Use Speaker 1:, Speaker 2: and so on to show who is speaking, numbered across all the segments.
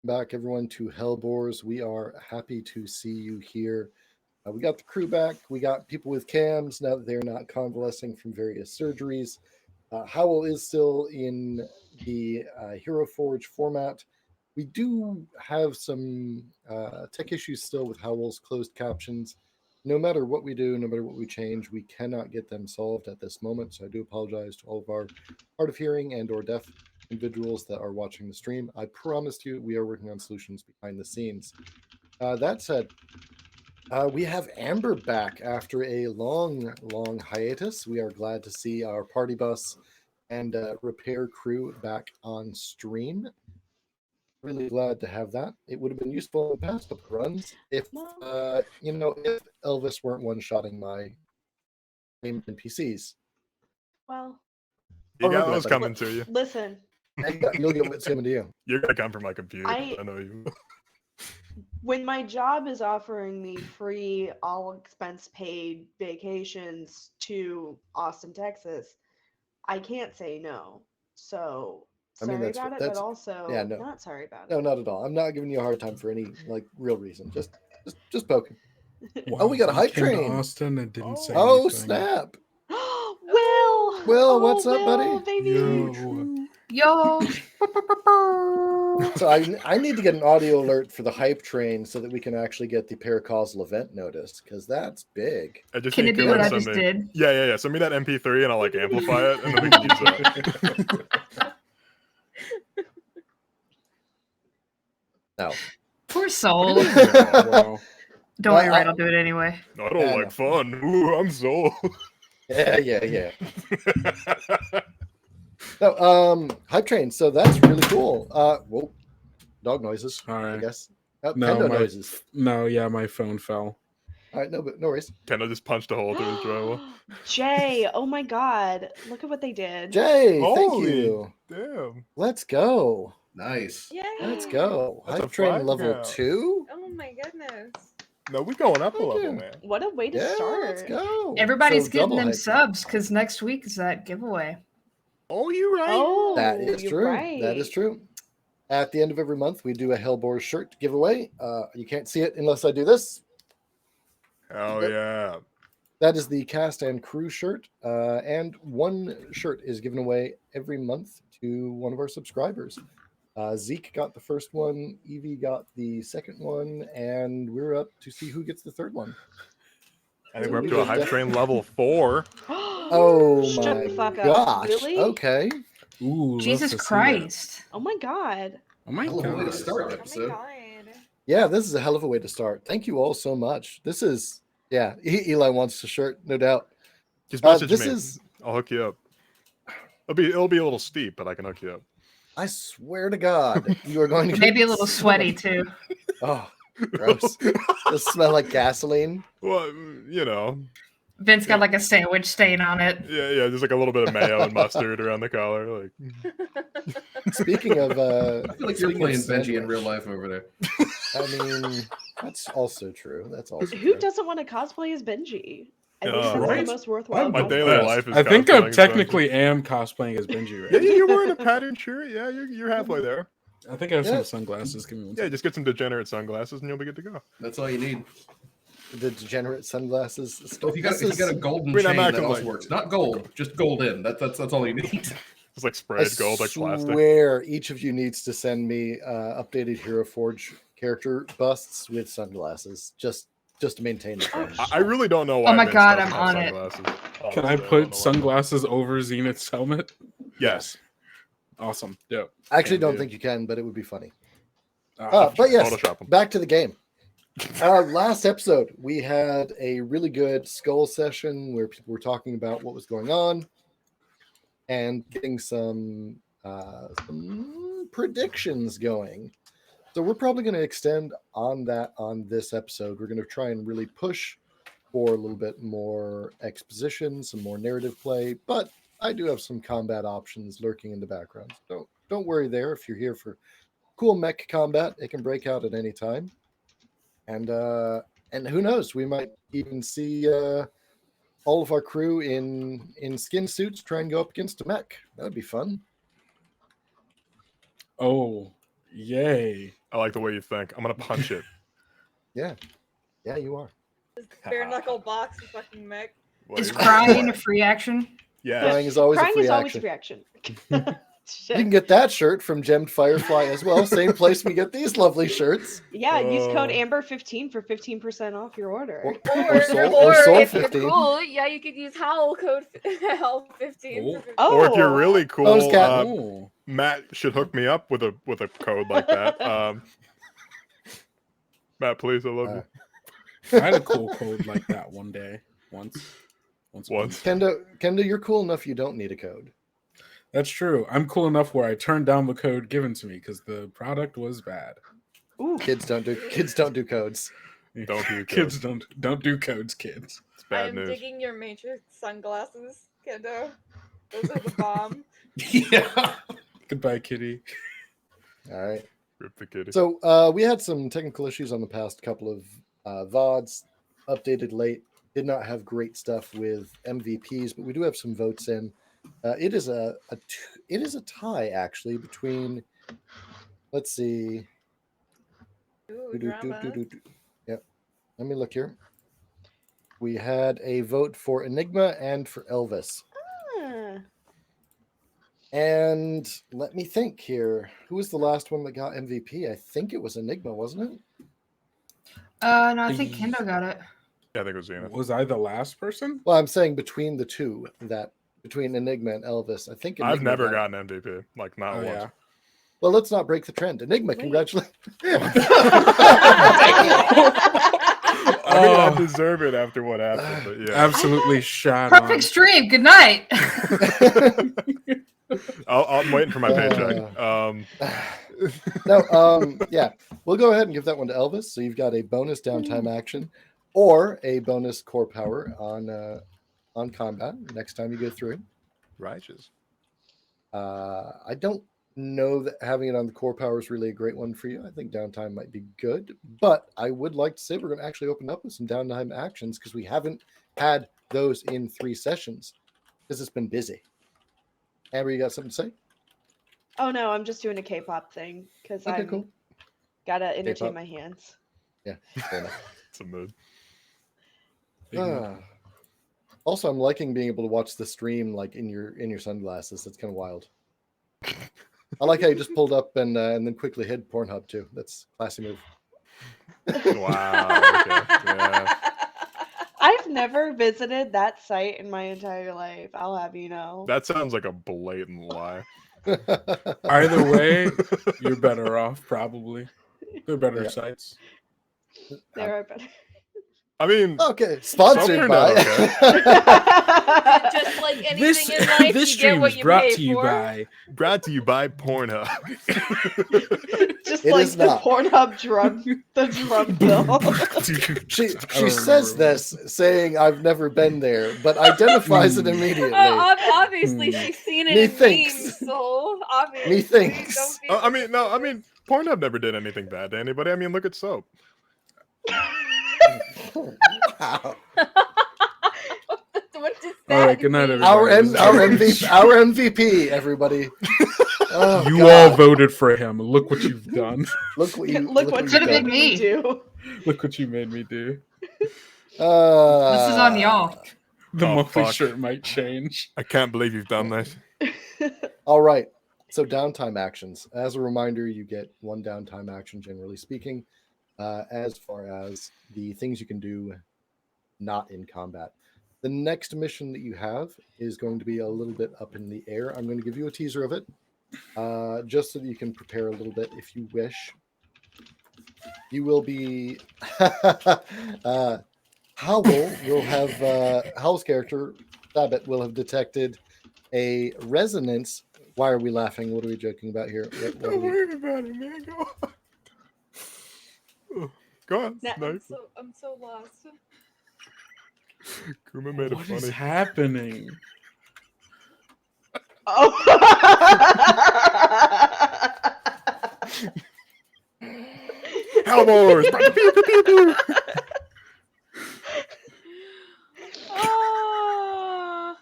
Speaker 1: Back, everyone, to HELLBOARS. We are happy to see you here. We got the crew back. We got people with cams now that they're not convalescing from various surgeries. Howell is still in the Hero Forge format. We do have some tech issues still with Howell's closed captions. No matter what we do, no matter what we change, we cannot get them solved at this moment. So I do apologize to all of our hard of hearing and or deaf individuals that are watching the stream. I promised you we are working on solutions behind the scenes. That said, we have Amber back after a long, long hiatus. We are glad to see our party bus and repair crew back on stream. Really glad to have that. It would have been useful in the past couple runs if if Elvis weren't one-shotting my game NPCs.
Speaker 2: Well,
Speaker 3: you got those coming to you.
Speaker 2: Listen,
Speaker 1: you'll get what's coming to you.
Speaker 3: You're gonna come from my computer. I know you.
Speaker 2: When my job is offering me free, all expense paid vacations to Austin, Texas, I can't say no. So sorry about it, but also not sorry about it.
Speaker 1: No, not at all. I'm not giving you a hard time for any real reason. Just poking. Wow, oh, we got a hype train.
Speaker 4: Austin and didn't say
Speaker 1: anything.
Speaker 4: Snap!
Speaker 2: Will,
Speaker 1: what's up, buddy?
Speaker 2: Baby.
Speaker 5: Yo.
Speaker 1: So I need to get an audio alert for the hype train so that we can actually get the paracausal event notice, because that's big.
Speaker 5: Can it be what I just did?
Speaker 3: Yeah. Send me that MP3 and I'll amplify it, and then we can use that.
Speaker 1: No.
Speaker 5: Poor soul.
Speaker 4: Wow.
Speaker 5: Don't worry, I'll do it anyway.
Speaker 3: I don't like fun. Ooh, I'm soul.
Speaker 1: Yeah. No, hype train. So that's really cool. Whoa, dog noises.
Speaker 4: All right.
Speaker 1: I guess.
Speaker 4: Noises. No, yeah, my phone fell.
Speaker 1: All right, no worries.
Speaker 3: Kendall just punched a hole through his drywall.
Speaker 2: Jay, oh my God, look at what they did.
Speaker 1: Jay, thank you.
Speaker 3: Damn.
Speaker 1: Let's go.
Speaker 6: Nice.
Speaker 7: Yay.
Speaker 1: Let's go.
Speaker 3: That's
Speaker 1: hype train level 2.
Speaker 7: Oh my goodness.
Speaker 3: No, we're going up a level, man.
Speaker 2: What a way to start.
Speaker 1: Let's go.
Speaker 5: Everybody's getting them subs because next week is that giveaway.
Speaker 3: Oh, you're right.
Speaker 2: Oh,
Speaker 1: that is true.
Speaker 2: Right.
Speaker 1: That is true. At the end of every month, we do a HELLBOARS shirt giveaway. You can't see it unless I do this.
Speaker 3: Oh, yeah.
Speaker 1: That is the cast and crew shirt. And one shirt is given away every month to one of our subscribers. Zeke got the first one, Evie got the second one, and we're up to see who gets the third one.
Speaker 3: I think we're up to a hype train level 4.
Speaker 1: Oh
Speaker 2: Shut
Speaker 1: my
Speaker 2: the fuck up.
Speaker 1: gosh.
Speaker 2: Really?
Speaker 1: Okay.
Speaker 4: Ooh,
Speaker 5: Jesus Christ.
Speaker 2: Oh my God.
Speaker 4: Oh my
Speaker 6: Hell of a way to
Speaker 4: God.
Speaker 6: start the episode.
Speaker 7: Oh my God.
Speaker 1: Yeah, this is a hell of a way to start. Thank you all so much. This is, Eli wants a shirt, no doubt.
Speaker 3: Just message me. I'll hook you up. It'll be a little steep, but I can hook you up.
Speaker 1: I swear to God, you are going to
Speaker 5: Maybe a little sweaty too.
Speaker 1: Oh, gross. Does smell like gasoline?
Speaker 3: Well, you know.
Speaker 5: Vince got like a sandwich stain on it.
Speaker 3: Yeah, there's like a little bit of mayo and mustard around the collar. Like.
Speaker 1: Speaking of,
Speaker 6: I feel like you're playing Benji in real life over there.
Speaker 1: I mean, that's also true.
Speaker 2: Who doesn't want to cosplay as Benji? I think that's
Speaker 3: right?
Speaker 2: the most worthwhile.
Speaker 3: My daily life is
Speaker 4: I think I
Speaker 3: cosplaying as
Speaker 4: technically am cosplaying as Benji right
Speaker 3: Yeah,
Speaker 4: now.
Speaker 3: you're wearing a patterned shirt. Yeah, you're halfway there.
Speaker 4: I think I have some sunglasses. Give me one
Speaker 3: Yeah,
Speaker 4: second.
Speaker 3: just get some degenerate sunglasses and you'll be good to go.
Speaker 6: That's all you need.
Speaker 1: The degenerate sunglasses.
Speaker 6: Well, if you got a golden
Speaker 3: I mean, I'm
Speaker 6: chain, that
Speaker 3: acting
Speaker 6: also
Speaker 3: like-
Speaker 6: works. Not gold, just golden. That's all you need.
Speaker 3: It's like sprayed gold, like plastic.
Speaker 1: I swear each of you needs to send me updated Hero Forge character busts with sunglasses, just to maintain the trend.
Speaker 3: I really don't know why.
Speaker 5: Oh my
Speaker 3: Vince
Speaker 5: God,
Speaker 3: doesn't
Speaker 5: I'm
Speaker 3: have
Speaker 5: on it.
Speaker 3: sunglasses.
Speaker 4: Can I
Speaker 3: Honestly, don't
Speaker 4: put
Speaker 3: know why.
Speaker 4: sunglasses over Zenith's helmet?
Speaker 3: Yes.
Speaker 4: Awesome. Dope.
Speaker 1: I actually
Speaker 4: Can
Speaker 1: don't
Speaker 4: do.
Speaker 1: think you can, but it would be funny.
Speaker 4: Ah,
Speaker 1: But yes,
Speaker 3: Photoshop 'em.
Speaker 1: back to the game. Last episode, we had a really good skull session where people were talking about what was going on and getting some predictions going. So we're probably going to extend on that on this episode. We're going to try and really push for a little bit more exposition, some more narrative play, but I do have some combat options lurking in the background. Don't worry there. If you're here for cool mech combat, it can break out at any time. And who knows, we might even see all of our crew in skin suits try and go up against a mech. That would be fun.
Speaker 4: Oh, Yay.
Speaker 3: I like the way you think. I'm gonna punch it.
Speaker 1: Yeah, you are.
Speaker 7: Bare knuckle box, you fucking mech.
Speaker 5: Is
Speaker 3: Like,
Speaker 5: crying a free action?
Speaker 3: yeah.
Speaker 1: Crying is always
Speaker 2: Crying
Speaker 1: a free
Speaker 2: is always
Speaker 1: action.
Speaker 2: a free action.
Speaker 1: You can get that shirt from Gemmed Firefly as well. Same place we get these lovely shirts.
Speaker 2: Yeah, use code
Speaker 3: Oh.
Speaker 2: Amber15 for 15% off your order.
Speaker 1: Or
Speaker 7: Or
Speaker 1: Soul
Speaker 7: if you're
Speaker 1: 15.
Speaker 7: cool, yeah, you could use Howl code HELL15.
Speaker 4: Oh.
Speaker 3: Or if you're
Speaker 2: Oh.
Speaker 3: really cool,
Speaker 1: Bonus cat.
Speaker 3: Matt should hook me up with a code like that. Matt, please, I love you.
Speaker 4: I had a cool code like that one day. Once.
Speaker 1: Kendo, you're cool enough you don't need a code.
Speaker 4: That's true. I'm cool enough where I turned down the code given to me because the product was bad.
Speaker 2: Ooh.
Speaker 1: Kids don't do codes.
Speaker 3: Don't do
Speaker 4: Kids don't do codes, kids.
Speaker 3: It's
Speaker 7: I
Speaker 3: bad
Speaker 7: am
Speaker 3: news.
Speaker 7: digging your Matrix sunglasses, Kendo. Those are the bomb.
Speaker 6: Yeah.
Speaker 4: Goodbye, kitty.
Speaker 1: All right.
Speaker 3: Rip the kitty.
Speaker 1: So we had some technical issues on the past couple of VODs. Updated late. Did not have great stuff with MVPs, but we do have some votes in. It is a tie actually between. Let's see.
Speaker 7: Ooh, drama.
Speaker 1: Yep. Let me look here. We had a vote for Enigma and for Elvis.
Speaker 2: Ah.
Speaker 1: And let me think here. Who was the last one that got MVP? I think it was Enigma, wasn't it?
Speaker 5: No, I think Kendo got it.
Speaker 3: Yeah, I think it was Zenith.
Speaker 4: Was I the last person?
Speaker 1: Well, I'm saying between the two, between Enigma and Elvis. I think Enigma
Speaker 3: I've never
Speaker 1: got it.
Speaker 3: gotten MVP. Like, not
Speaker 4: Oh,
Speaker 3: once.
Speaker 4: yeah.
Speaker 1: Well, let's not break the trend. Enigma,
Speaker 2: Wait.
Speaker 1: congratulations.
Speaker 3: I mean, I
Speaker 4: Oh.
Speaker 3: deserve it after what happened, but yeah.
Speaker 4: Absolutely shot
Speaker 5: Perfect stream. Good night.
Speaker 3: I'm waiting for my paycheck.
Speaker 1: Yeah, we'll go ahead and give that one to Elvis. So you've got a bonus downtime action or a bonus core power on combat next time you go through.
Speaker 3: Righteous.
Speaker 1: I don't know that having it on the core power is really a great one for you. I think downtime might be good, but I would like to say we're going to actually open up with some downtime actions because we haven't had those in 3 sessions because it's been busy. Amber, you got something to say?
Speaker 2: Oh no, I'm just doing a K-pop thing because
Speaker 1: Okay,
Speaker 2: I'm
Speaker 1: cool.
Speaker 2: gotta entertain
Speaker 1: K-pop.
Speaker 2: my hands.
Speaker 1: Yeah, fair enough.
Speaker 3: It's a mood.
Speaker 1: Also, I'm liking being able to watch the stream like in your sunglasses. That's kind of wild. I like how you just pulled up and then quickly hid Pornhub too. That's a classy move.
Speaker 3: Wow. Okay. Yeah.
Speaker 2: I've never visited that site in my entire life. I'll have you know.
Speaker 3: That sounds like a blatant lie.
Speaker 4: Either way, you're better off, probably. They're better
Speaker 1: Yeah.
Speaker 4: sites.
Speaker 2: There are better.
Speaker 3: I mean,
Speaker 1: Okay, sponsored
Speaker 3: Some
Speaker 1: by.
Speaker 3: turned out
Speaker 7: Just like anything
Speaker 4: This,
Speaker 7: in life,
Speaker 4: this
Speaker 7: you
Speaker 4: stream
Speaker 7: get what
Speaker 4: is
Speaker 7: you
Speaker 4: brought
Speaker 7: pay
Speaker 4: to you
Speaker 7: for.
Speaker 4: by.
Speaker 3: brought to you by Pornhub.
Speaker 2: Just
Speaker 1: It
Speaker 2: like
Speaker 1: is
Speaker 2: the
Speaker 1: not.
Speaker 2: Pornhub drug bill.
Speaker 1: She
Speaker 4: don't
Speaker 1: says
Speaker 4: remember.
Speaker 1: this saying I've never been there, but identifies it immediately.
Speaker 7: Obviously,
Speaker 4: Hmm.
Speaker 7: she's seen it
Speaker 1: Methinks.
Speaker 7: in memes, so obviously.
Speaker 1: Methinks.
Speaker 7: don't be-
Speaker 3: I mean, Pornhub never did anything bad to anybody. I mean, look at soap.
Speaker 1: Wow.
Speaker 7: What does
Speaker 4: All right,
Speaker 7: that
Speaker 4: good night,
Speaker 7: mean?
Speaker 4: everybody.
Speaker 1: Our MVP, everybody. Oh,
Speaker 4: You
Speaker 1: God.
Speaker 4: all voted for him. Look what you've done.
Speaker 1: Look what you
Speaker 2: Look what
Speaker 1: you've
Speaker 2: you
Speaker 5: Could've
Speaker 1: done.
Speaker 5: been
Speaker 2: made me
Speaker 5: me.
Speaker 2: do.
Speaker 4: Look what you made me do.
Speaker 5: This is on y'all.
Speaker 4: The
Speaker 3: Oh,
Speaker 4: monthly
Speaker 3: fuck.
Speaker 4: shirt might change.
Speaker 3: I can't believe you've done this.
Speaker 1: All right. So downtime actions. As a reminder, you get 1 downtime action, generally speaking, as far as the things you can do not in combat. The next mission that you have is going to be a little bit up in the air. I'm going to give you a teaser of it, just so that you can prepare a little bit if you wish. You will be Howl will have Howl's character Babbitt will have detected a resonance. Why are we laughing? What are we joking about here? What are
Speaker 3: Don't
Speaker 1: we-
Speaker 3: worry about it, man. Go on. Go on.
Speaker 2: Nah,
Speaker 3: No,
Speaker 7: I'm so lost.
Speaker 3: Kuma made it
Speaker 4: What is
Speaker 3: funny.
Speaker 4: happening?
Speaker 2: Oh.
Speaker 3: HELLBOARS! Pew, pew, pew, pew.
Speaker 7: Oh.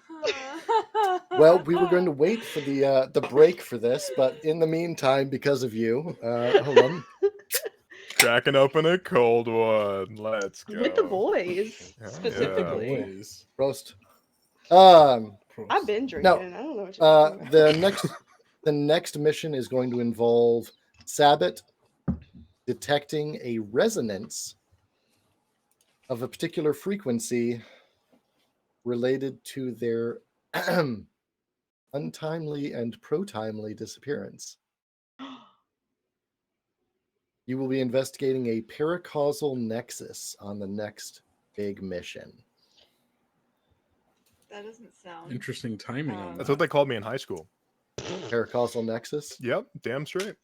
Speaker 1: Well, we were going to wait for the break for this, but in the meantime, because of you, hold on.
Speaker 3: Cracking open a cold one. Let's go.
Speaker 2: With the boys,
Speaker 3: Hell
Speaker 2: specifically.
Speaker 4: Boys.
Speaker 1: Roast.
Speaker 2: I've been drinking.
Speaker 1: No,
Speaker 2: I don't know what you're talking about.
Speaker 1: the next mission is going to involve Sabbat detecting a resonance of a particular frequency related to their untimely and pro-timely disappearance. You will be investigating a paracausal nexus on the next big mission.
Speaker 7: That doesn't sound.
Speaker 4: Interesting timing on
Speaker 3: That's
Speaker 4: that.
Speaker 3: what they called me in high school.
Speaker 1: Paracausal nexus?
Speaker 3: Yep, damn straight.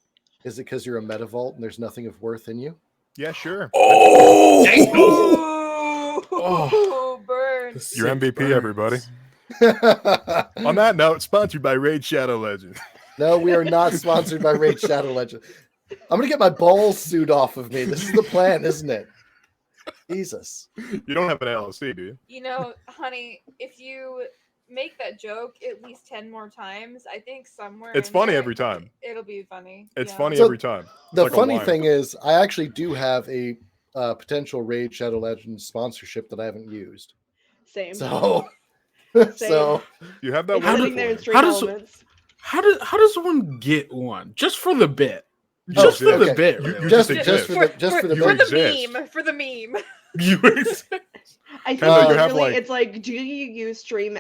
Speaker 1: Is it because you're a metavault and there's nothing of worth in you?
Speaker 3: Yeah, sure.
Speaker 7: Oh, burn.
Speaker 4: The
Speaker 3: Your
Speaker 4: sick
Speaker 3: MVP,
Speaker 4: burns.
Speaker 3: everybody. On that note, sponsored by Raid Shadow Legends.
Speaker 1: No, we are not sponsored by Raid Shadow Legend. I'm gonna get my balls sued off of me. This is the plan, isn't it? Jesus.
Speaker 3: You don't have an LLC, do you?
Speaker 7: You know, honey, if you make that joke at least 10 more times, I think somewhere.
Speaker 3: It's
Speaker 7: in
Speaker 3: funny
Speaker 7: there,
Speaker 3: every time.
Speaker 7: It'll be funny.
Speaker 3: It's
Speaker 7: yeah.
Speaker 3: funny
Speaker 1: So,
Speaker 3: every time. It's
Speaker 1: The
Speaker 3: like a
Speaker 1: funny
Speaker 3: line.
Speaker 1: thing is, I actually do have a potential Raid Shadow sponsorship that I haven't used.
Speaker 2: Same.
Speaker 1: So, so
Speaker 3: You have that
Speaker 2: It's
Speaker 3: one.
Speaker 2: sitting there in
Speaker 3: before.
Speaker 2: Stream
Speaker 4: how does-
Speaker 2: Elements.
Speaker 4: How does one get one? Just for the bit.
Speaker 3: You
Speaker 4: Just for
Speaker 3: exist.
Speaker 4: the bit.
Speaker 3: You
Speaker 4: really.
Speaker 1: just
Speaker 3: exist.
Speaker 1: for the
Speaker 3: You exist.
Speaker 7: meme. For the meme.
Speaker 4: You exist.
Speaker 2: I think
Speaker 3: Kinda, you have,
Speaker 2: literally
Speaker 3: like-
Speaker 2: it's like, do you use Stream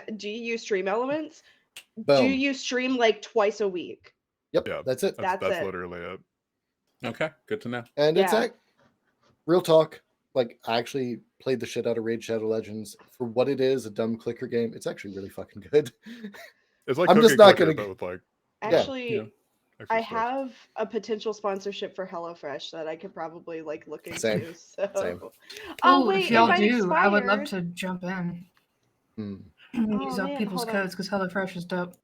Speaker 2: Elements? Do
Speaker 1: boom.
Speaker 2: you stream like twice a week?
Speaker 1: Yep,
Speaker 3: Yeah.
Speaker 1: that's it.
Speaker 2: That's
Speaker 3: That's
Speaker 2: it.
Speaker 3: literally it.
Speaker 4: Okay, good to know.
Speaker 1: And it's
Speaker 2: Yeah.
Speaker 1: real talk. Like, I actually played the shit out of Raid Shadow Legends for what it is, a dumb clicker game. It's actually really fucking good.
Speaker 3: It's like
Speaker 1: I'm just
Speaker 3: Cookie
Speaker 1: not
Speaker 3: Clicker,
Speaker 1: gonna-
Speaker 3: but with like
Speaker 2: Actually,
Speaker 4: yeah.
Speaker 3: extra
Speaker 2: I
Speaker 3: stuff.
Speaker 2: have a potential sponsorship for HelloFresh that I could probably like look into.
Speaker 1: Same.
Speaker 2: So.
Speaker 1: Same.
Speaker 2: Oh
Speaker 5: Oh,
Speaker 2: wait,
Speaker 5: if y'all
Speaker 2: it
Speaker 5: do, I would love
Speaker 2: expired.
Speaker 5: to jump in.
Speaker 1: Hmm.
Speaker 5: Use up
Speaker 2: man,
Speaker 5: people's
Speaker 2: hold on.
Speaker 5: codes because HelloFresh is dope.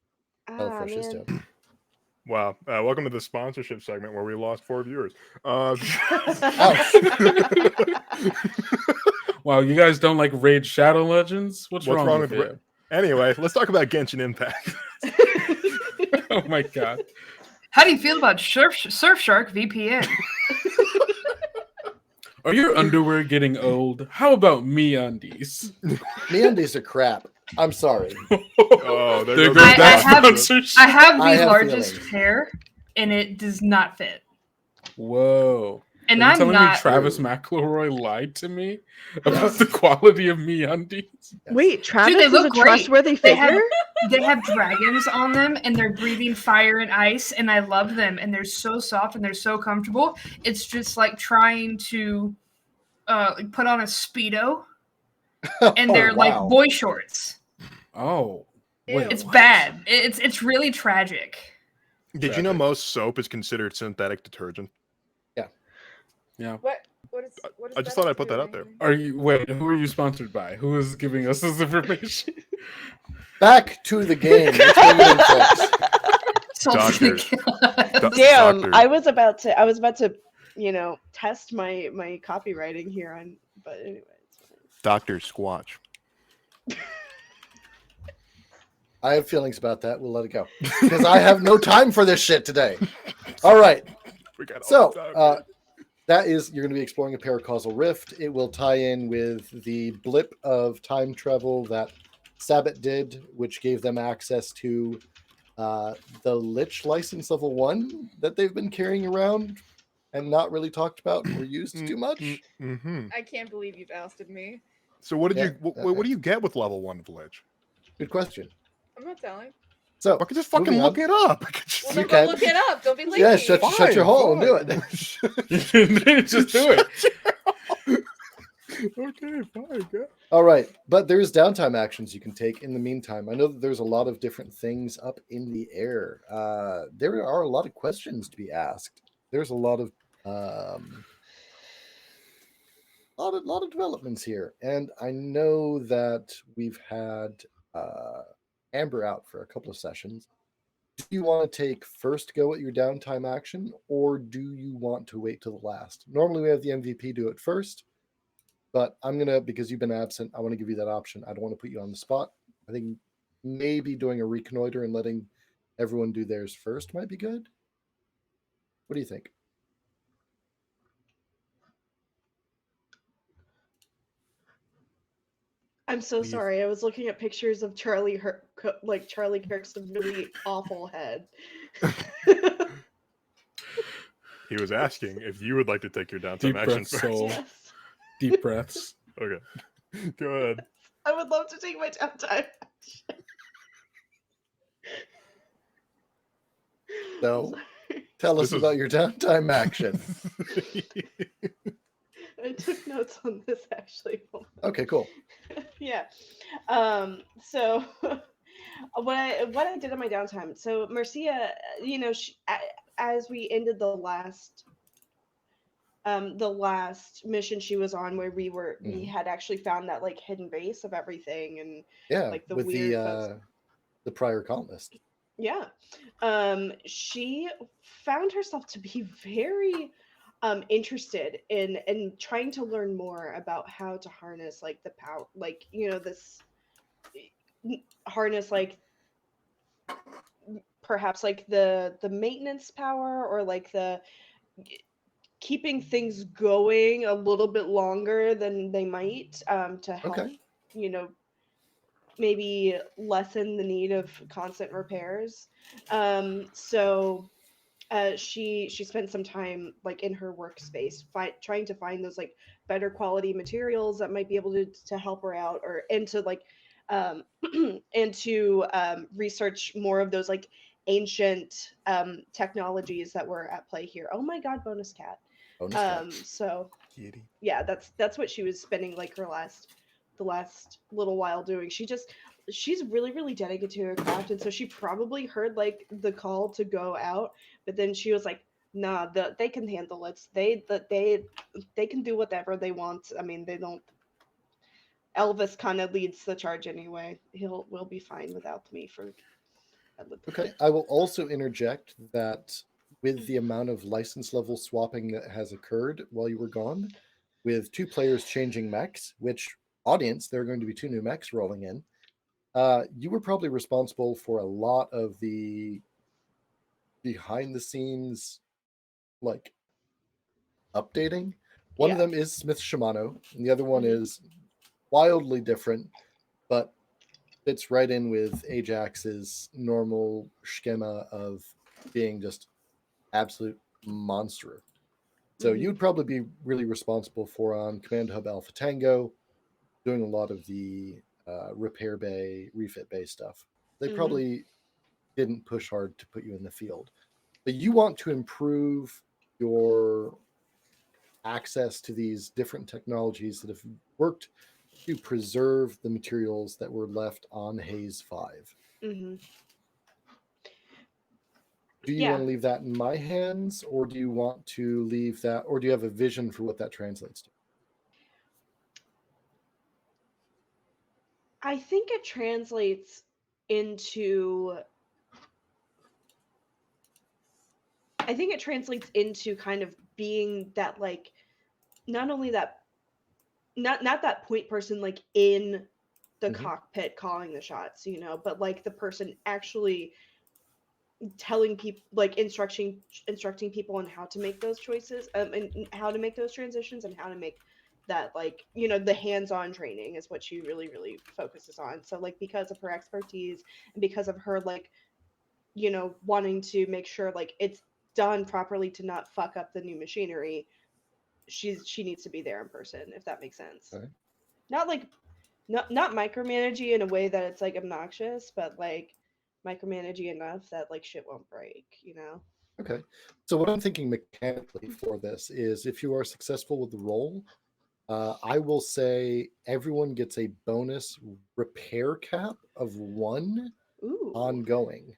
Speaker 1: HelloFresh is
Speaker 2: man.
Speaker 1: dope.
Speaker 3: Wow. Welcome to the sponsorship segment where we lost 4 viewers.
Speaker 4: Wow, you guys don't like Raid Shadow Legends? What's wrong with
Speaker 3: Ra-
Speaker 4: you?
Speaker 3: Anyway, let's talk about Genshin Impact.
Speaker 4: Oh my god.
Speaker 5: How do you feel about Surfshark VPN?
Speaker 4: Are your underwear getting old? How about me undies?
Speaker 1: MeUndies are crap. I'm sorry.
Speaker 3: Oh, there
Speaker 4: There
Speaker 3: goes
Speaker 4: goes
Speaker 5: I
Speaker 4: that
Speaker 5: have-
Speaker 4: sponsorship.
Speaker 5: I have the
Speaker 1: I have
Speaker 5: largest
Speaker 1: feelings.
Speaker 5: hair, and it does not fit.
Speaker 4: Whoa.
Speaker 5: And
Speaker 4: Are you
Speaker 5: I'm
Speaker 4: telling
Speaker 5: not.
Speaker 4: me Travis McElroy lied to me about the quality of me undies?
Speaker 2: Wait, Travis
Speaker 5: they
Speaker 2: is
Speaker 5: look
Speaker 2: a
Speaker 5: great.
Speaker 2: trustworthy
Speaker 5: They have-
Speaker 2: figure?
Speaker 5: They have dragons on them, and they're breathing fire and ice, and I love them. And they're so soft, and they're so comfortable. It's just like trying to put on a Speedo, and they're like
Speaker 1: wow.
Speaker 5: boy shorts.
Speaker 4: Oh.
Speaker 7: Ew.
Speaker 4: Wait,
Speaker 5: It's
Speaker 4: what?
Speaker 5: bad. It's really tragic.
Speaker 3: Did you know
Speaker 4: Traffic.
Speaker 3: most soap is considered synthetic detergent?
Speaker 4: Yeah.
Speaker 7: What is
Speaker 3: I just thought I'd put that out there.
Speaker 4: Are you wait, who are you sponsored by? Who is giving us this information?
Speaker 1: Back to the game. Let's bring it in, folks.
Speaker 5: Salt's gonna
Speaker 3: Doctors.
Speaker 5: kill us.
Speaker 3: Do-
Speaker 2: Damn,
Speaker 3: Doctor.
Speaker 2: I was about to, test my copywriting here on, but anyway. It's fine.
Speaker 3: Dr. Squatch.
Speaker 1: I have feelings about that. We'll let it go because I have no time for this shit today. All right.
Speaker 3: We got all
Speaker 1: So,
Speaker 3: the time.
Speaker 1: that is, you're going to be exploring a paracausal rift. It will tie in with the blip of time travel that Sabbat did, which gave them access to the Lich license level 1 that they've been carrying around and not really talked about or used too much.
Speaker 3: Mm-hmm.
Speaker 7: I can't believe you've ousted me.
Speaker 3: So what did
Speaker 1: Yeah,
Speaker 3: you what do you get with level 1 of Lich?
Speaker 1: Good question.
Speaker 7: I'm not telling.
Speaker 1: So,
Speaker 3: I could just fucking
Speaker 1: moving
Speaker 3: look
Speaker 1: on.
Speaker 3: it up. I could just-
Speaker 7: Well,
Speaker 1: You
Speaker 7: then go
Speaker 1: can.
Speaker 7: look it up. Don't be lazy.
Speaker 1: Yeah, shut your hole and do it.
Speaker 4: Just do it.
Speaker 3: Okay, fine. Go.
Speaker 1: All right, but there's downtime actions you can take in the meantime. I know that there's a lot of different things up in the air. There are a lot of questions to be asked. There's a lot of developments here, and I know that we've had Amber out for a couple of sessions. Do you want to take first go at your downtime action, or do you want to wait till the last? Normally, we have the MVP do it first. But I'm gonna, because you've been absent, I want to give you that option. I don't want to put you on the spot. I think maybe doing a reconnoiter and letting everyone do theirs first might be good. What do you think?
Speaker 2: I'm so
Speaker 3: Do you-
Speaker 2: sorry. I was looking at pictures of Charlie Kirk's really awful head.
Speaker 3: He was asking if you would like to take your downtime
Speaker 4: Deep
Speaker 3: action
Speaker 4: breaths,
Speaker 3: first.
Speaker 4: soul.
Speaker 2: Yes.
Speaker 4: Deep breaths.
Speaker 3: Okay. Go ahead.
Speaker 2: I would love to take my downtime.
Speaker 1: So, tell us
Speaker 3: This is-
Speaker 1: about your downtime action.
Speaker 2: I took notes on this actually.
Speaker 1: Okay, cool.
Speaker 2: Yeah. So what I did on my downtime. So Marcia, as we ended the last mission she was on, where we had actually found that like hidden base of everything, and
Speaker 1: Yeah,
Speaker 2: like the
Speaker 1: with
Speaker 2: weird folks.
Speaker 1: the prior colonist.
Speaker 2: Yeah. She found herself to be very interested in trying to learn more about how to harness like the power, like this harness, like perhaps like the maintenance power, or like the keeping things going a little bit longer than they might, to help
Speaker 1: Okay.
Speaker 2: maybe lessen the need of constant repairs. So she spent some time like in her workspace trying to find those like better quality materials that might be able to help her out, or and to like um and to research more of those like ancient technologies that were at play here. Oh my god, bonus cat.
Speaker 1: Bonus cat.
Speaker 2: So
Speaker 3: Kitty.
Speaker 2: yeah, that's what she was spending like the last little while doing. She's really really dedicated to her craft, and so she probably heard like the call to go out, but then she was like, nah, they can handle it. They can do whatever they want. I mean, they don't. Elvis kind of leads the charge anyway. We'll be fine without me for a little
Speaker 1: Okay,
Speaker 2: bit.
Speaker 1: I will also interject that with the amount of license level swapping that has occurred while you were gone, with 2 players changing mechs, which audience, there are going to be 2 new mechs rolling in, you were probably responsible for a lot of the behind the scenes, like updating. One of
Speaker 2: Yeah.
Speaker 1: them is Smith Shimano, and the other one
Speaker 2: Mhm.
Speaker 1: is wildly different, but fits right in with Ajax's normal schema of being just absolute monster. So
Speaker 2: Mhm.
Speaker 1: you'd probably be really responsible for on Command Hub Alpha Tango, doing a lot of the repair bay, refit bay stuff. They
Speaker 2: Mhm.
Speaker 1: probably didn't push hard to put you in the field, but you want to improve your access to these different technologies that have worked to preserve the materials that were left on Haze 5.
Speaker 2: Mhm.
Speaker 1: Do you
Speaker 2: Yeah.
Speaker 1: want to leave that in my hands, or do you want to leave that, or do you have a vision for what that translates to?
Speaker 2: I think it translates into kind of being that like not only that not that point person like in the
Speaker 1: Mhm.
Speaker 2: cockpit calling the shots, but like the person actually telling people, like instructing people on how to make those choices, and how to make those transitions, and how to make that like the hands-on training is what she really really focuses on. So like because of her expertise, and because of her like wanting to make sure like it's done properly to not fuck up the new machinery, she needs to be there in person, if that makes sense.
Speaker 1: Okay.
Speaker 2: Not like not micromanaging in a way that it's like obnoxious, but like micromanaging enough that like shit won't break.
Speaker 1: Okay. So what I'm thinking mechanically for this is, if you are successful with the roll, I will say everyone gets a bonus repair cap of 1
Speaker 2: Ooh.
Speaker 1: ongoing.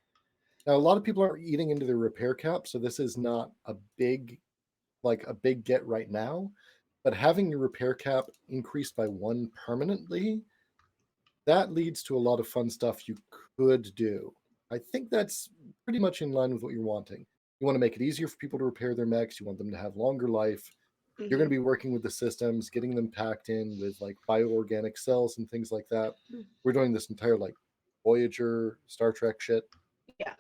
Speaker 1: Now, a lot of people are eating into their repair cap, so this is not a big get right now. But having your repair cap increased by 1 permanently, that leads to a lot of fun stuff you could do. I think that's pretty much in line with what you're wanting. You want to make it easier for people to repair their mechs. You want them to have longer life. You're going to be working with the systems, getting them packed in with like bioorganic cells and things like that.
Speaker 2: Mm.
Speaker 1: We're doing this entire like Voyager, Star Trek shit.
Speaker 2: Yeah.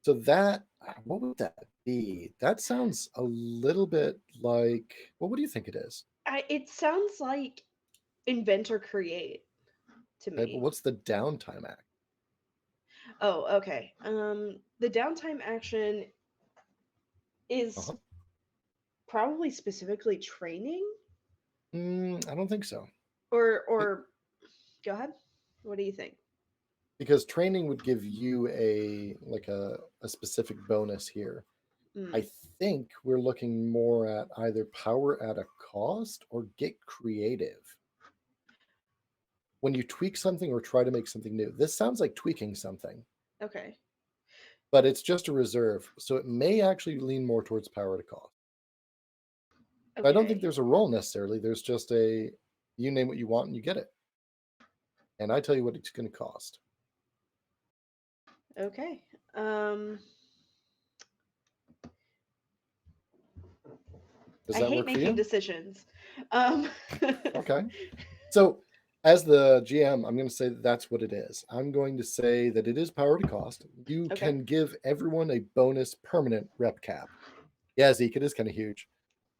Speaker 1: So that, what would that be? That sounds a little bit like, well, what do you think it is?
Speaker 2: It sounds like invent or create to
Speaker 1: Okay, but
Speaker 2: me.
Speaker 1: what's the downtime act?
Speaker 2: Oh, okay. The downtime action is
Speaker 1: Uh-huh.
Speaker 2: probably specifically training,
Speaker 1: I don't think so.
Speaker 2: or go ahead. What do you think?
Speaker 1: Because training would give you a specific bonus here.
Speaker 2: Mm,
Speaker 1: I think we're looking more at either power at a cost or get creative. When you tweak something or try to make something new, this sounds like tweaking something,
Speaker 2: okay.
Speaker 1: but it's just a reserve. So it may actually lean more towards power at a cost.
Speaker 2: Okay.
Speaker 1: I don't think there's a role necessarily. There's just you name what you want and you get it. And I tell you what it's going to cost.
Speaker 2: Okay.
Speaker 1: Does
Speaker 2: I
Speaker 1: that
Speaker 2: hate
Speaker 1: work for
Speaker 2: making
Speaker 1: you?
Speaker 2: decisions.
Speaker 1: Okay. So as the GM, I'm going to say that's what it is. I'm going to say that it is power to cost. You
Speaker 2: Okay.
Speaker 1: can give everyone a bonus permanent rep cap. Yeah, Zeke, it is kind of huge.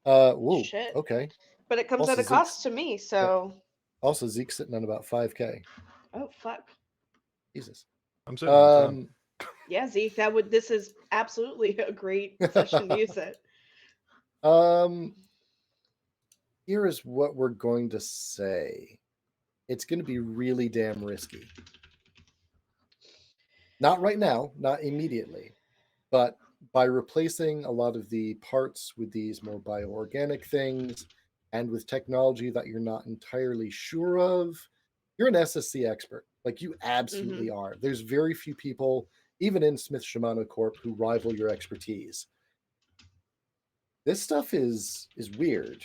Speaker 1: Whoa,
Speaker 2: Shit.
Speaker 1: okay.
Speaker 2: But it comes
Speaker 1: Also,
Speaker 2: at a cost to me, so.
Speaker 1: Also, Zeke's sitting on about 5K.
Speaker 2: Oh fuck.
Speaker 1: Jesus.
Speaker 3: I'm sitting on 10.
Speaker 2: Yeah, Zeke, this is absolutely a great session to use it.
Speaker 1: Here is what we're going to say. It's going to be really damn risky. Not right now, not immediately, but by replacing a lot of the parts with these more bioorganic things and with technology that you're not entirely sure of, you're an SSC expert. Like you absolutely are. There's very few people, even in Smith Shimano Corp, who rival your expertise. This stuff is weird.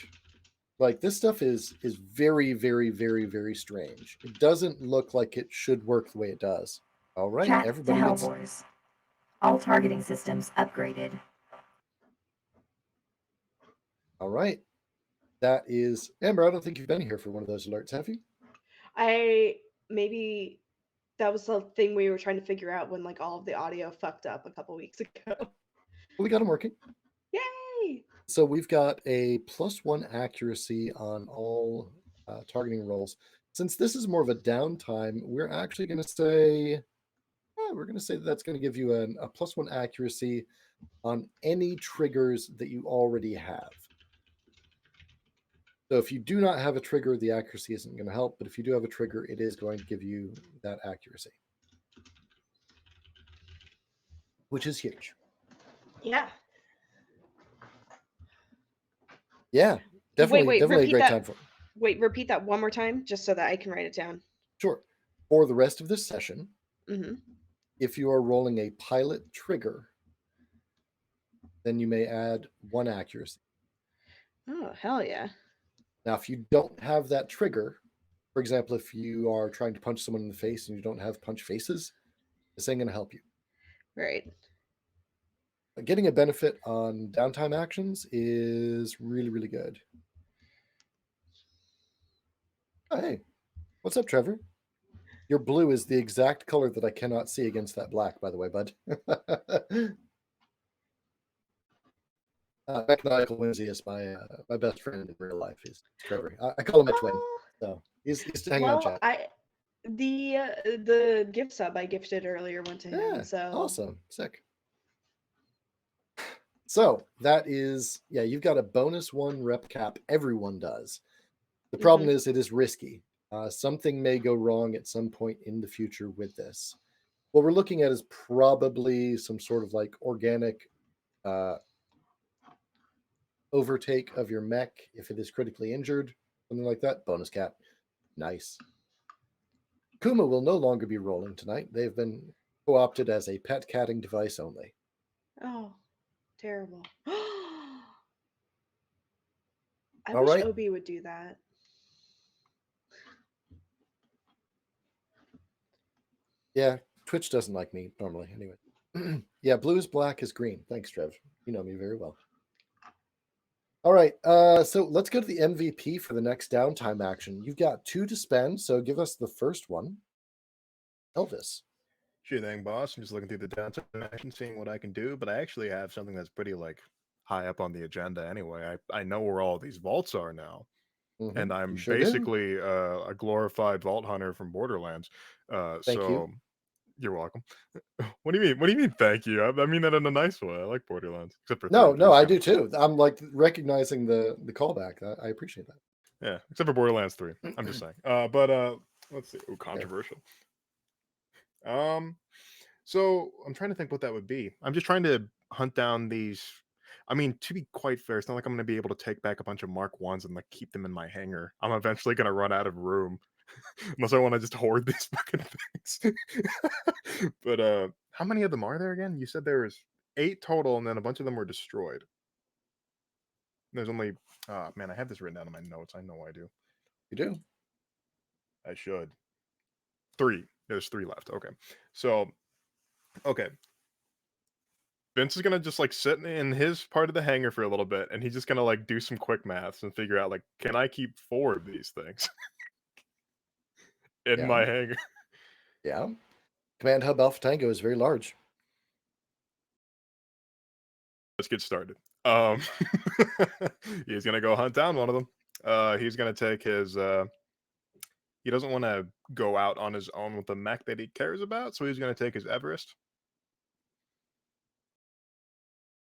Speaker 1: Like this stuff is very, very, very, very strange. It doesn't look like it should work the way it does. All right,
Speaker 8: Track
Speaker 1: everybody
Speaker 8: to
Speaker 1: gets
Speaker 8: HELLBOARS. All targeting systems upgraded.
Speaker 1: all right. That is Amber. I don't think you've been here for one of those alerts, have you?
Speaker 2: Maybe that was the thing we were trying to figure out when like all of the audio fucked up a couple weeks ago.
Speaker 1: Well, we got them working.
Speaker 2: Yay!
Speaker 1: So we've got a +1 accuracy on all targeting rolls. Since this is more of a downtime, we're actually going to say that's going to give you a +1 accuracy on any triggers that you already have. So if you do not have a trigger, the accuracy isn't going to help. But if you do have a trigger, it is going to give you that accuracy, which is huge.
Speaker 2: Yeah.
Speaker 1: Yeah, definitely a
Speaker 2: repeat
Speaker 1: great
Speaker 2: that.
Speaker 1: time for it.
Speaker 2: Wait, repeat that one more time, just so that I can write it down.
Speaker 1: Sure. For the rest of this session,
Speaker 2: Mm-hmm.
Speaker 1: if you are rolling a pilot trigger, then you may add 1 accuracy.
Speaker 2: Oh, hell yeah.
Speaker 1: Now, if you don't have that trigger, for example, if you are trying to punch someone in the face and you don't have punch faces, this ain't going to help you.
Speaker 2: Right.
Speaker 1: Getting a benefit on downtime actions is really, really good. Oh, hey, what's up, Trevor? Your blue is the exact color that I cannot see against that black, by the way, bud. Mechanical Whimsy is my best friend in real life. He's Trevor. I call him a twin. So he's hanging out chat.
Speaker 2: The gift sub I gifted earlier went to him.
Speaker 1: Yeah,
Speaker 2: So
Speaker 1: awesome, sick. So that is, yeah, you've got a -1 rep cap. Everyone does. The problem is it is risky. Something may go wrong at some point in the future with this. What we're looking at is probably some sort of like organic overtake of your mech if it is critically injured, something like that. Bonus cap. Nice. Kuma will no longer be rolling tonight. They've been co-opted as a pet catting device only.
Speaker 2: Oh, terrible. I
Speaker 1: All
Speaker 2: wish
Speaker 1: right.
Speaker 2: Obi would do that.
Speaker 1: Yeah, Twitch doesn't like me normally anyway. Yeah, blue is black is green. Thanks, Trev. You know me very well. All right, so let's go to the MVP for the next downtime action. You've got 2 to spend, so give us the first one. Elvis.
Speaker 3: Sure thing, boss. I'm just looking through the downtime action, seeing what I can do, but I actually have something that's pretty like high up on the agenda anyway. I know where all these vaults are now. And
Speaker 1: You
Speaker 3: I'm
Speaker 1: sure do.
Speaker 3: basically a glorified vault hunter from Borderlands.
Speaker 1: Thank
Speaker 3: so
Speaker 1: you.
Speaker 3: you're welcome. What do you mean? What do you mean? Thank you. I mean that in a nice way. I like Borderlands, except for
Speaker 1: No,
Speaker 3: 3.
Speaker 1: no,
Speaker 3: Three's
Speaker 1: I
Speaker 3: kinda-
Speaker 1: do too. I'm like recognizing the callback. I appreciate that.
Speaker 3: Yeah, except for Borderlands 3. I'm just saying. But let's see. Ooh, controversial. So I'm trying to think what that would be. I'm just trying to hunt down these. I mean, to be quite fair, it's not like I'm going to be able to take back a bunch of Mark 1s and like keep them in my hangar. I'm eventually going to run out of room unless I want to just hoard these fucking things. But how many of them are there again? You said there was 8 total, and then a bunch of them were destroyed. There's only. Man, I have this written down in my notes. I know I do.
Speaker 1: You do.
Speaker 3: I should. 3. There's 3 left. Okay. So, okay. Vince is gonna just like sit in his part of the hangar for a little bit, and he's just gonna like do some quick maths and figure out like, can I keep 4 of these things in
Speaker 1: Yeah.
Speaker 3: my hangar?
Speaker 1: Yeah. Command Hub Alpha Tango is very large.
Speaker 3: Let's get started. He's gonna go hunt down one of them. He's gonna take his. He doesn't want to go out on his own with the mech that he cares about, so he's gonna take his Everest.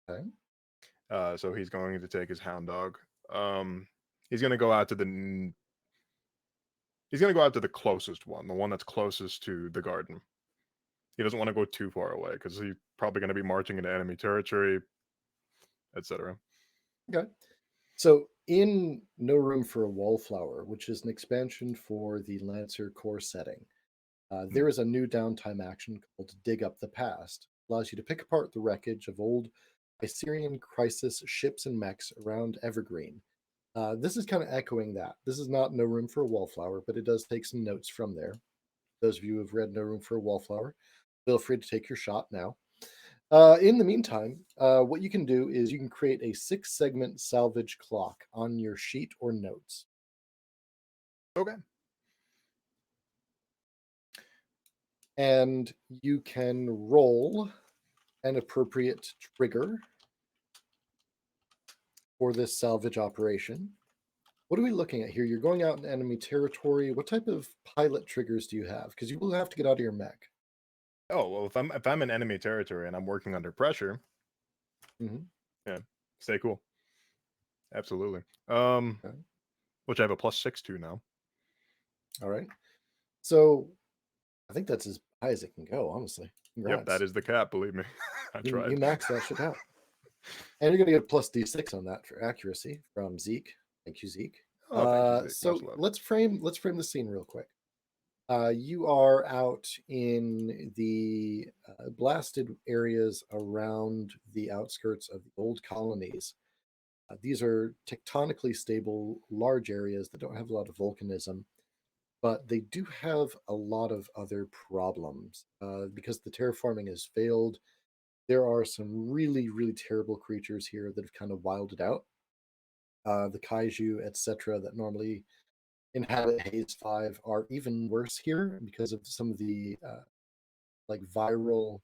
Speaker 1: Okay.
Speaker 3: So he's going to take his Hound Dog. He's gonna go out to the. He's gonna go out to the closest one, the one that's closest to the garden. He doesn't want to go too far away because he's probably going to be marching into enemy territory, etc.
Speaker 1: Okay. So in No Room for a Wallflower, which is an expansion for the Lancer core setting, there is a new downtime action called Dig Up the Past. It allows you to pick apart the wreckage of old Assyrian crisis ships and mechs around Evergreen. This is kind of echoing that. This is not No Room for a Wallflower, but it does take some notes from there. Those of you who have read No Room for a Wallflower, feel free to take your shot now. In the meantime, what you can do is you can create a 6-segment salvage clock on your sheet or notes.
Speaker 3: Okay.
Speaker 1: And you can roll an appropriate trigger for this salvage operation. What are we looking at here? You're going out in enemy territory. What type of pilot triggers do you have? Because you will have to get out of your mech.
Speaker 3: Oh well, if I'm in enemy territory and I'm working under pressure, yeah, stay cool. Absolutely.
Speaker 1: Okay.
Speaker 3: Which I have a +6 to now.
Speaker 1: All right. So I think that's as high as it can go, honestly. Congrats.
Speaker 3: Yep, that is the cap. Believe me, I tried.
Speaker 1: You maxed that shit out. And you're going to get a +D6 on that for accuracy from Zeke. Thank you, Zeke.
Speaker 3: Oh, thank you, Zeke.
Speaker 1: So
Speaker 3: Much love.
Speaker 1: let's frame the scene real quick. You are out in the blasted areas around the outskirts of the old colonies. These are tectonically stable, large areas that don't have a lot of volcanism, but they do have a lot of other problems because the terraforming has failed. There are some really, really terrible creatures here that have kind of wilded out. The kaiju, etc., that normally inhabit Haze 5 are even worse here because of some of the like viral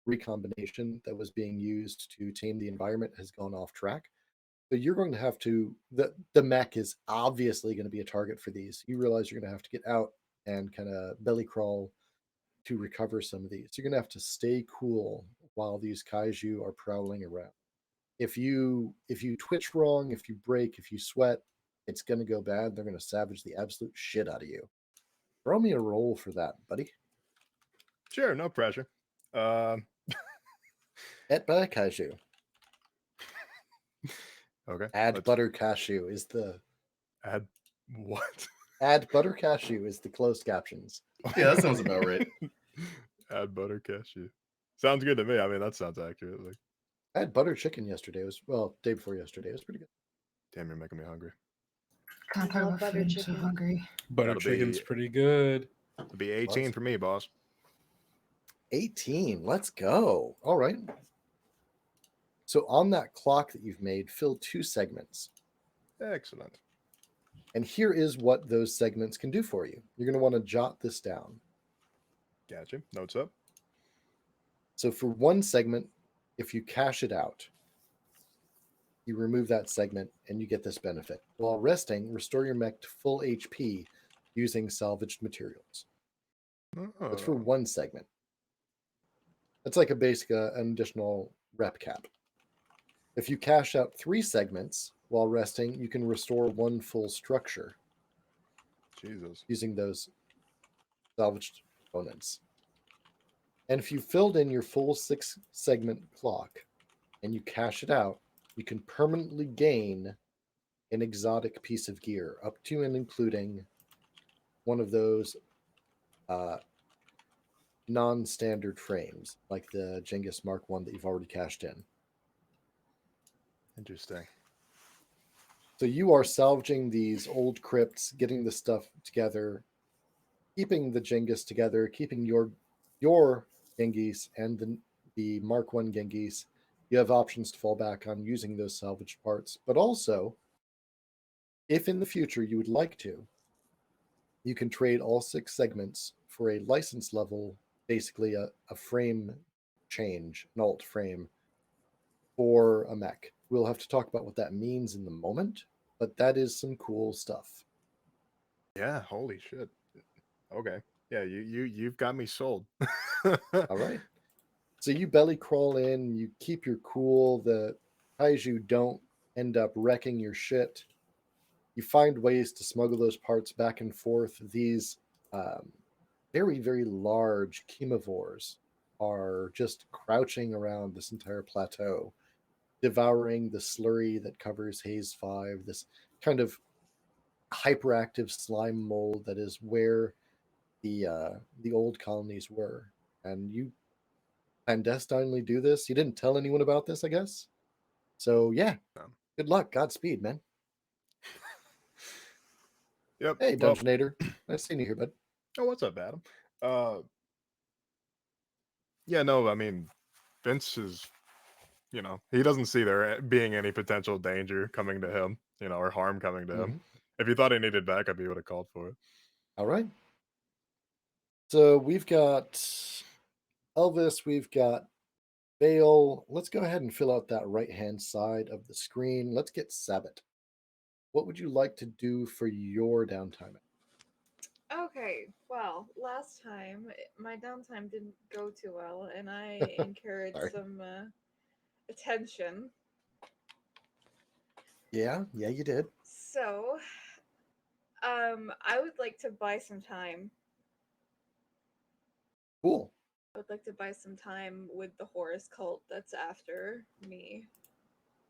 Speaker 1: recombination that was being used to tame the environment has gone off track. So you're going to have to the mech is obviously going to be a target for these. You realize you're going to have to get out and kind of belly crawl to recover some of these. You're going to have to stay cool while these kaiju are prowling around. If you twitch wrong, if you break, if you sweat, it's going to go bad. They're going to savage the absolute shit out of you. Throw me a roll for that, buddy.
Speaker 3: Sure, no pressure.
Speaker 1: Et by kaiju.
Speaker 3: Okay.
Speaker 1: Add butter cashew is the
Speaker 3: Add what?
Speaker 1: add butter cashew is the closed captions.
Speaker 6: Yeah, that sounds about right.
Speaker 3: Add butter cashew. Sounds good to me. I mean, that sounds accurate. Like,
Speaker 1: I had butter chicken yesterday. It was day before yesterday. It was pretty good.
Speaker 3: damn, you're making me hungry.
Speaker 5: Can't talk about food. I'm so hungry.
Speaker 4: Butter
Speaker 3: That'll
Speaker 4: chicken's
Speaker 3: be-
Speaker 4: pretty good.
Speaker 3: It'll be 18 for me, boss.
Speaker 1: 18. Let's go. All right. So on that clock that you've made, fill 2 segments.
Speaker 3: Excellent.
Speaker 1: And here is what those segments can do for you. You're going to want to jot this down.
Speaker 3: Gotcha. Notes up.
Speaker 1: So for one segment, if you cash it out, you remove that segment and you get this benefit. While resting, restore your mech to full HP using salvaged materials. That's for
Speaker 3: Oh,
Speaker 1: one segment. That's like a basic, an additional rep cap. If you cash out 3 segments while resting, you can restore 1 full structure
Speaker 3: Jesus.
Speaker 1: using those salvaged components. And if you filled in your full 6 segment clock and you cash it out, you can permanently gain an exotic piece of gear, up to and including one of those non-standard frames, like the Genghis Mark I that you've already cashed in.
Speaker 3: Interesting.
Speaker 1: So you are salvaging these old crypts, getting the stuff together, keeping the Genghis together, keeping your Genghis and the Mark I Genghis. You have options to fall back on using those salvaged parts, but also, if in the future you would like to, you can trade all 6 segments for a license level, basically a frame change, an alt frame for a mech. We'll have to talk about what that means in the moment, but that is some cool stuff.
Speaker 3: Yeah. Holy shit. Okay. Yeah. You've got me sold.
Speaker 1: All right. So you belly crawl in, you keep your cool, the kaiju don't end up wrecking your shit. You find ways to smuggle those parts back and forth. These very, very large chemivores are just crouching around this entire plateau, devouring the slurry that covers Haze 5, this kind of hyperactive slime mold that is where the old colonies were. And you clandestinely do this. You didn't tell anyone about this, I guess. So yeah, good luck. Godspeed, man.
Speaker 3: Yep.
Speaker 1: Hey,
Speaker 3: Well,
Speaker 1: Dungeonator. Nice seeing you here, bud.
Speaker 3: oh, what's up, Adam? Yeah, no, I mean, Vince is, he doesn't see there being any potential danger coming to him, or harm coming to him. If he thought he needed backup, he would have called for it.
Speaker 1: All right. So we've got Elvis, we've got Bale. Let's go ahead and fill out that right-hand side of the screen. Let's get Sabbath. What would you like to do for your downtime?
Speaker 7: Okay, well, last time my downtime didn't go too well, and I incurred
Speaker 1: Sorry.
Speaker 7: some attention.
Speaker 1: Yeah, you did.
Speaker 7: So, I would like to buy some time.
Speaker 1: Cool.
Speaker 7: I would like to buy some time with the Horus cult that's after me.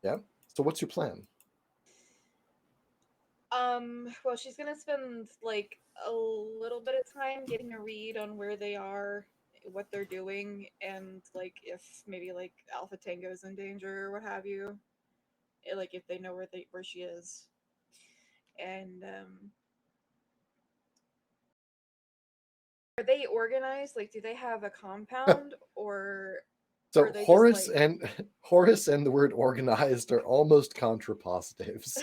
Speaker 1: Yeah. So what's your plan?
Speaker 7: Well, she's gonna spend like a little bit of time getting a read on where they are, what they're doing, and like if maybe like Alpha Tango's in danger or what have you. Like if they know where she is. And are they organized? Like do they have a compound or
Speaker 1: So
Speaker 7: are they
Speaker 1: Horace
Speaker 7: just like
Speaker 1: and Horace and the word organized are almost contrapositives.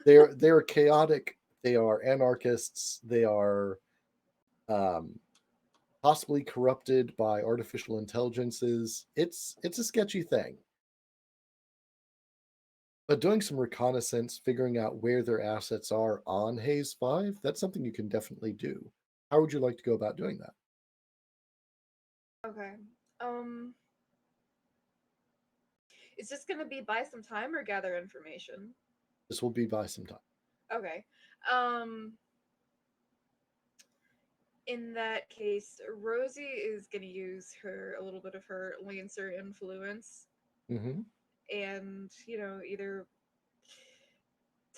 Speaker 1: They're chaotic. They are anarchists. They are possibly corrupted by artificial intelligences. It's a sketchy thing. But doing some reconnaissance, figuring out where their assets are on Haze 5, that's something you can definitely do. How would you like to go about doing that?
Speaker 7: Okay. Is this gonna be buy some time or gather information?
Speaker 1: This will be by some time.
Speaker 7: Okay. In that case, Rosie is going to use a little bit of her Lancer influence
Speaker 1: Mm-hmm.
Speaker 7: and, either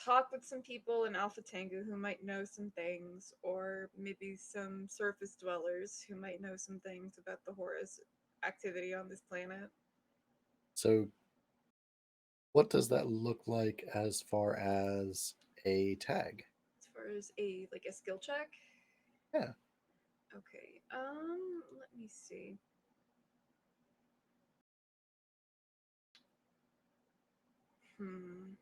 Speaker 7: talk with some people in Alpha Tango who might know some things, or maybe some surface dwellers who might know some things about the Horus activity on this planet.
Speaker 1: So what does that look like as far as a tag?
Speaker 7: As far as a skill check?
Speaker 1: Yeah.
Speaker 7: Okay. Let me see. Hmm.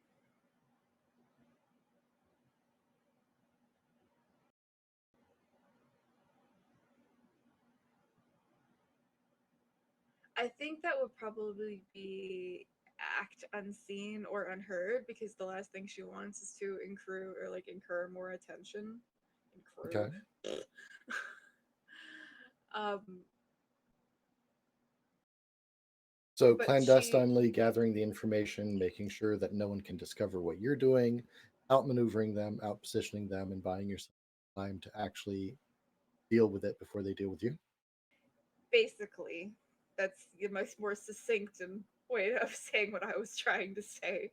Speaker 7: I think that would probably be act unseen or unheard, because the last thing she wants is to incur more attention.
Speaker 1: Okay.
Speaker 7: um,
Speaker 1: So
Speaker 7: But
Speaker 1: clandestinely gathering the information, making sure that no one can discover what you're doing, outmaneuvering them, outpositioning them, and buying yourself time to actually deal with it before they deal with you.
Speaker 7: basically, that's a much more succinct and way of saying what I was trying to say.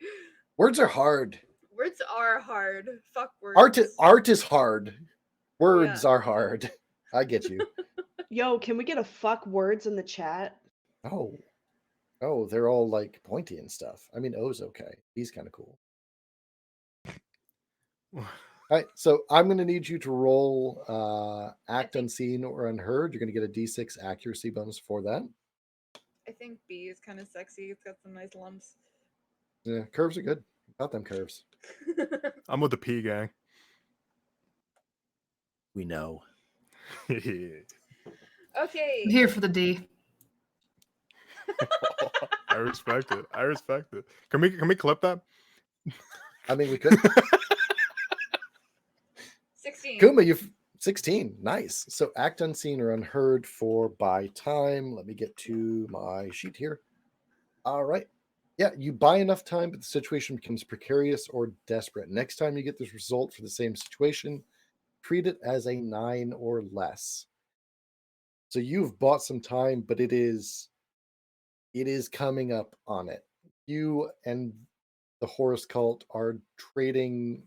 Speaker 1: Words are hard.
Speaker 7: Words are hard. Fuck words.
Speaker 1: Art is hard. Words are hard. I get you.
Speaker 2: Yo, can we get a fuck words in the chat?
Speaker 1: Oh, they're all like pointy and stuff. I mean, O's okay. He's kind of cool. All right, so I'm going to need you to roll act unseen or unheard. You're going to get a d6 accuracy bonus for that.
Speaker 7: I think B is kind of sexy. It's got some nice lumps.
Speaker 1: Yeah, curves are good. Got them curves.
Speaker 3: I'm with the P gang.
Speaker 1: We know.
Speaker 7: Okay.
Speaker 5: I'm here for the D.
Speaker 3: I respect it. I respect it. Can we clip that?
Speaker 1: I mean, we could.
Speaker 7: 16.
Speaker 1: Kuma, you've 16. Nice. So act unseen or unheard for buy time. Let me get to my sheet here. All right. Yeah, you buy enough time, but the situation becomes precarious or desperate. Next time you get this result for the same situation, treat it as a 9 or less. So you've bought some time, but it is coming up on it. You and the Horus cult are trading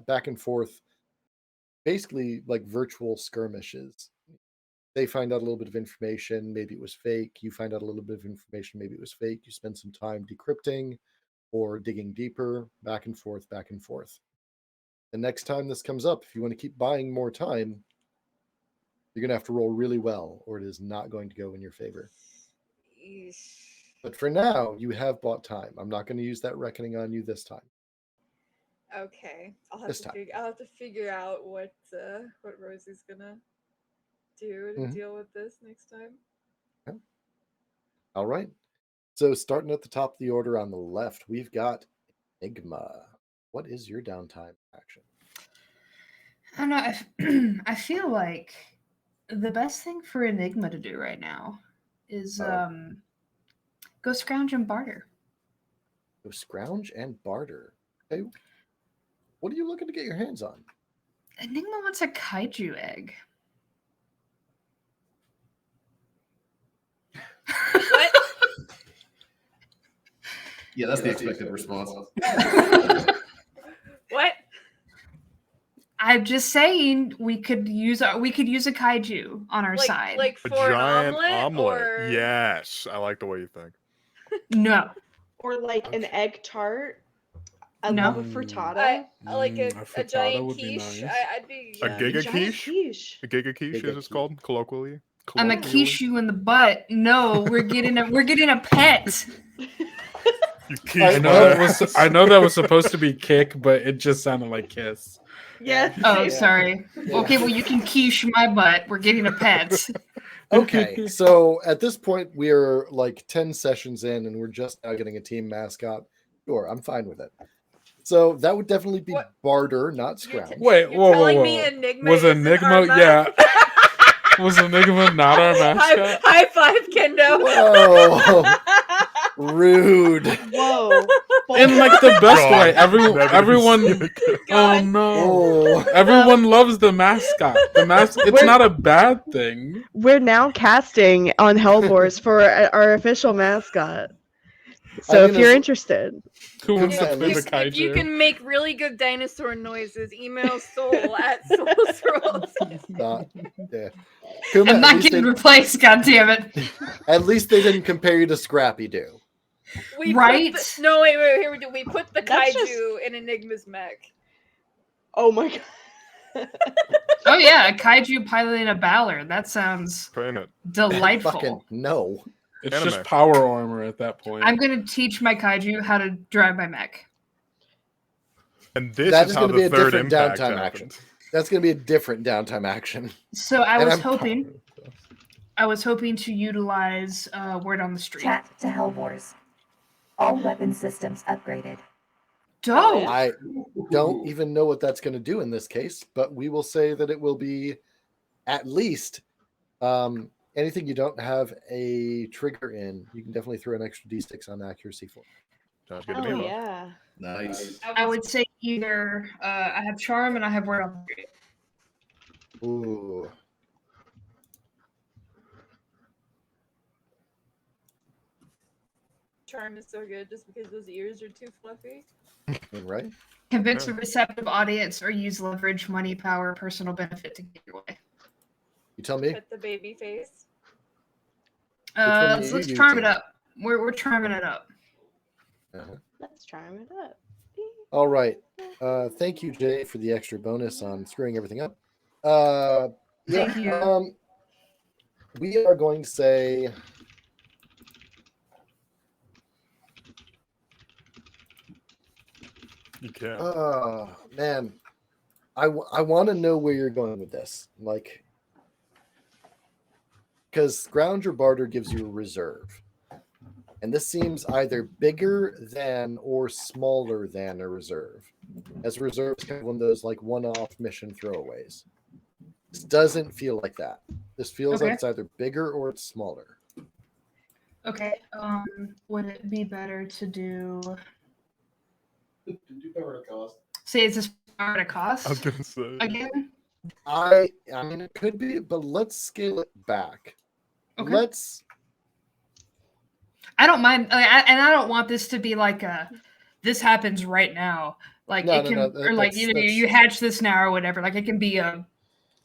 Speaker 1: back and forth, basically like virtual skirmishes. They find out a little bit of information, maybe it was fake. You find out a little bit of information, maybe it was fake. You spend some time decrypting or digging deeper, back and forth, back and forth. The next time this comes up, if you want to keep buying more time, you're going to have to roll really well, or it is not going to go in your favor.
Speaker 7: Eesh.
Speaker 1: But for now, you have bought time. I'm not going to use that reckoning on you this time.
Speaker 7: Okay. I'll
Speaker 1: This
Speaker 7: have
Speaker 1: time.
Speaker 7: to figure out what Rosie's gonna do to deal with this next time.
Speaker 1: Okay. All right. So starting at the top of the order on the left, we've got Enigma. What is your downtime action?
Speaker 5: I don't know. I feel like the best thing for Enigma to do right now is go scrounge and barter.
Speaker 1: Go scrounge and barter. Okay. What are you looking to get your hands on?
Speaker 5: Enigma wants a kaiju egg.
Speaker 7: What?
Speaker 6: Yeah, that's the expected response.
Speaker 7: What?
Speaker 5: I'm just saying we could use a kaiju on our side.
Speaker 7: Like
Speaker 3: A
Speaker 7: for
Speaker 3: giant
Speaker 7: an omelet? Or...
Speaker 3: Yes, I like the way you think.
Speaker 5: No.
Speaker 2: Or like an egg tart. I
Speaker 5: No.
Speaker 2: love a frittata.
Speaker 7: I like a
Speaker 4: frittata
Speaker 7: giant
Speaker 4: would be
Speaker 7: quiche.
Speaker 4: nice.
Speaker 7: I'd be
Speaker 3: A
Speaker 2: Yeah,
Speaker 3: giga
Speaker 2: giant
Speaker 3: quiche? A giga quiche
Speaker 1: Giga
Speaker 3: is it's called colloquially.
Speaker 5: I'm a
Speaker 3: Colloquially?
Speaker 5: quiche you in the butt. No, we're getting a pet.
Speaker 3: You quiche
Speaker 4: I know
Speaker 3: my
Speaker 4: that
Speaker 3: ass.
Speaker 4: was I know that was supposed to be kick, but it just sounded like kiss.
Speaker 2: Yes.
Speaker 5: Oh,
Speaker 1: Yeah.
Speaker 5: sorry.
Speaker 1: Yeah.
Speaker 5: Okay, well you can quiche my butt. We're getting a pet.
Speaker 1: Okay, so at this point, we're like 10 sessions in, and we're just now getting a team mascot. Sure, I'm fine with it. So that would definitely be
Speaker 7: What?
Speaker 1: barter, not scrounge.
Speaker 4: Wait,
Speaker 7: You're
Speaker 4: whoa,
Speaker 7: telling
Speaker 4: whoa,
Speaker 7: me
Speaker 4: whoa.
Speaker 7: Enigma
Speaker 4: Was
Speaker 7: isn't
Speaker 4: Enigma?
Speaker 7: our
Speaker 4: Yeah.
Speaker 7: mascot?
Speaker 4: Was Enigma not our mascot?
Speaker 7: High five, Kendo.
Speaker 1: Whoa, rude.
Speaker 2: Whoa.
Speaker 4: In like the best
Speaker 3: God,
Speaker 4: way.
Speaker 3: never
Speaker 4: Everyone.
Speaker 3: seen it.
Speaker 4: Oh
Speaker 7: God.
Speaker 4: no!
Speaker 1: Oh,
Speaker 4: Everyone loves the mascot. The It's
Speaker 2: We're-
Speaker 4: not a bad thing.
Speaker 2: We're now casting on HELLBOARS for our official mascot. So
Speaker 1: mean,
Speaker 2: if you're
Speaker 1: as-
Speaker 2: interested,
Speaker 4: Who wants
Speaker 1: Yeah,
Speaker 4: to
Speaker 1: at
Speaker 4: play the
Speaker 1: least-
Speaker 4: kaiju?
Speaker 7: If you can make really good dinosaur noises, email Soul at Soul's
Speaker 1: yeah. Kuma,
Speaker 5: I'm not getting replaced, goddammit.
Speaker 1: at least they didn't compare you to Scrappy Doo.
Speaker 7: We
Speaker 5: Right?
Speaker 7: No, wait, here we do. We put the
Speaker 2: That's
Speaker 7: kaiju in Enigma's mech.
Speaker 2: oh my god.
Speaker 5: Oh yeah, a kaiju piloting a Ballard. That sounds
Speaker 3: Playing it.
Speaker 5: delightful.
Speaker 1: Fucking no.
Speaker 4: It's
Speaker 3: Anime.
Speaker 4: just power armor at that point.
Speaker 5: I'm gonna teach my kaiju how to drive my mech.
Speaker 3: And this
Speaker 1: That
Speaker 3: is
Speaker 1: is
Speaker 3: how
Speaker 1: gonna
Speaker 3: the
Speaker 1: be a
Speaker 3: third
Speaker 1: different
Speaker 3: impact
Speaker 1: downtime
Speaker 3: happened.
Speaker 1: action. That's going to be a different downtime action.
Speaker 5: So I
Speaker 1: And
Speaker 5: was
Speaker 1: I'm-
Speaker 5: hoping I was hoping to utilize word on the street.
Speaker 8: Chat to HELLBOARS. All weapon systems upgraded.
Speaker 5: Dope.
Speaker 1: I don't even know what that's going to do in this case, but we will say that it will be at least anything you don't have a trigger in. You can definitely throw an extra d6 on accuracy for.
Speaker 3: Sounds good to
Speaker 2: Oh
Speaker 3: me. boss.
Speaker 2: yeah.
Speaker 6: Nice.
Speaker 5: I would say either I have charm and I have word on the street.
Speaker 1: Ooh.
Speaker 7: Charm is so good just because those ears are too fluffy.
Speaker 1: Right?
Speaker 5: Convince a receptive audience or use leverage, money, power, personal benefit to get your way.
Speaker 1: You tell me.
Speaker 7: Put the baby face.
Speaker 1: one are
Speaker 5: Let's
Speaker 1: you
Speaker 5: charm it
Speaker 1: using?
Speaker 5: up. We're charming it up.
Speaker 1: Uh-huh.
Speaker 2: Let's charm it up.
Speaker 1: All right. Thank you, Jay, for the extra bonus on screwing everything up.
Speaker 5: Thank you.
Speaker 1: We are going to say
Speaker 3: You can.
Speaker 1: oh man, I want to know where you're going with this, like, because ground your barter gives you a reserve, and this seems either bigger than or smaller than a reserve, as a reserve is kind of one of those like one-off mission throwaways. This doesn't feel like that. This feels like
Speaker 5: Okay.
Speaker 1: it's either bigger or it's smaller.
Speaker 5: Okay. Would it be better to do?
Speaker 6: Did you cover the cost?
Speaker 5: Say, is this part of
Speaker 3: I was
Speaker 5: cost
Speaker 3: gonna say.
Speaker 5: again?
Speaker 1: I mean, it could be, but let's scale it back.
Speaker 5: Okay.
Speaker 1: Let's.
Speaker 5: I don't mind, and I don't want this to be like a. This happens right now. Like
Speaker 1: No,
Speaker 5: it
Speaker 1: no,
Speaker 5: can,
Speaker 1: no,
Speaker 5: or like
Speaker 1: that's-
Speaker 5: you know,
Speaker 1: that's-
Speaker 5: you hatch this now or whatever. Like it can be a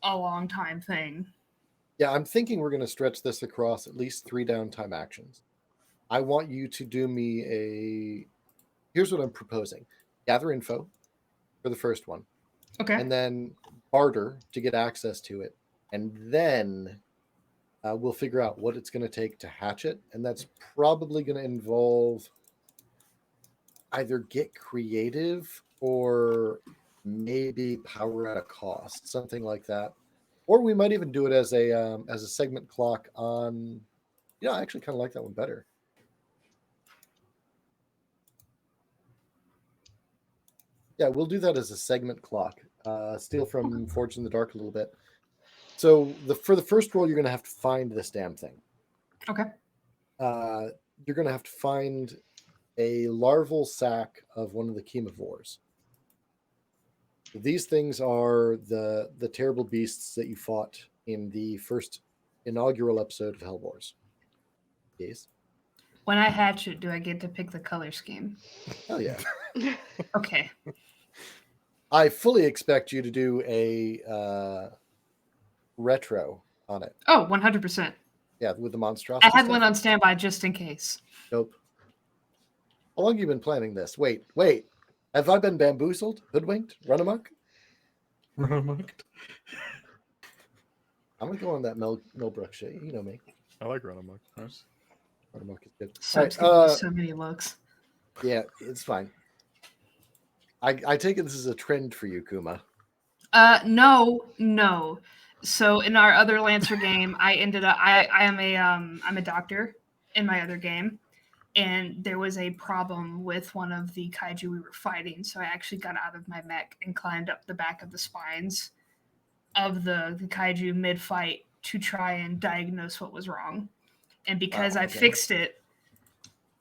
Speaker 5: long time thing.
Speaker 1: Yeah, I'm thinking we're going to stretch this across at least 3 downtime actions. I want you to do me a. Here's what I'm proposing: gather info for the first one,
Speaker 5: Okay.
Speaker 1: and then barter to get access to it, and then we'll figure out what it's going to take to hatch it, and that's probably going to involve either get creative or maybe power at a cost, something like that. Or we might even do it as a segment clock on. Yeah, I actually kind of like that one better. Yeah, we'll do that as a segment clock. Steal from Forge in the Dark a little bit. So for the first roll, you're going to have to find this damn thing.
Speaker 5: Okay.
Speaker 1: You're going to have to find a larval sac of one of the chemivores. These things are the terrible beasts that you fought in the first inaugural episode of HELLBOARS. Yes.
Speaker 5: When I hatch it, do I get to pick the color scheme?
Speaker 1: Oh yeah.
Speaker 5: Okay.
Speaker 1: I fully expect you to do a retro on it.
Speaker 5: Oh, 100%.
Speaker 1: Yeah, with the monstrosity.
Speaker 5: I had
Speaker 1: stuff.
Speaker 5: one on standby just in case.
Speaker 1: Nope. How long have you been planning this? Wait. Have I been bamboozled, hoodwinked, run amok?
Speaker 4: Run
Speaker 1: I'm gonna go on that Millbrook shit. You know me.
Speaker 3: I like Run Amok.
Speaker 1: Run amok is good.
Speaker 5: Sub's
Speaker 1: All
Speaker 5: giving me
Speaker 1: right,
Speaker 5: so many looks.
Speaker 1: yeah, it's fine. I take it this is a trend for you, Kuma.
Speaker 5: No. So in our other Lancer game, I ended up I'm a doctor in my other game, and there was a problem with one of the kaiju we were fighting. So I actually got out of my mech and climbed up the back of the spines of the kaiju mid-fight to try and diagnose what was wrong. And because I fixed it,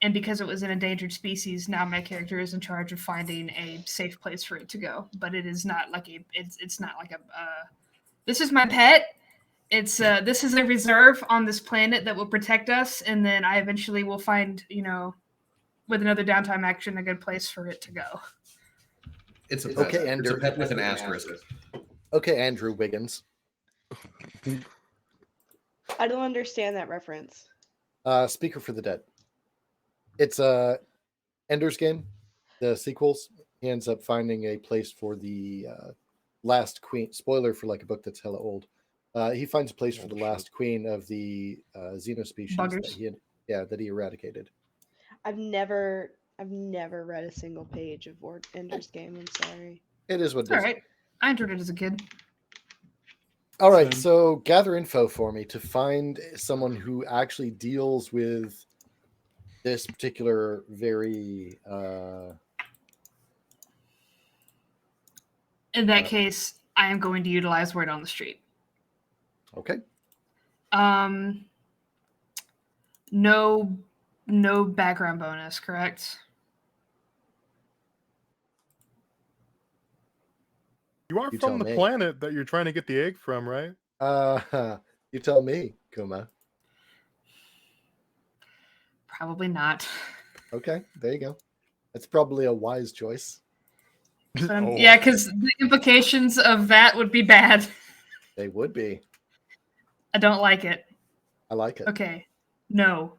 Speaker 5: and because it was an endangered species, now my character is in charge of finding a safe place for it to go. But it is not like it's not like a this is my pet. It's this is a reserve on this planet that will protect us, and then I eventually will find, with another downtime action, a good place for it to go.
Speaker 6: It's a pet.
Speaker 1: Okay,
Speaker 6: It's a
Speaker 1: Andrew.
Speaker 6: pet with an asterisk.
Speaker 1: Okay, Andrew Wiggins.
Speaker 2: I don't understand that reference.
Speaker 1: Speaker for the Dead. It's Ender's Game, the sequels. He ends up finding a place for the last queen. Spoiler for like a book that's hella old. He finds a place for the last queen of the xenospecies
Speaker 5: Buggers.
Speaker 1: that he eradicated.
Speaker 2: I've never read a single page of Ender's Game. I'm sorry.
Speaker 1: It is what
Speaker 5: It's
Speaker 1: it
Speaker 5: all
Speaker 1: is.
Speaker 5: right. I enjoyed it as a kid.
Speaker 1: All right,
Speaker 4: So-
Speaker 1: so gather info for me to find someone who actually deals with this particular very
Speaker 5: In that case, I am going to utilize word on the street.
Speaker 1: okay.
Speaker 5: No background bonus, correct?
Speaker 3: You are
Speaker 1: You tell
Speaker 3: from the
Speaker 1: me.
Speaker 3: planet that you're trying to get the egg from, right?
Speaker 1: You tell me, Kuma.
Speaker 5: Probably not.
Speaker 1: Okay, there you go. That's probably a wise choice.
Speaker 3: Oh.
Speaker 5: Yeah, because the implications of that would be bad.
Speaker 1: They would be.
Speaker 5: I don't like it.
Speaker 1: I like it.
Speaker 5: Okay. No.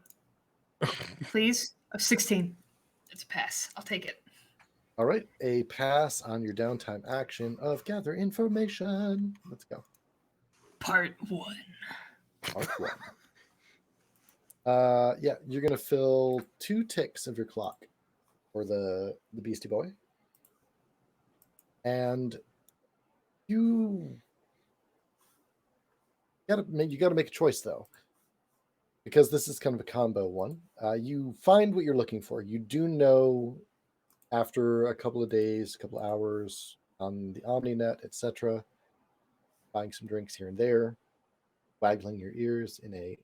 Speaker 5: Please? 16. It's a pass. I'll take it.
Speaker 1: All right, a pass on your downtime action of gather information. Let's go.
Speaker 5: Part 1.
Speaker 1: Part 1. Yeah, you're gonna fill 2 ticks of your clock for the Beastie Boy, and you gotta make a choice though, because this is kind of a combo one. You find what you're looking for. You do know after a couple of days, a couple of hours on the OmniNet, etc., buying some drinks here and there, waggling your ears in a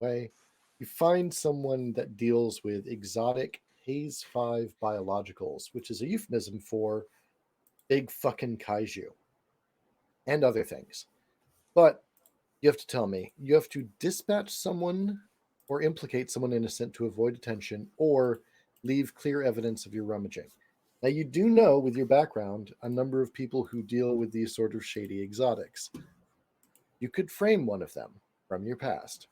Speaker 1: way, you find someone that deals with exotic Haze 5 biologicals, which is a euphemism for big fucking kaiju and other things. But you have to tell me, you have to dispatch someone or implicate someone innocent to avoid detention or leave clear evidence of your rummaging. Now, you do know with your background a number of people who deal with these sort of shady exotics. You could frame one of them from your past.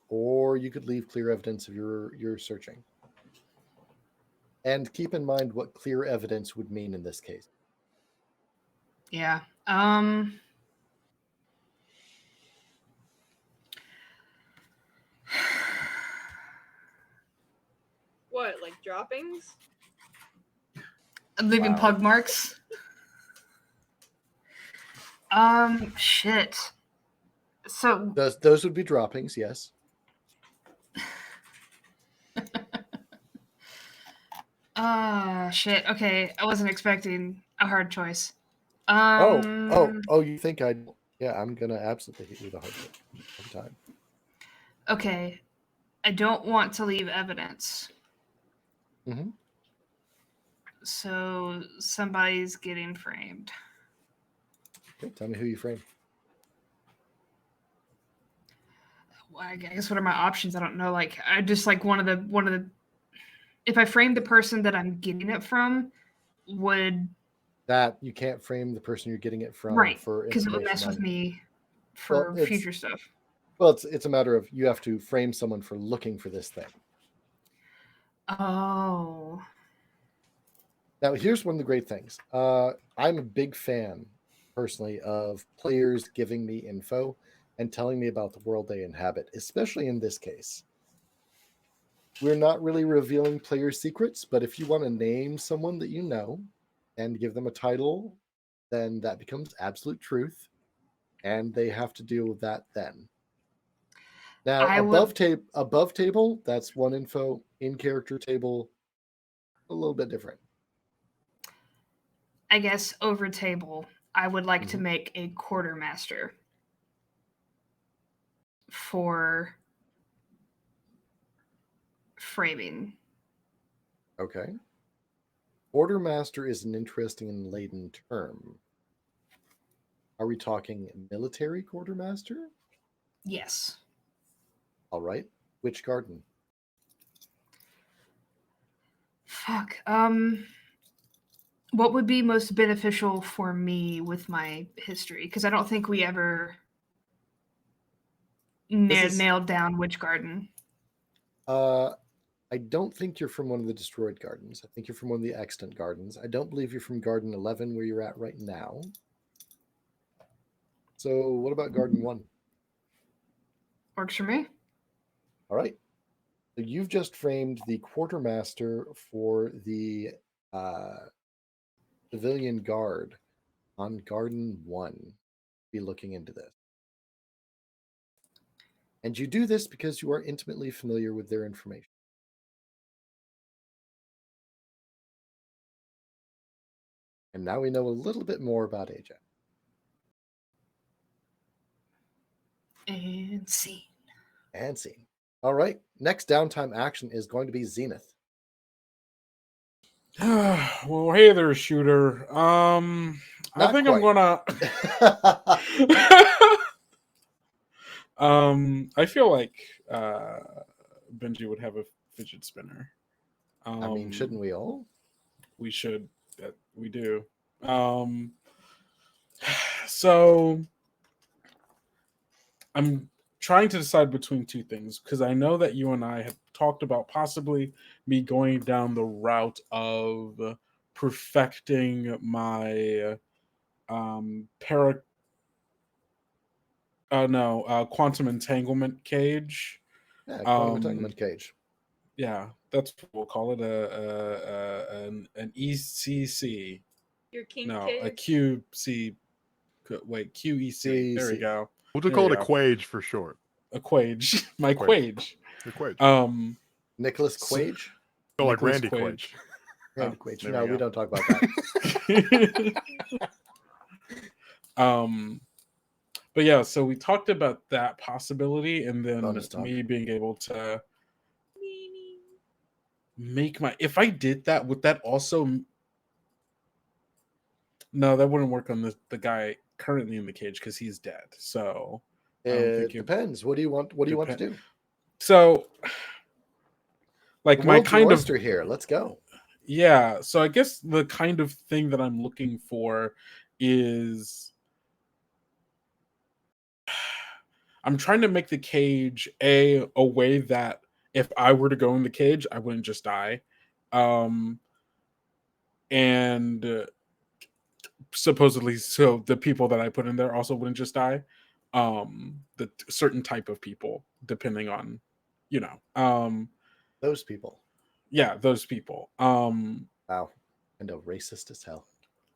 Speaker 1: Or you could leave clear evidence of your searching. And keep in mind what clear evidence would mean in this case.
Speaker 5: Yeah.
Speaker 7: What, like droppings?
Speaker 5: I'm leaving
Speaker 1: Wow.
Speaker 5: pug marks. Shit. So
Speaker 1: Those would be droppings, yes.
Speaker 5: shit. Okay, I wasn't expecting a hard choice.
Speaker 1: Oh, you think I... Yeah, I'm going to absolutely hit you with a hard hit every time.
Speaker 5: Okay. I don't want to leave evidence.
Speaker 1: Mm-hmm.
Speaker 5: So somebody's getting framed.
Speaker 1: Okay, tell me who you frame.
Speaker 5: Well, I guess what are my options? I don't know. Like I just like one of the if I frame the person that I'm getting it from, would
Speaker 1: That you can't frame the person you're getting it from
Speaker 5: right
Speaker 1: for
Speaker 5: because it would
Speaker 1: information
Speaker 5: mess with
Speaker 1: on...
Speaker 5: me for
Speaker 1: Well,
Speaker 5: future stuff.
Speaker 1: Well, it's a matter of you have to frame someone for looking for this thing.
Speaker 5: Oh.
Speaker 1: Now, here's one of the great things. I'm a big fan, personally, of players giving me info and telling me about the world they inhabit, especially in this case. We're not really revealing player secrets, but if you want to name someone that you know and give them a title, then that becomes absolute truth, and they have to deal with that then. Now, above table, that's one info. In character table, a little bit different.
Speaker 5: I guess over table, I would like to
Speaker 1: Mhm.
Speaker 5: make a quartermaster for framing.
Speaker 1: Okay. Quartermaster is an interesting and laden term. Are we talking military quartermaster?
Speaker 5: Yes.
Speaker 1: All right. Which garden?
Speaker 5: Fuck. What would be most beneficial for me with my history? Because I don't think we ever nailed down which garden.
Speaker 1: I don't think you're from one of the destroyed gardens. I think you're from one of the extant gardens. I don't believe you're from Garden 11 where you're at right now. So what about Garden 1?
Speaker 5: Works for me.
Speaker 1: All right. So you've just framed the quartermaster for the civilian guard on Garden 1. Be looking into this. And you do this because you are intimately familiar with their information. And now we know a little bit more about AJ.
Speaker 5: And scene.
Speaker 1: And scene. All right. Next downtime action is going to be Zenith.
Speaker 4: Well, hey there, shooter. I
Speaker 1: Not
Speaker 4: think I'm
Speaker 1: quite.
Speaker 4: gonna. I feel like Benji would have a fidget spinner.
Speaker 1: I mean, shouldn't we all?
Speaker 4: We should. We do. So I'm trying to decide between two things because I know that you and I have talked about possibly me going down the route of perfecting my quantum entanglement cage.
Speaker 1: Yeah, quantum entanglement cage.
Speaker 4: Yeah, that's what we'll call it. An ECC.
Speaker 7: Your king
Speaker 4: No,
Speaker 7: cage.
Speaker 4: a QC. Wait, QEC. There we
Speaker 1: QEC.
Speaker 4: go.
Speaker 3: We'll just
Speaker 4: There
Speaker 3: call
Speaker 4: you
Speaker 3: it a
Speaker 4: go.
Speaker 3: quage for short.
Speaker 4: A quage. My
Speaker 3: Quage.
Speaker 4: quage.
Speaker 3: The quage.
Speaker 1: Nicholas
Speaker 4: so-
Speaker 1: Quage?
Speaker 3: So like
Speaker 4: Nicholas
Speaker 3: Randy
Speaker 4: Quaid.
Speaker 3: Quage.
Speaker 1: Randy
Speaker 4: Oh,
Speaker 1: Quage.
Speaker 3: there
Speaker 1: No,
Speaker 3: we
Speaker 1: we
Speaker 3: go.
Speaker 1: don't talk about that.
Speaker 4: But yeah, so we talked about that possibility, and then
Speaker 1: Bonus talk.
Speaker 4: me being able to make my. If I did that, would that also? No, that wouldn't work on the guy currently in the cage because he's dead. So I don't
Speaker 1: It
Speaker 4: think it
Speaker 1: depends. What do you want? What do you want to do?
Speaker 4: So, like
Speaker 1: The
Speaker 4: my
Speaker 1: world's your
Speaker 4: kind of
Speaker 1: oyster here. Let's go.
Speaker 4: yeah. So I guess the kind of thing that I'm looking for is I'm trying to make the cage a way that if I were to go in the cage, I wouldn't just die. And supposedly, so the people that I put in there also wouldn't just die. The certain type of people, depending on,
Speaker 1: Those people.
Speaker 4: yeah, those people.
Speaker 1: Wow. I know, racist as hell.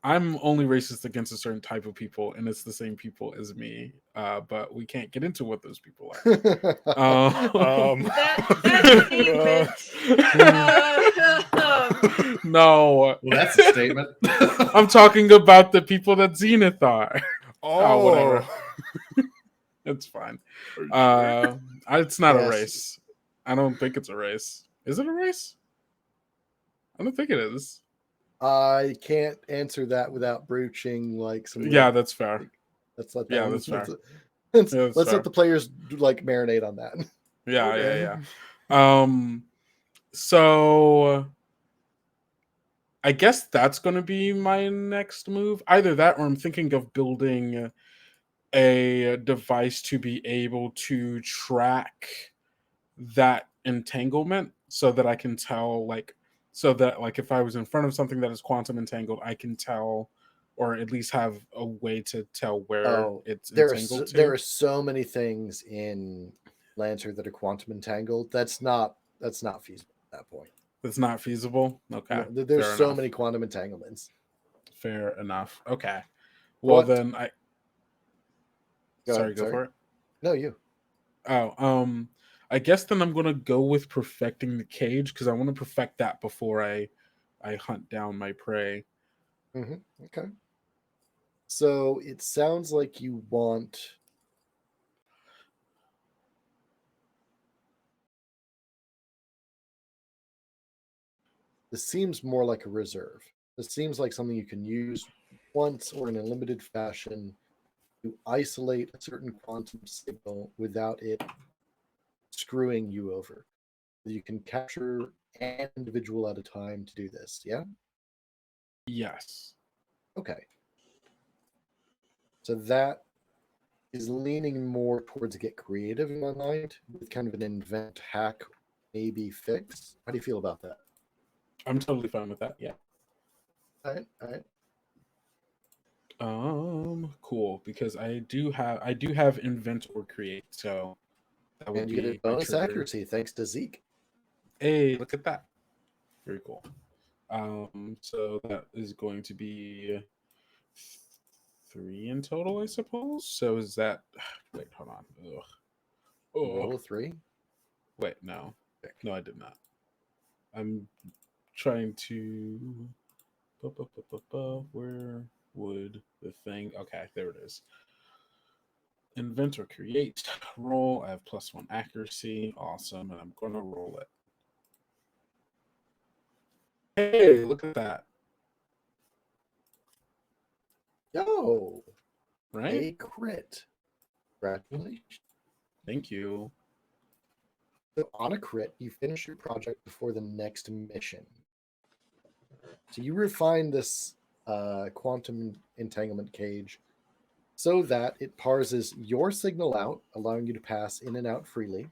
Speaker 4: I'm only racist against a certain type of people, and it's the same people as me. But we can't get into what those people are.
Speaker 7: That statement.
Speaker 4: No.
Speaker 6: Well, that's a statement.
Speaker 4: I'm talking about the people that Zenith are.
Speaker 3: Oh,
Speaker 4: Whatever. It's fine. It's not a
Speaker 1: Yes.
Speaker 4: race. I don't think it's a race. Is it a race? I don't think it is.
Speaker 1: I can't answer that without broaching like some.
Speaker 4: Yeah, that's fair.
Speaker 1: Let's let that
Speaker 4: Yeah,
Speaker 1: one.
Speaker 4: that's fair.
Speaker 1: Let's
Speaker 4: Yeah, that's
Speaker 1: let
Speaker 4: fair.
Speaker 1: the players like marinate on that.
Speaker 4: Yeah,
Speaker 3: Okay.
Speaker 4: yeah. So I guess that's going to be my next move. Either that, or I'm thinking of building a device to be able to track that entanglement, so that I can tell, so that if I was in front of something that is quantum entangled, I can tell, or at least have a way to tell where it's entangled to.
Speaker 1: There are so many things in Lancer that are quantum entangled. That's not feasible at that point.
Speaker 4: That's not feasible. Okay,
Speaker 1: There's
Speaker 4: fair
Speaker 1: so
Speaker 4: enough.
Speaker 1: many quantum entanglements.
Speaker 4: Fair enough. Okay. Well,
Speaker 1: What?
Speaker 4: then I.
Speaker 1: Go
Speaker 4: for it.
Speaker 1: No, you.
Speaker 4: Oh, I guess then I'm gonna go with perfecting the cage because I want to perfect that before I hunt down my prey.
Speaker 1: Okay. So it sounds like you want. This seems more like a reserve. This seems like something you can use once or in a limited fashion to isolate a certain quantum signal without it screwing you over. You can capture an individual at a time to do this, yeah?
Speaker 4: Yes.
Speaker 1: Okay. So that is leaning more towards get creative in my mind with kind of an invent, hack, maybe fix. How do you feel about that?
Speaker 4: I'm totally fine with that. Yeah.
Speaker 1: All right.
Speaker 4: Cool, because I do have invent or create, so that would
Speaker 1: And you
Speaker 4: be
Speaker 1: get a
Speaker 4: my
Speaker 1: bonus
Speaker 4: trigger.
Speaker 1: accuracy thanks to Zeke.
Speaker 4: Hey, look at that. Very cool. So that is going to be 3 in total, I suppose. So is that? Wait, hold on. Ugh.
Speaker 1: Roll
Speaker 4: Oh,
Speaker 1: a 3.
Speaker 4: wait, no, no, I did not. I'm trying to. Where would the thing? Okay, there it is. Invent or create. Roll. I have +1 accuracy. Awesome, and I'm gonna roll it. Hey, look at that.
Speaker 1: Yo,
Speaker 4: Right?
Speaker 1: a crit. Congratulations.
Speaker 4: Thank you.
Speaker 1: So on a crit, you finish your project before the next mission. So you refine this quantum entanglement cage so that it parses your signal out, allowing you to pass in and out freely.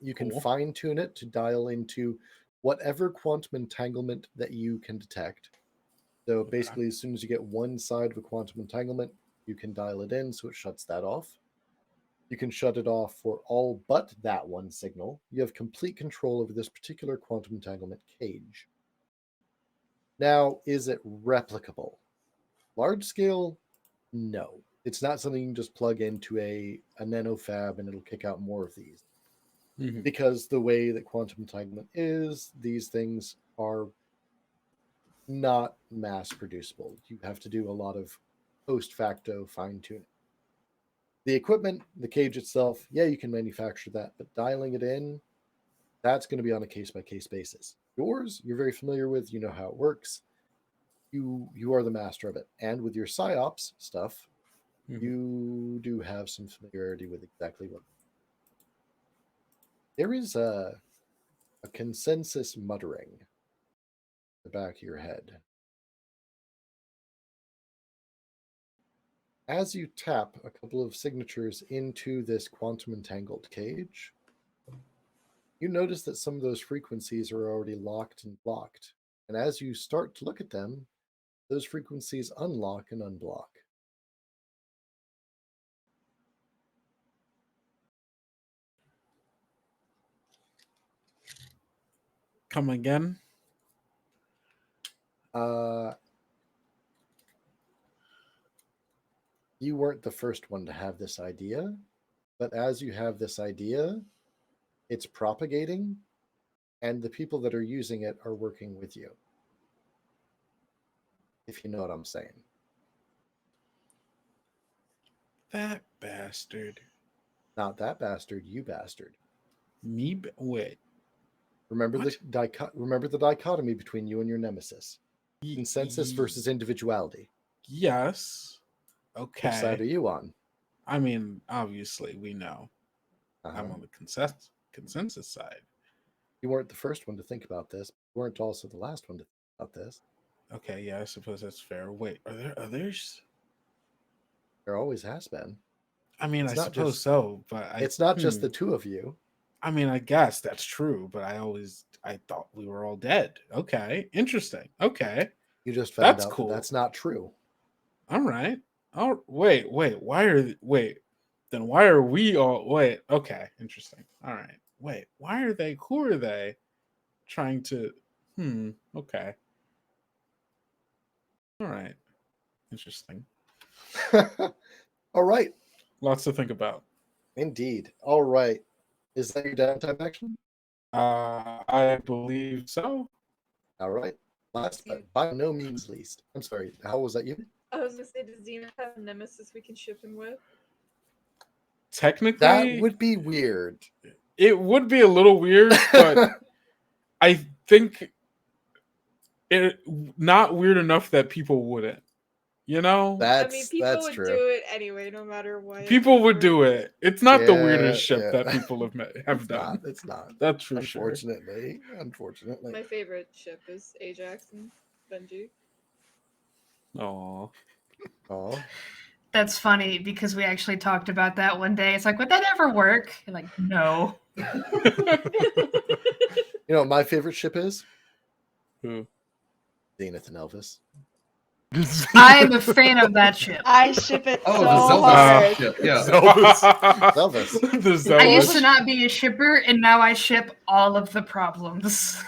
Speaker 1: You can
Speaker 4: Cool.
Speaker 1: fine tune it to dial into whatever quantum entanglement that you can detect. So
Speaker 4: Okay.
Speaker 1: basically, as soon as you get one side of a quantum entanglement, you can dial it in so it shuts that off. You can shut it off for all but that one signal. You have complete control over this particular quantum entanglement cage. Now, is it replicable? Large scale, no. It's not something you can just plug into a nanofab and it'll kick out more of these.
Speaker 4: Mhm.
Speaker 1: Because the way that quantum entanglement is, these things are not mass producible. You have to do a lot of post facto fine tuning. The equipment, the cage itself, yeah, you can manufacture that, but dialing it in, that's going to be on a case by case basis. Yours, you're very familiar with, you know how it works. You are the master of it. And with your psyops stuff,
Speaker 4: Mhm.
Speaker 1: you do have some familiarity with exactly what. There is a consensus muttering in the back of your head. As you tap a couple of signatures into this quantum entangled cage, you notice that some of those frequencies are already locked and blocked. And as you start to look at them, those frequencies unlock and unblock.
Speaker 4: Come again?
Speaker 1: You weren't the first one to have this idea, but as you have this idea, it's propagating, and the people that are using it are working with you. If you know what I'm saying.
Speaker 4: That bastard.
Speaker 1: Not that bastard, you bastard.
Speaker 4: Wait.
Speaker 1: Remember
Speaker 4: What?
Speaker 1: remember the dichotomy between you and your nemesis. Consensus versus individuality.
Speaker 4: Yes.
Speaker 1: Which side are
Speaker 4: Okay.
Speaker 1: you on?
Speaker 4: I mean, obviously, we know.
Speaker 1: Uh-huh.
Speaker 4: I'm on the consensus side.
Speaker 1: You weren't the first one to think about this. You weren't also the last one to think about this.
Speaker 4: Okay, yeah, I suppose that's fair. Wait, are there others?
Speaker 1: There always has been.
Speaker 4: I mean,
Speaker 1: It's
Speaker 4: I
Speaker 1: not
Speaker 4: suppose
Speaker 1: just-
Speaker 4: so, but
Speaker 1: It's not just the two of you.
Speaker 4: I mean, I guess that's true, but I thought we were all dead. Okay, interesting. Okay,
Speaker 1: You just found
Speaker 4: That's
Speaker 1: out
Speaker 4: cool.
Speaker 1: that that's not true.
Speaker 4: all right. Oh, wait. Then why are we all? Wait. Okay, interesting. All right. Wait. Why are they? Who are they? Trying to. Okay. All right. Interesting.
Speaker 1: All right.
Speaker 4: Lots to think about.
Speaker 1: Indeed. All right. Is that your downtime action?
Speaker 4: I believe so.
Speaker 1: All right. Last but by no means least. I'm sorry. How was that you?
Speaker 7: I was gonna say, does Xena have a nemesis we can ship him with?
Speaker 4: Technically,
Speaker 1: That would be weird.
Speaker 4: it would be a little weird, but I think it not weird enough that people wouldn't. You know,
Speaker 7: I mean, people
Speaker 1: that's
Speaker 7: would
Speaker 1: true.
Speaker 7: do it anyway, no matter what.
Speaker 4: people would do it. It's not the weirdest ship
Speaker 1: Yeah.
Speaker 4: that people have
Speaker 1: It's
Speaker 4: done.
Speaker 1: not. It's not.
Speaker 4: That's for sure.
Speaker 1: Unfortunately.
Speaker 7: My favorite ship is Ajax and Benji.
Speaker 4: Aw.
Speaker 1: Oh.
Speaker 5: That's funny because we actually talked about that one day. It's like, would that ever work? You're like, no.
Speaker 1: You know what my favorite ship is?
Speaker 4: Who?
Speaker 1: Zenith and Elvis.
Speaker 5: I am a fan of that ship.
Speaker 2: I ship it
Speaker 6: Oh,
Speaker 2: so
Speaker 6: the Zelda
Speaker 2: hard.
Speaker 6: ship. Yeah.
Speaker 1: Zelda's.
Speaker 4: The
Speaker 5: I used
Speaker 4: Zelda's.
Speaker 5: to not be a shipper, and now I ship all of the problems.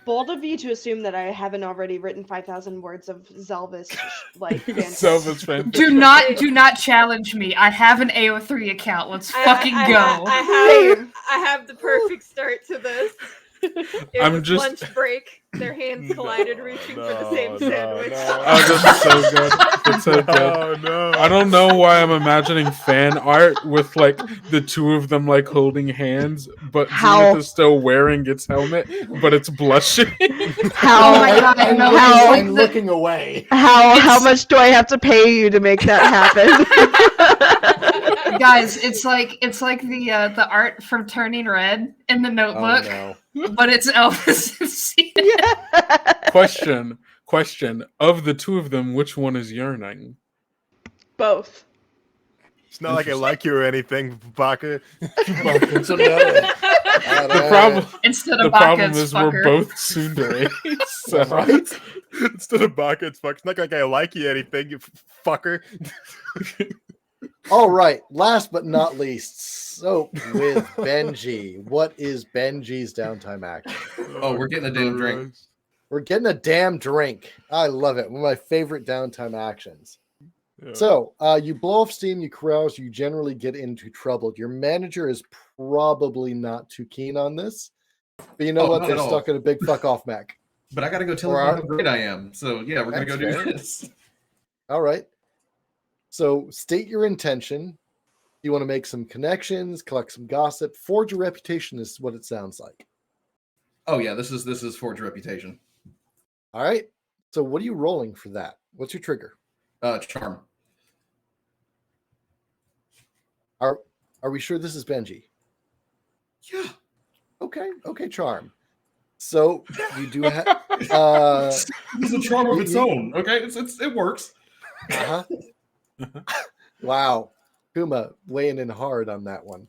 Speaker 2: Bold of you to assume that I haven't already written 5,000 words of Zelvis like fanfic.
Speaker 4: Zelda's fanfic.
Speaker 5: Do not challenge me. I have an AO3 account. Let's fucking go.
Speaker 2: Same.
Speaker 7: I have the perfect start to this. It
Speaker 4: I'm
Speaker 7: was
Speaker 4: just-
Speaker 7: lunch break. Their hands collided, reaching for the same sandwich.
Speaker 4: Oh, that's so good. That's so good.
Speaker 3: Oh no!
Speaker 4: I don't know why I'm imagining fan art with like the two of them like holding hands, but
Speaker 2: How-
Speaker 4: Zenith is still wearing its helmet, but it's blushing.
Speaker 2: How
Speaker 5: Oh my God,
Speaker 1: and,
Speaker 5: no,
Speaker 1: looking,
Speaker 5: it's like
Speaker 1: and
Speaker 5: the-
Speaker 1: looking away.
Speaker 2: how much do I have to pay you to make that happen?
Speaker 5: Guys, it's like the art from Turning Red in the
Speaker 1: Oh
Speaker 5: Notebook,
Speaker 1: no.
Speaker 5: but it's Elvis and Zenith.
Speaker 4: Question. Of the two of them, which one is yearning?
Speaker 2: Both.
Speaker 3: It's not like I like you or anything, Baka.
Speaker 1: So no.
Speaker 4: The problem,
Speaker 5: Instead
Speaker 4: the
Speaker 5: of
Speaker 4: problem
Speaker 5: Baka,
Speaker 4: is
Speaker 5: it's fucker.
Speaker 4: we're both tsundere. So.
Speaker 1: Right?
Speaker 3: Instead of Baka, it's fuck. It's not like I like you or anything, you fucker.
Speaker 1: All right. Last but not least, soap with Benji. What is Benji's downtime action?
Speaker 6: Oh, we're getting a damn drink.
Speaker 1: We're getting a damn drink. I love it. One of my favorite downtime actions.
Speaker 3: Yeah.
Speaker 1: So, you blow off steam, you carouse, you generally get into trouble. Your manager is probably not too keen on this, but you know
Speaker 6: Oh,
Speaker 1: what?
Speaker 6: not
Speaker 1: They're
Speaker 6: at all.
Speaker 1: stuck in a big fuck off mech.
Speaker 6: But I gotta go tell
Speaker 1: Or
Speaker 6: them
Speaker 1: our-
Speaker 6: how great I am. So yeah, we're gonna go
Speaker 1: That's
Speaker 6: do
Speaker 1: fair.
Speaker 6: this.
Speaker 1: All right. So, state your intention. You want to make some connections, collect some gossip, forge a reputation is what it sounds like.
Speaker 6: Oh yeah, this is Forge Reputation.
Speaker 1: All right. So, what are you rolling for that? What's your trigger?
Speaker 6: Charm.
Speaker 1: Are we sure this is Benji?
Speaker 6: Yeah.
Speaker 1: Okay, charm. So you do have
Speaker 6: This is a charm of its
Speaker 1: you-
Speaker 6: own. Okay, it works.
Speaker 1: uh-huh. Wow. Kuma weighing in hard on that one.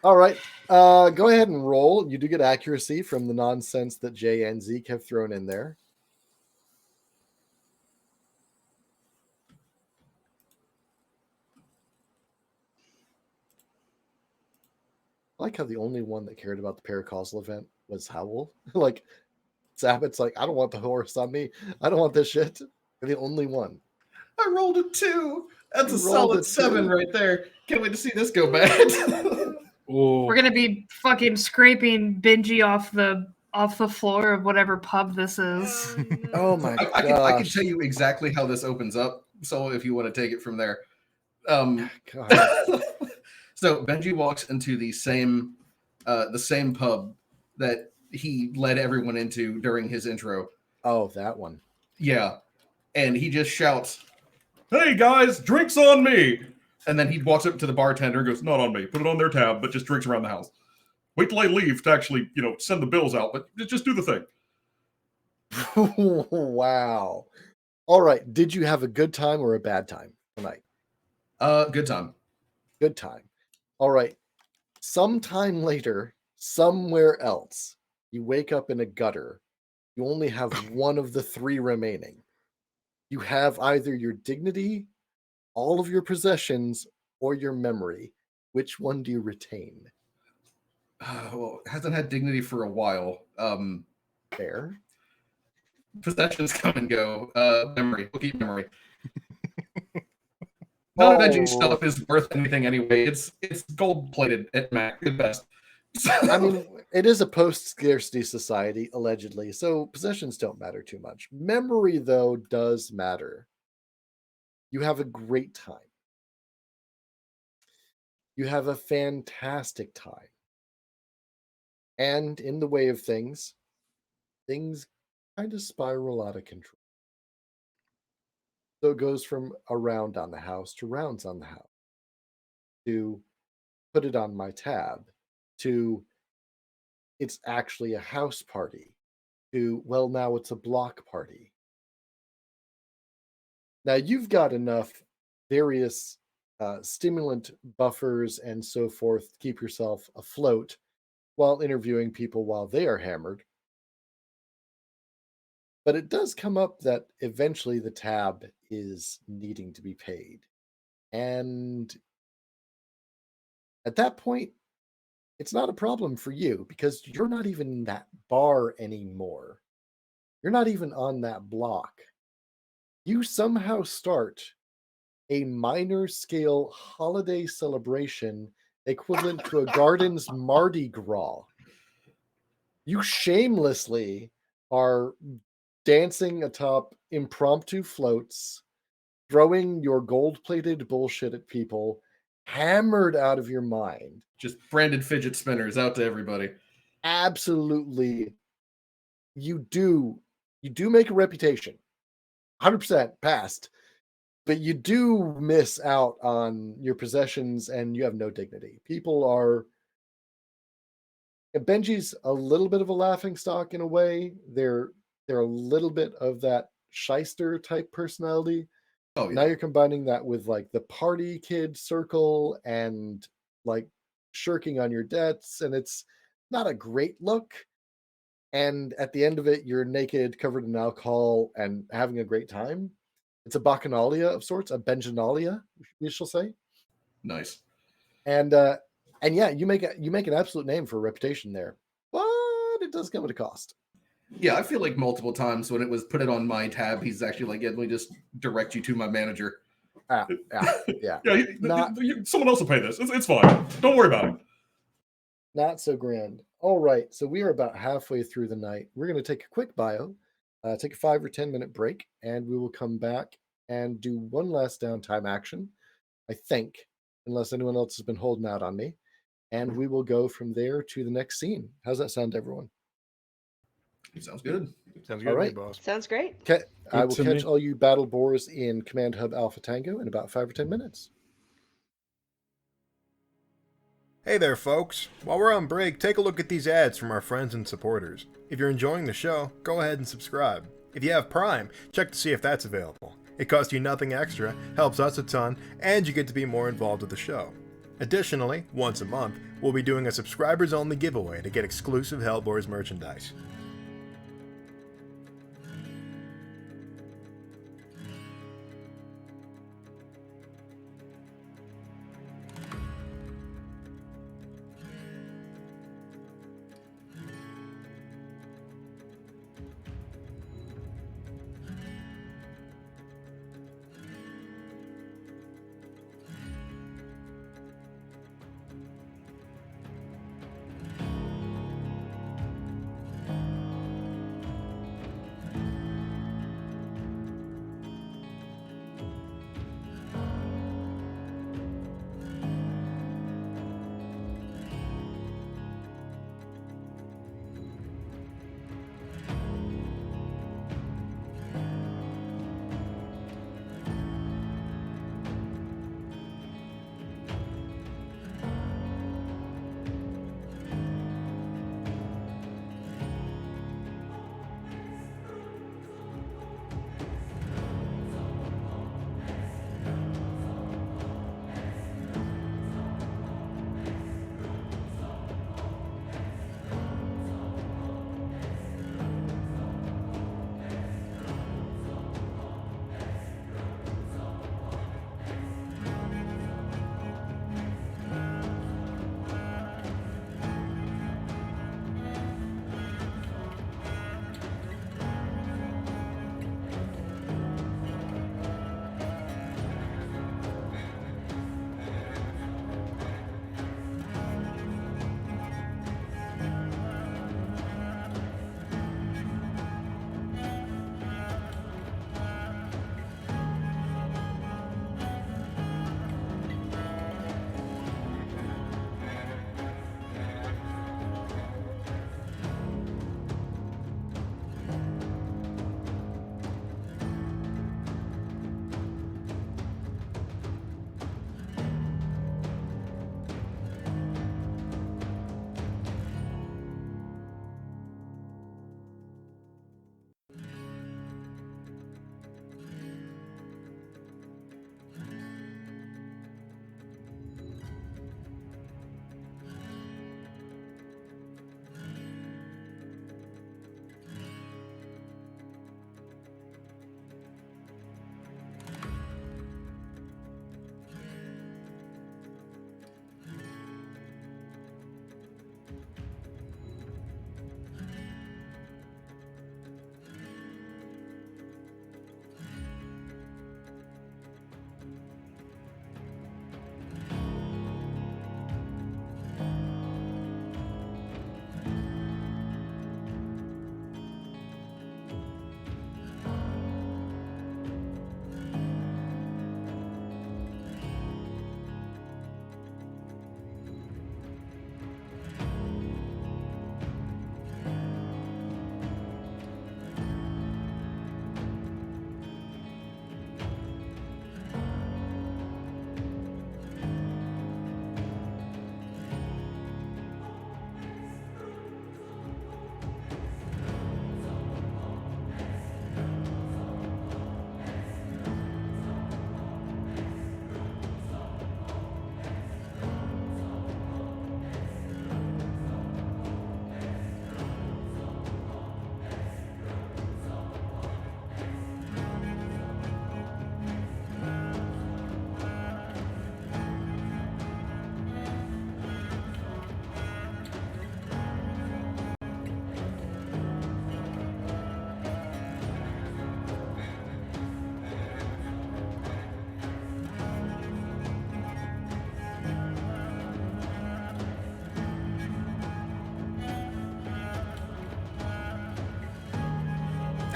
Speaker 1: All right. Go ahead and roll. You do get accuracy from the nonsense that Jay and Zeke have thrown in there. I like how the only one that cared about the paracausal event was Howl. Like, Sabbath's like, I don't want the horse on me. I don't want this shit. They're the only one.
Speaker 6: I rolled a 2. That's
Speaker 1: You
Speaker 6: a
Speaker 1: rolled
Speaker 6: solid
Speaker 1: a
Speaker 6: 7
Speaker 1: 2.
Speaker 6: right there. Can't wait to see this go bad.
Speaker 4: Oh,
Speaker 5: We're gonna be fucking scraping Benji off the floor of whatever pub this is.
Speaker 1: Oh my
Speaker 6: I can
Speaker 1: gosh.
Speaker 6: tell you exactly how this opens up. So if you want to take it from there.
Speaker 1: God.
Speaker 6: So Benji walks into the same pub that he led everyone into during his intro.
Speaker 1: Oh, that one.
Speaker 6: Yeah. And he just shouts, "Hey guys, drinks on me!" And then he walks up to the bartender and goes, "Not on me. Put it on their tab, but just drinks around the house. Wait till I leave to actually, send the bills out, but just do the thing."
Speaker 1: Wow. All right. Did you have a good time or a bad time tonight?
Speaker 6: Good time.
Speaker 1: Good time. All right. Sometime later, somewhere else, you wake up in a gutter. You only have one of the 3 remaining. You have either your dignity, all of your possessions, or your memory. Which one do you retain?
Speaker 6: Well, hasn't had dignity for a while.
Speaker 1: Fair.
Speaker 6: Possessions come and go. Memory. We'll keep memory. None of Benji's
Speaker 1: Oh.
Speaker 6: stuff is worth anything anyway. It's gold plated at Mac at best.
Speaker 1: I mean, it is a post-scarcity society, allegedly, so possessions don't matter too much. Memory, though, does matter. You have a great time. You have a fantastic time. And in the way of things kind of spiral out of control. So it goes from around on the house to rounds on the house to put it on my tab to it's actually a house party to, well, now it's a block party. Now you've got enough various stimulant buffers and so forth to keep yourself afloat while interviewing people while they are hammered. But it does come up that eventually the tab is needing to be paid. And at that point, it's not a problem for you because you're not even in that bar anymore. You're not even on that block. You somehow start a minor scale holiday celebration equivalent to a garden's Mardi Gras. You shamelessly are dancing atop impromptu floats, throwing your gold-plated bullshit at people, hammered out of your mind.
Speaker 6: Just branded fidget spinners out to everybody.
Speaker 1: Absolutely, you do make a reputation, 100% passed, but you do miss out on your possessions, and you have no dignity. People are. Benji's a little bit of a laughing stock in a way. They're a little bit of that shyster type personality.
Speaker 6: Oh
Speaker 1: Now
Speaker 6: yeah.
Speaker 1: you're combining that with like the party kid circle and like shirking on your debts, and it's not a great look. And at the end of it, you're naked, covered in alcohol, and having a great time. It's a bacchanalia of sorts, a benjanalia, we shall say.
Speaker 6: Nice.
Speaker 1: And yeah, you make an absolute name for a reputation there, but it does come at a cost.
Speaker 6: Yeah, I feel like multiple times when it was put it on my tab, he's actually like, yeah, let me just direct you to my manager.
Speaker 1: Yeah.
Speaker 6: Yeah, someone else will pay this. It's fine. Don't worry about it.
Speaker 1: Not so grand. All right, so we are about halfway through the night. We're going to take a quick bio, take a 5 or 10 minute break, and we will come back and do one last downtime action, I think, unless anyone else has been holding out on me. And we will go from there to the next scene. How's that sound to everyone?
Speaker 6: Sounds good.
Speaker 3: Sounds good
Speaker 1: All
Speaker 3: to me,
Speaker 1: right.
Speaker 3: boss.
Speaker 2: Sounds great.
Speaker 1: Okay, I
Speaker 4: Good
Speaker 1: will
Speaker 4: to
Speaker 1: catch
Speaker 4: me.
Speaker 1: all you battle boars in Command Hub Alpha Tango in about 5 or 10 minutes.
Speaker 3: Hey there, folks. While we're on break, take a look at these ads from our friends and supporters. If you're enjoying the show, go ahead and subscribe. If you have Prime, check to see if that's available. It costs you nothing extra, helps us a ton, and you get to be more involved with the show. Additionally, once a month, we'll be doing a subscribers-only giveaway to get exclusive HELLBOARS merchandise.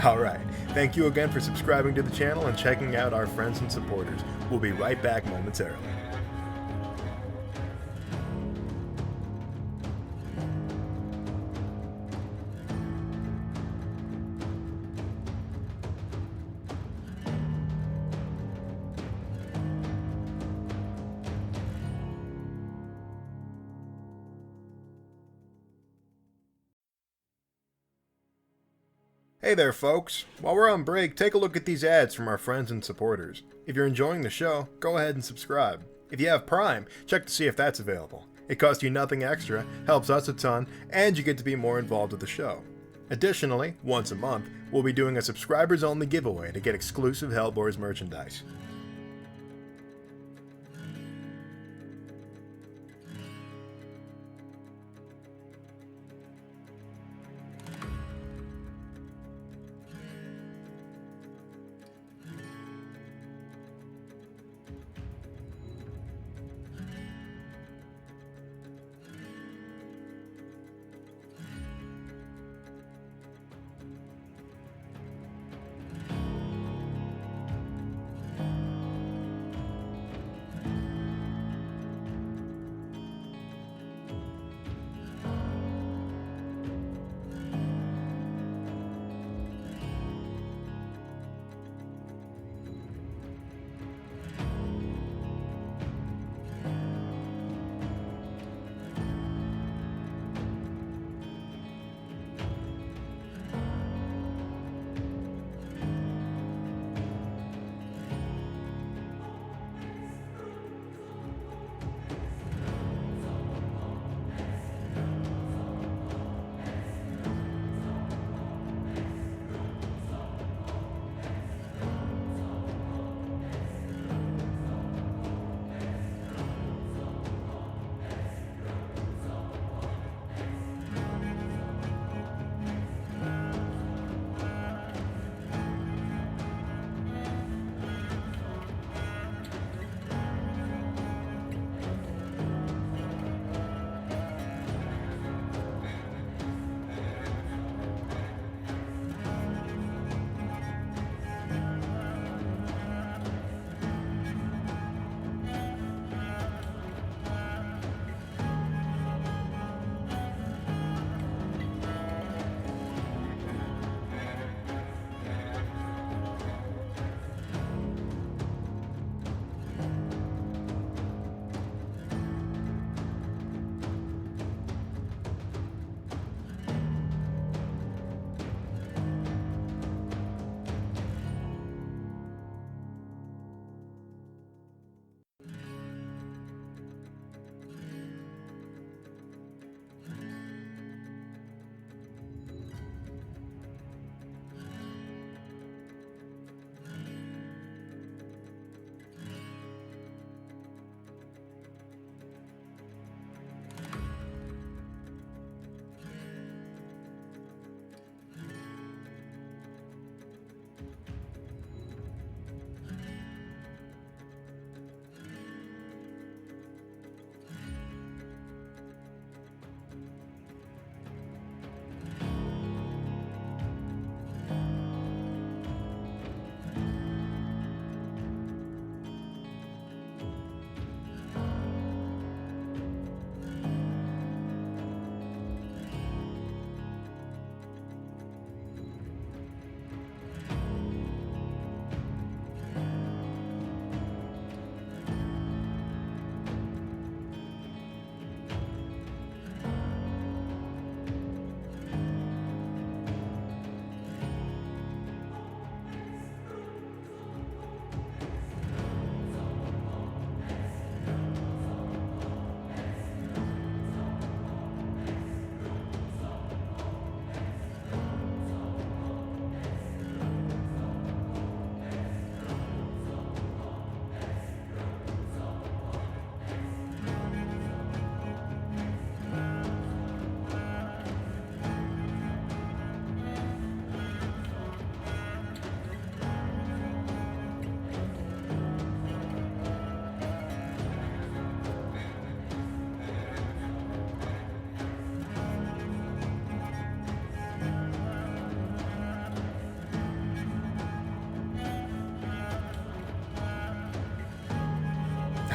Speaker 3: Alright, thank you again for subscribing to the channel and checking out our friends and supporters. We'll be right back momentarily. Hey there, folks! While we're on break, take a look at these ads from our friends and supporters. If you're enjoying the show, go ahead and subscribe. If you have Prime, check to see if that's available. It costs you nothing extra, helps us a ton, and you get to be more involved with the show. Additionally, once a month, we'll be doing a subscribers-only giveaway to get exclusive HELLBOARS merchandise.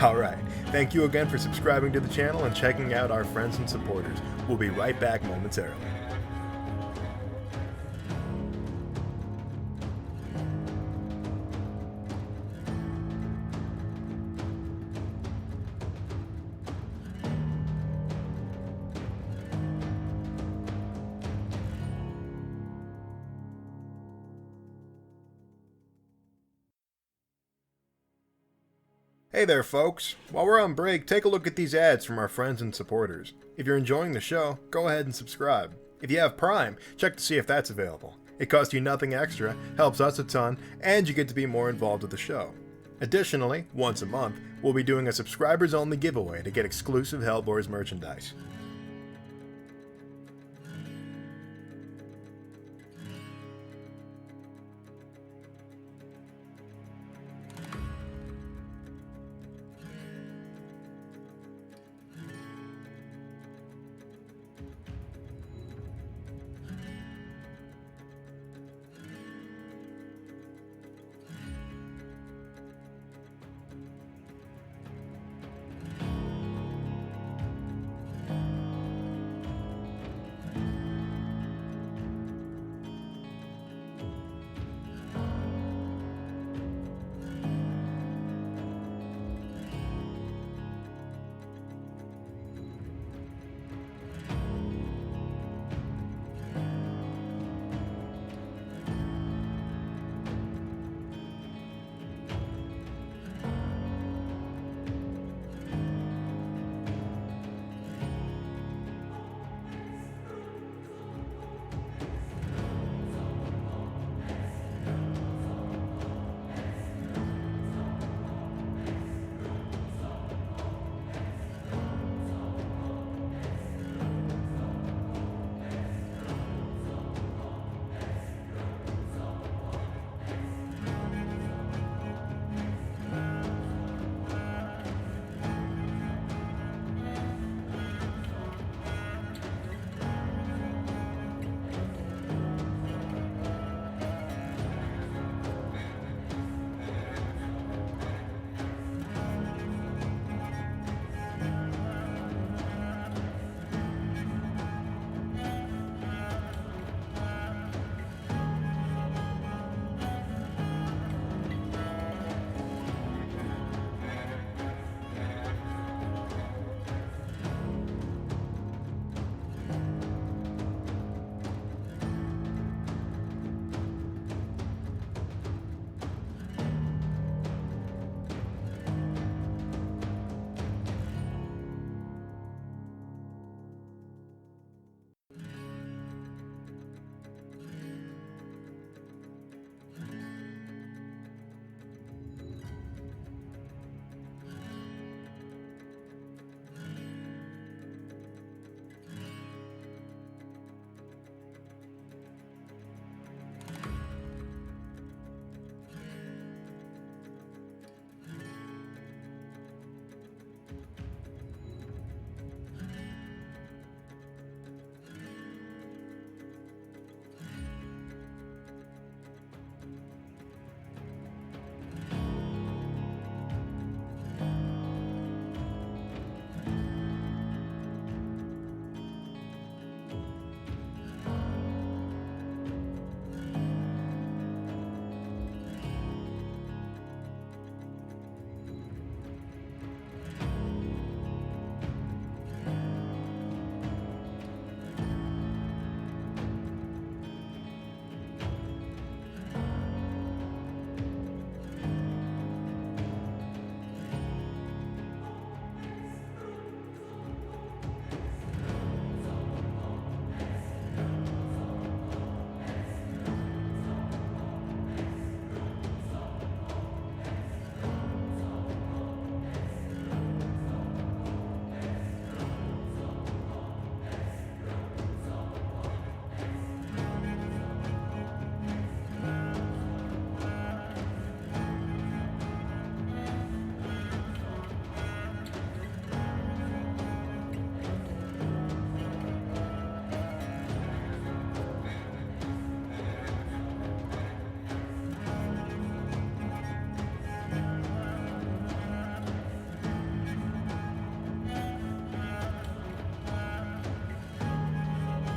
Speaker 3: Alright, thank you again for subscribing to the channel and checking out our friends and supporters. We'll be right back momentarily. Hey there, folks. While we're on break, take a look at these ads from our friends and supporters. If you're enjoying the show, go ahead and subscribe. If you have Prime, check to see if that's available. It costs you nothing extra, helps us a ton, and you get to be more involved with the show. Additionally, once a month, we'll be doing a subscribers-only giveaway to get exclusive HELLBOARS merchandise.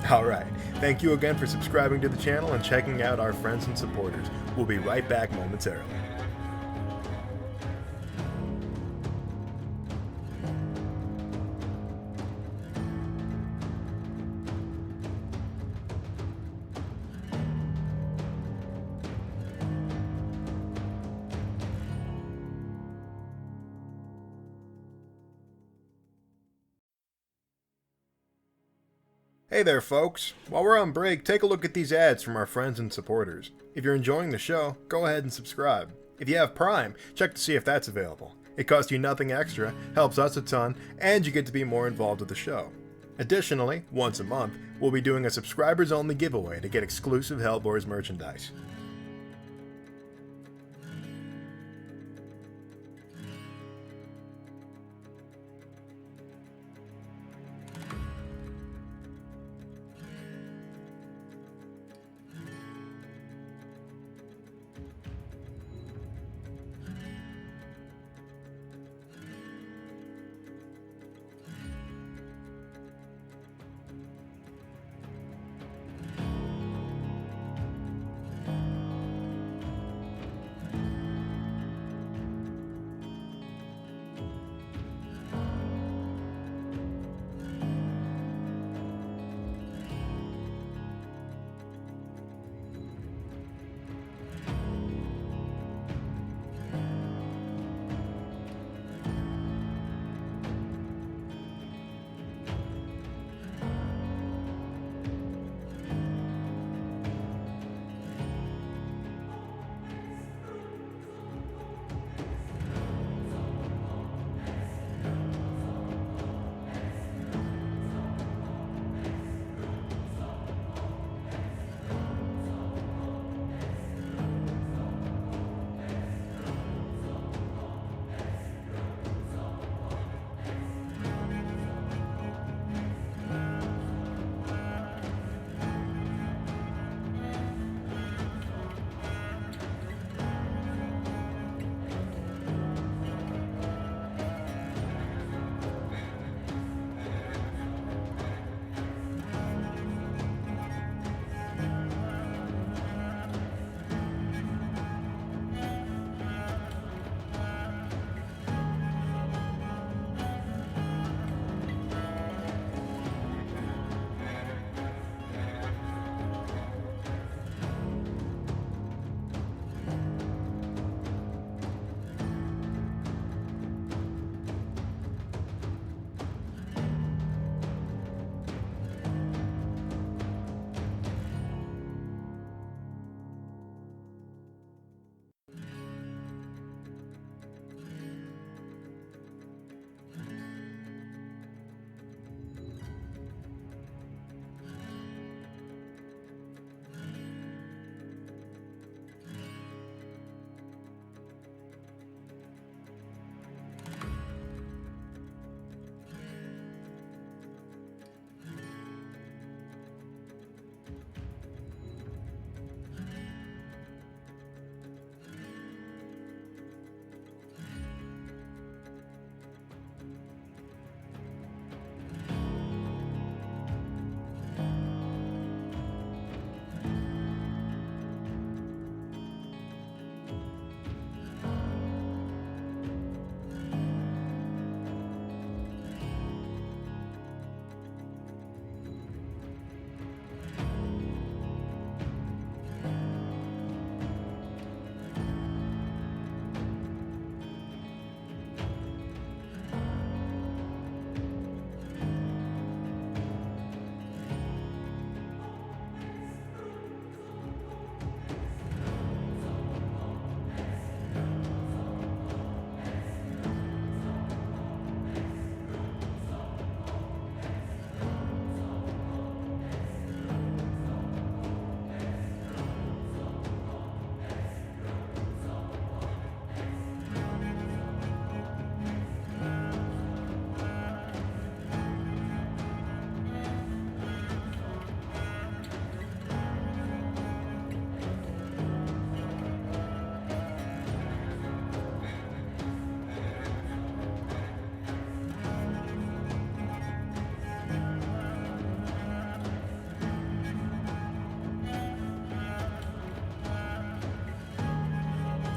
Speaker 3: Alright, thank you again for subscribing to the channel and checking out our friends and supporters. We'll be right back momentarily. Hey there, folks! While we're on break, take a look at these ads from our friends and supporters. If you're enjoying the show, go ahead and subscribe. If you have Prime, check to see if that's available. It costs you nothing extra, helps us a ton, and you get to be more involved with the show. Additionally, once a month, we'll be doing a subscribers-only giveaway to get exclusive HELLBOARS merchandise.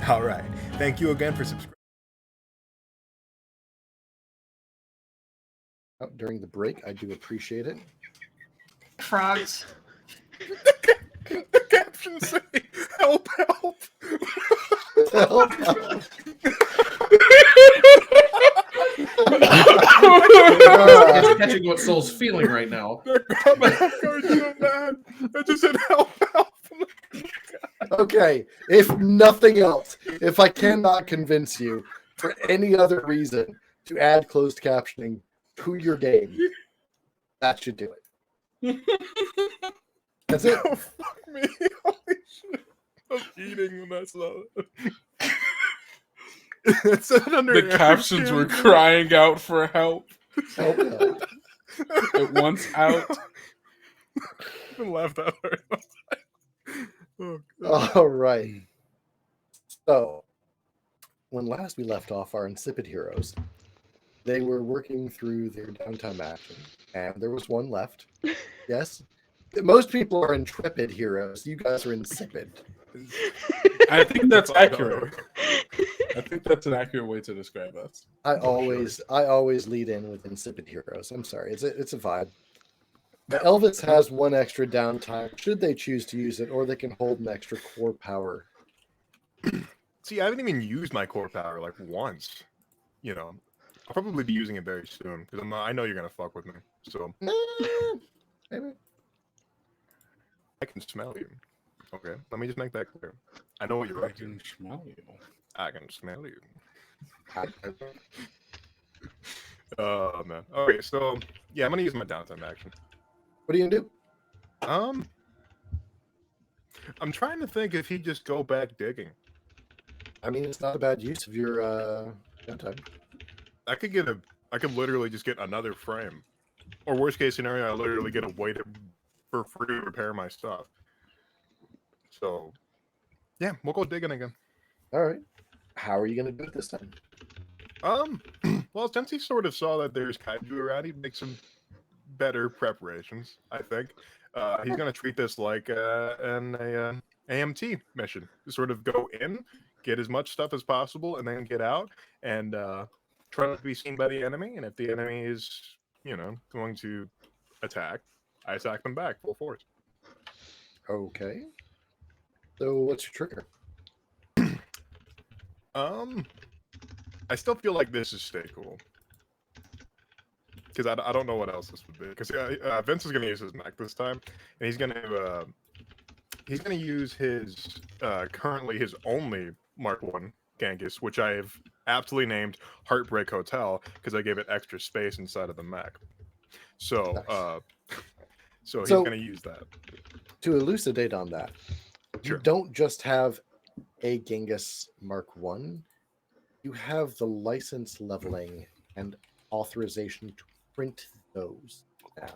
Speaker 3: All right. Thank you again for subscribing.
Speaker 1: During the break, I do appreciate it.
Speaker 5: Frogs.
Speaker 3: The captions say, help, help.
Speaker 6: It's catching what Soul's feeling right now.
Speaker 3: I'm so mad. I just said help, help.
Speaker 1: Okay, if nothing else, if I cannot convince you for any other reason to add closed captioning to your game, that should do it. That's it.
Speaker 3: Oh, fuck me. Holy shit. I'm eating when that's low. It said under
Speaker 4: The captions were crying out for help.
Speaker 1: Help, help.
Speaker 4: It wants out.
Speaker 3: I've been laughed at very much. Oh, God.
Speaker 1: All right. So, when last we left off our insipid heroes, they were working through their downtime action, and there was one left. Yes? Most people are intrepid heroes. You guys are insipid.
Speaker 4: I think that's accurate. I think that's an accurate way to describe us.
Speaker 1: I always lead in with insipid heroes. I'm sorry. It's a vibe. But Elvis has one extra downtime should they choose to use it, or they can hold an extra core power.
Speaker 3: See, I haven't even used my core power like once. You know, I'll probably be using it very soon because I know you're gonna fuck with me. So
Speaker 1: Maybe.
Speaker 3: I can smell you. Okay, let me just make that clear. I know what you're
Speaker 4: I
Speaker 3: up to.
Speaker 4: can smell you.
Speaker 3: I can smell you. Oh man. Okay, so yeah, I'm gonna use my downtime action.
Speaker 1: What are you gonna do?
Speaker 3: I'm trying to think if he'd just go back digging.
Speaker 1: I mean, it's not a bad use of your downtime.
Speaker 3: I could literally just get another frame. Or worst case scenario, I literally get a way for free to repair my stuff. So yeah, we'll go digging again.
Speaker 1: All right. How are you gonna do it this time?
Speaker 3: Well, since he sort of saw that there's kaiju around, he'd make some better preparations, I think. He's going to treat this like an AMT mission. Sort of go in, get as much stuff as possible, and then get out and try not to be seen by the enemy. And if the enemy is, going to attack, I attack them back full force.
Speaker 1: Okay. So what's your trigger?
Speaker 3: I still feel like this is stay cool. Because I don't know what else this would be. Because Vince is going to use his mech this time, and he's going to use his currently his only Mark 1 Genghis, which I have aptly named Heartbreak Hotel because I gave it extra space inside of the mech. So,
Speaker 1: Nice.
Speaker 3: So he's
Speaker 1: So-
Speaker 3: going to use that.
Speaker 1: To elucidate on that,
Speaker 3: Sure.
Speaker 1: you don't just have a Genghis Mark 1, you have the license leveling and authorization to print those down.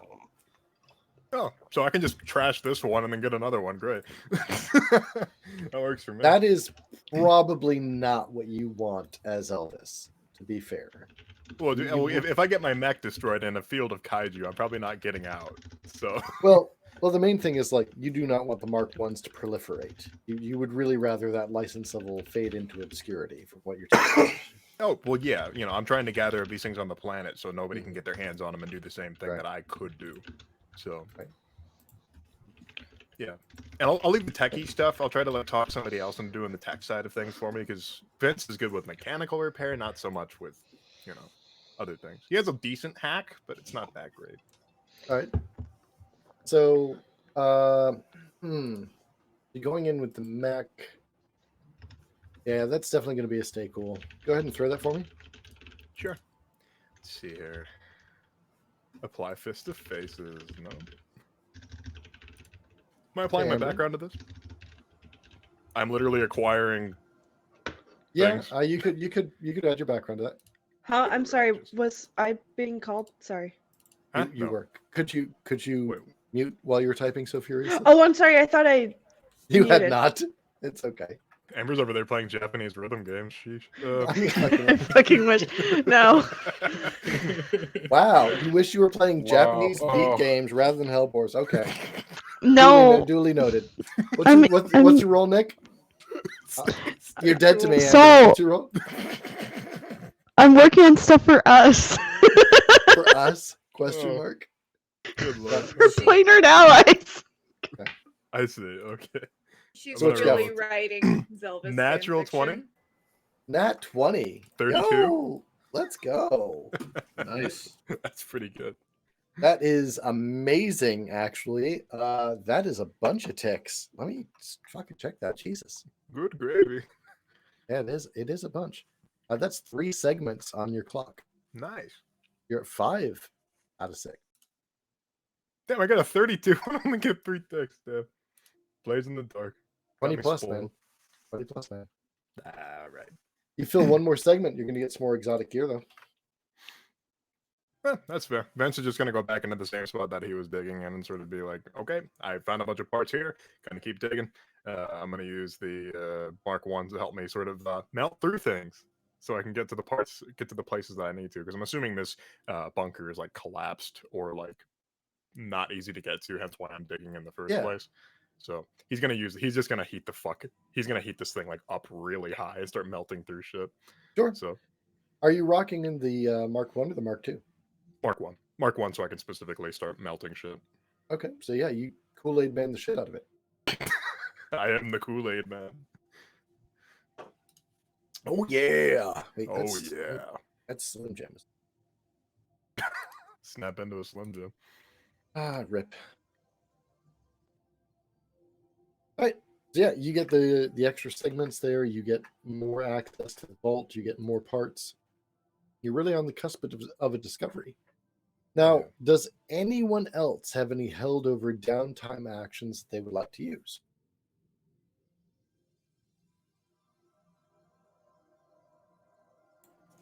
Speaker 3: Oh, so I can just trash this one and then get another one. Great. That works for me.
Speaker 1: That is probably not what you want as Elvis, to be fair.
Speaker 3: Well, if I get my mech destroyed in a field of kaiju, I'm probably not getting out. So
Speaker 1: Well, the main thing is, like, you do not want the Mark 1s to proliferate. You would really rather that license level fade into obscurity from what you're telling me.
Speaker 3: Oh, well, yeah. I'm trying to gather these things on the planet so nobody can get their hands on them and do the same thing
Speaker 1: Right.
Speaker 3: that I could do. So,
Speaker 1: Right.
Speaker 3: yeah. And I'll leave the techie stuff. I'll try to talk somebody else into doing the tech side of things for me because Vince is good with mechanical repair, not so much with, other things. He has a decent hack, but it's not that great.
Speaker 1: All right. So, you're going in with the mech. Yeah, that's definitely going to be a stay cool. Go ahead and throw that for me.
Speaker 3: Sure. Let's see here. Apply Fist of Faces. No. Am I applying my
Speaker 1: Cameron?
Speaker 3: background to this? I'm literally acquiring.
Speaker 1: Yeah,
Speaker 3: Thanks.
Speaker 1: you could add your background to that.
Speaker 2: Huh? I'm sorry. Was I being called? Sorry.
Speaker 3: Huh?
Speaker 1: You
Speaker 3: No.
Speaker 1: were. Could you
Speaker 3: Wait.
Speaker 1: mute while you were typing so furiously?
Speaker 2: Oh, I'm sorry. I thought I.
Speaker 1: You had
Speaker 2: muted.
Speaker 1: not. It's okay.
Speaker 3: Amber's over there playing Japanese rhythm games. Sheesh.
Speaker 2: I fucking wish. No.
Speaker 1: Wow, you wish you were playing
Speaker 4: Wow.
Speaker 1: Japanese
Speaker 4: Oh.
Speaker 1: beat games rather than Hellboars. Okay.
Speaker 2: No.
Speaker 1: Duly noted.
Speaker 2: I'm-
Speaker 1: What's your role, Nick? You're dead to me,
Speaker 2: So-
Speaker 1: Amber. What's your role?
Speaker 2: I'm working on stuff for us.
Speaker 1: For us? Question
Speaker 3: Oh.
Speaker 1: mark.
Speaker 3: Good luck.
Speaker 2: Play Nerd Allies.
Speaker 3: I see. Okay.
Speaker 7: She's
Speaker 1: So what you got?
Speaker 7: really writing Zelda's
Speaker 3: Natural 20?
Speaker 7: fanfiction.
Speaker 1: Nat 20.
Speaker 3: 32?
Speaker 1: Yo, let's go.
Speaker 6: Nice.
Speaker 3: That's pretty good.
Speaker 1: That is amazing, actually. That is a bunch of ticks. Let me just fucking check that. Jesus.
Speaker 3: Good gravy.
Speaker 1: Yeah, it is. It is a bunch. That's 3 segments on your clock.
Speaker 3: Nice.
Speaker 1: You're at 5 out of 6.
Speaker 3: Damn, I got a 32. I only get 3 ticks. Damn. Blaze in the dark. Got
Speaker 1: 20
Speaker 3: me
Speaker 1: plus,
Speaker 3: spoiled.
Speaker 1: man. 20 plus, man.
Speaker 3: Ah, right.
Speaker 1: You fill one more segment, you're going to get some more exotic gear, though.
Speaker 3: That's fair. Vince is just going to go back into the same spot that he was digging in and sort of be like, okay, I found a bunch of parts here. Going to keep digging. I'm going to use the Mark 1s to help me sort of melt through things so I can get to the parts, get to the places that I need to. Because I'm assuming this bunker is like collapsed or like not easy to get to, hence why I'm digging in the first place. So he's going to use, he's just going to heat the fuck, he's going to heat this thing like up really high and start melting through shit.
Speaker 1: Sure.
Speaker 3: So
Speaker 1: Are you rocking in the Mark 1 or the Mark 2?
Speaker 3: Mark 1. Mark 1 so I can specifically start melting shit.
Speaker 1: Okay, so yeah, you Kool-Aid man the shit out of it.
Speaker 3: I am the Kool-Aid man.
Speaker 1: Oh yeah. Wait,
Speaker 3: Oh yeah.
Speaker 1: That's Slim Jims.
Speaker 3: Snap into a Slim Jim.
Speaker 1: Ah, rip. All right. So yeah, you get the extra segments there. You get more access to the vault. You get more parts. You're really on the cusp of a discovery. Now,
Speaker 3: Yeah.
Speaker 1: does anyone else have any held over downtime actions that they would like to use?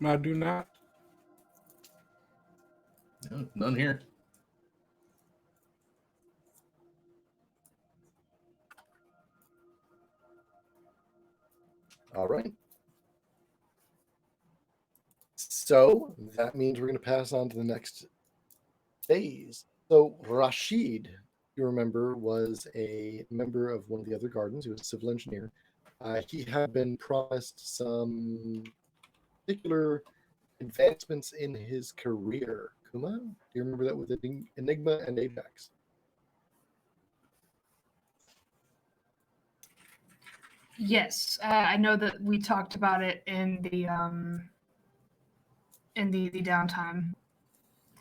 Speaker 4: I do not.
Speaker 6: No, none here.
Speaker 1: All right. So that means we're going to pass on to the next phase. So Rashid, you remember, was a member of one of the other gardens. He was a civil engineer. He had been promised some particular advancements in his career. Kuma, do you remember that with Enigma and Apex?
Speaker 5: Yes, I know that we talked about it in the downtime.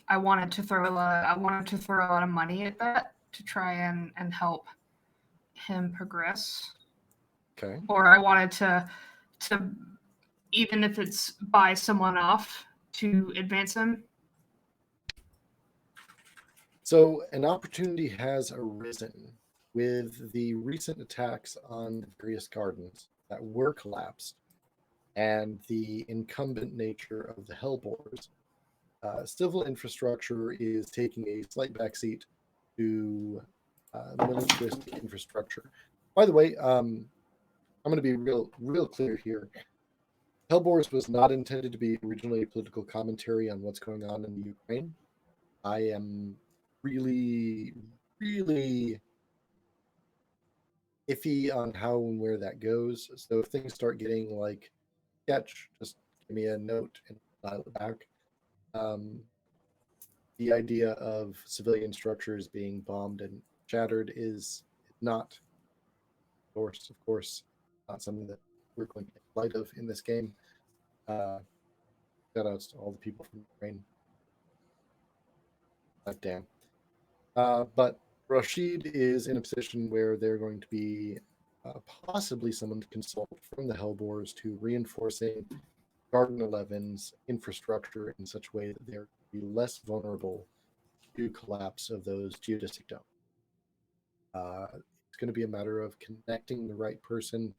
Speaker 5: I wanted to throw a lot of money at that to try and help him progress.
Speaker 1: Okay.
Speaker 5: Or I wanted to even if it's buy someone off to advance him.
Speaker 1: So an opportunity has arisen with the recent attacks on the various gardens that were collapsed and the incumbent nature of the Hellboars. Civil infrastructure is taking a slight backseat to militaristic infrastructure. By the way, I'm going to be real clear here. Hellboars was not intended to be originally a political commentary on what's going on in the Ukraine. I am really iffy on how and where that goes. So if things start getting like sketch, just give me a note and dial it back. The idea of civilian structures being bombed and shattered is not, of course, not something that we're going to make light of in this game. Shout outs to all the people from Ukraine. Like, damn. But Rashid is in a position where they're going to be possibly someone to consult from the Hellboars to reinforcing Garden 11's infrastructure in such a way that they're be less vulnerable to collapse of those geodesic domes. It's going to be a matter of connecting the right person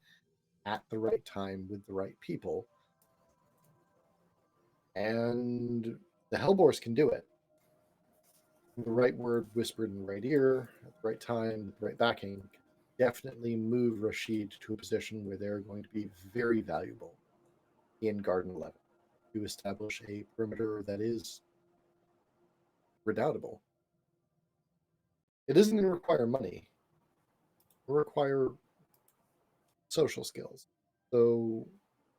Speaker 1: at the right time with the right people. And the Hellboars can do it. The right word whispered in the right ear at the right time, with the right backing, definitely move Rashid to a position where they're going to be very valuable in Garden 11 to establish a perimeter that is redoubtable. It isn't going to require money. It will require social skills. So,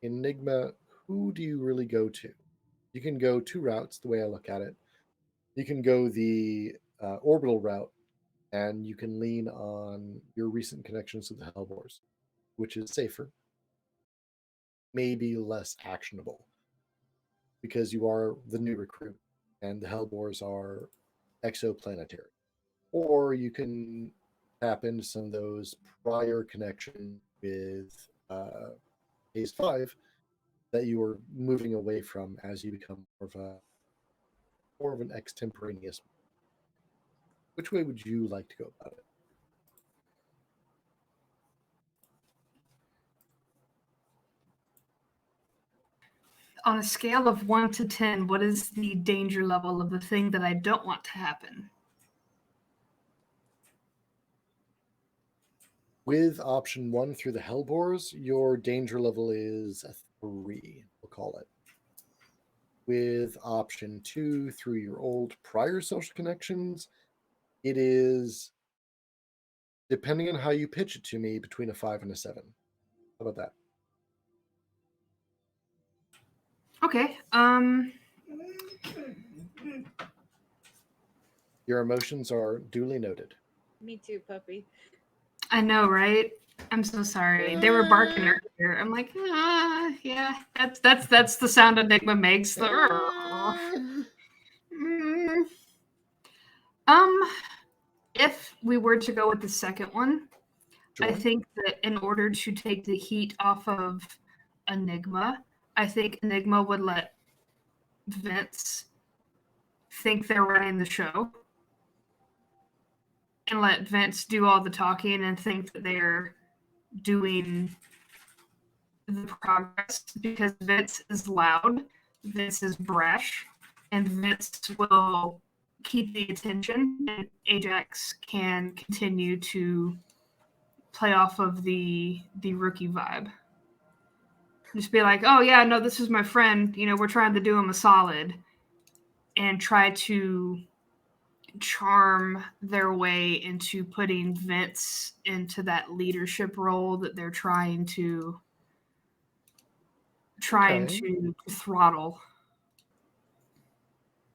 Speaker 1: Enigma, who do you really go to? You can go two routes, the way I look at it. You can go the orbital route, and you can lean on your recent connections to the Hellboars, which is safer, maybe less actionable, because you are the new recruit, and the Hellboars are exoplanetary. Or you can tap into some of those prior connections with Phase 5 that you are moving away from as you become more of an extemporaneous. Which way would you like to go about it?
Speaker 5: On a scale of 1 to 10, what is the danger level of the thing that I don't want to happen?
Speaker 1: With option 1 through the Hellboars, your danger level is a 3, we'll call it. With option 2 through your old prior social connections, it is, depending on how you pitch it to me, between a 5 and a 7. How about that?
Speaker 5: Okay.
Speaker 1: Your emotions are duly noted.
Speaker 7: Me too, puppy.
Speaker 5: I know, right? I'm so sorry. They were barking earlier. I'm like, yeah, that's the sound Enigma makes. If we were to go with the second one,
Speaker 1: Sure.
Speaker 5: I think that in order to take the heat off of Enigma, I think Enigma would let Vince think they're running the show and let Vince do all the talking and think that they're doing the progress, because Vince is loud, Vince is brash, and Vince will keep the attention, and Ajax can continue to play off of the rookie vibe. Just be like, oh yeah, no, this is my friend. You know, we're trying to do him a solid, and try to charm their way into putting Vince into that leadership role that they're trying to throttle.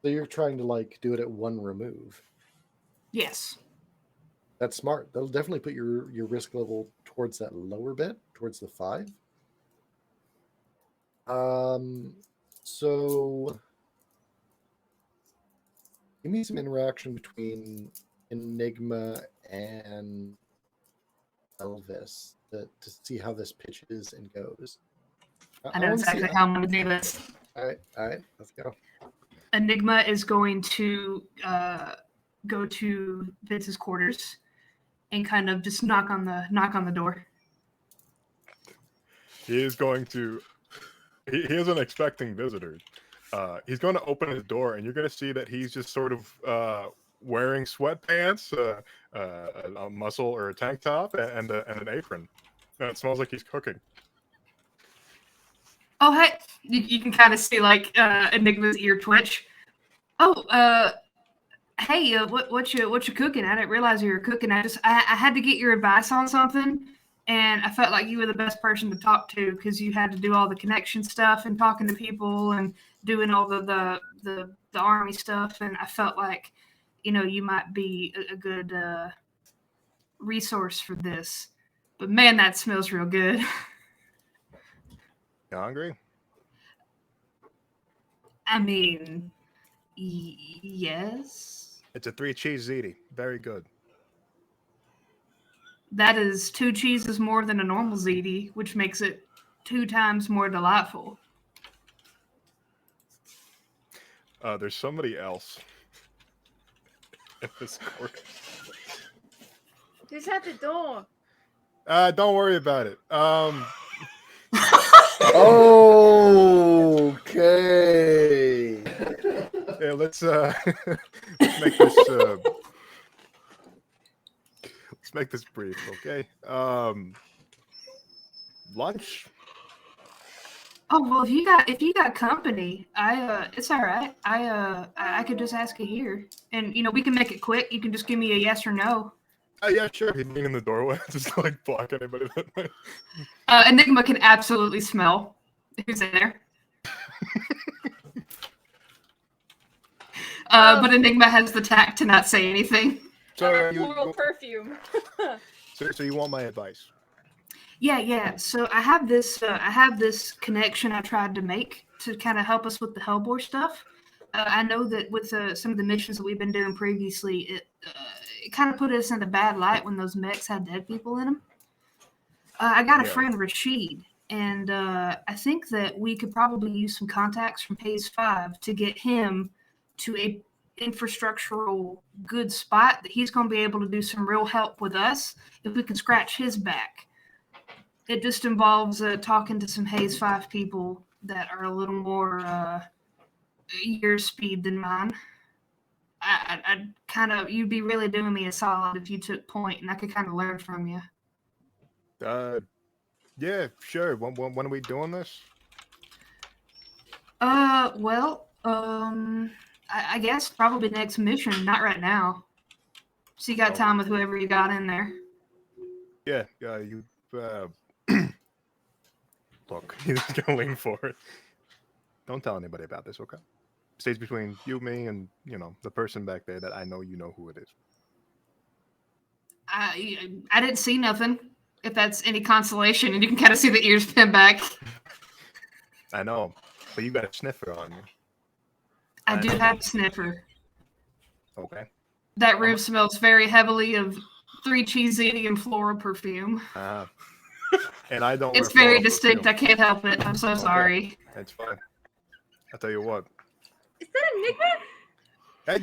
Speaker 1: So you're trying to like do it at one remove.
Speaker 5: Yes.
Speaker 1: That's smart. That'll definitely put your risk level towards that lower bit, towards the 5. So give me some interaction between Enigma and Elvis to see how this pitches and goes.
Speaker 5: I know exactly how I'm going to do this.
Speaker 1: All right, let's go.
Speaker 5: Enigma is going to go to Vince's quarters and kind of just knock on the door.
Speaker 3: He is going to. He isn't expecting visitors. He's going to open his door, and you're going to see that he's just sort of wearing sweatpants, a muscle or a tank top, and an apron. And it smells like he's cooking.
Speaker 5: Oh, hey! You can kind of see like Enigma's ear twitch. Oh, hey, what you cooking? I didn't realize you were cooking. I had to get your advice on something, and I felt like you were the best person to talk to, because you had to do all the connection stuff and talking to people and doing all the army stuff, and I felt like, you know, you might be a good resource for this. But man, that smells real good.
Speaker 3: You hungry?
Speaker 5: I mean, yes.
Speaker 3: It's a 3-cheese ziti. Very good.
Speaker 5: That is 2 cheeses more than a normal ziti, which makes it 2 times more delightful.
Speaker 3: There's somebody else in this court.
Speaker 7: Who's at the door?
Speaker 3: Don't worry about it.
Speaker 1: Okay.
Speaker 3: Yeah, let's make this let's make this brief, okay? Lunch.
Speaker 5: Oh well, if you got company, it's all right. I could just ask you here, and you know we can make it quick. You can just give me a yes or no.
Speaker 3: Yeah, sure. He's being in the doorway, just like block anybody.
Speaker 5: Enigma can absolutely smell who's in there. But Enigma has the tact to not say anything.
Speaker 3: So,
Speaker 7: Floral perfume.
Speaker 3: so you want my advice?
Speaker 5: Yeah. So I have this connection I tried to make to kind of help us with the Hellboar stuff. I know that with some of the missions that we've been doing previously, it kind of put us in a bad light when those mechs had dead people in them. I got a friend, Rashid, and I think that we could probably use some contacts from Phase 5 to get him to a infrastructural good spot that he's going to be able to do some real help with us if we can scratch his back. It just involves talking to some Phase 5 people that are a little more your speed than mine. I'd kind of, you'd be really doing me a solid if you took point and I could kind of learn from you.
Speaker 3: Yeah, sure. When are we doing this?
Speaker 5: I guess probably next mission, not right now. So you got time with whoever you got in there.
Speaker 3: Yeah, you, look, he's gonna lean forward. Don't tell anybody about this, okay? Stays between you, me, and, the person back there that I know you know who it is.
Speaker 5: I didn't see nothing, if that's any consolation, and you can kind of see the ears pin back.
Speaker 3: I know, but you got a sniffer on you.
Speaker 5: I do have a sniffer.
Speaker 3: Okay.
Speaker 5: That room smells very heavily of 3 cheesy and floral perfume.
Speaker 3: And I don't.
Speaker 5: It's very distinct. I can't help it. I'm so sorry.
Speaker 3: That's fine. I'll tell you what.
Speaker 7: Is that Enigma?
Speaker 3: Hey,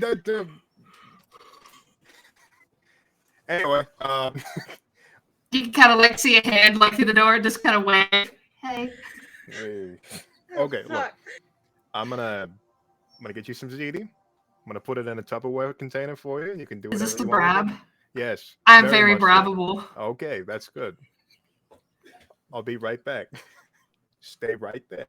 Speaker 3: anyway,
Speaker 5: You can kind of like see a hand like through the door, just kind of wave. Hey.
Speaker 3: Okay, look. I'm gonna get you some ziti. I'm gonna put it in a Tupperware container for you, and you can do it.
Speaker 5: Is this the bribe?
Speaker 3: Yes.
Speaker 5: I'm very
Speaker 3: much so.
Speaker 5: bribable.
Speaker 3: Okay, that's good. I'll be right back. Stay right there.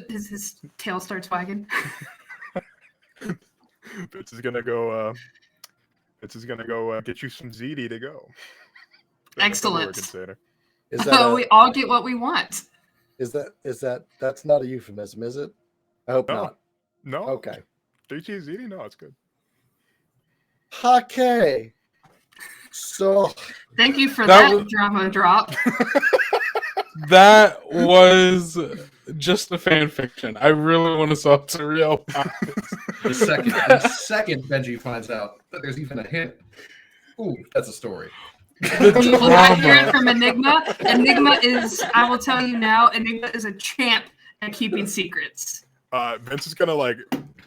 Speaker 5: His tail starts wagging.
Speaker 3: Vince is gonna go. Get you some ziti to go.
Speaker 5: Excellent.
Speaker 1: Is that
Speaker 5: we all get what we want.
Speaker 1: That's not a euphemism, is it? I hope not.
Speaker 3: No.
Speaker 1: Okay.
Speaker 3: 3 cheese ziti? No, it's good.
Speaker 1: Okay. So
Speaker 5: thank you for that drama drop.
Speaker 4: That was just a fan fiction. I really want to solve the real.
Speaker 6: The second Benji finds out that there's even a hint. Ooh, that's a story.
Speaker 5: You will not hear it from Enigma. Enigma is, I will tell you now, Enigma is a champ at keeping secrets.
Speaker 3: Vince is gonna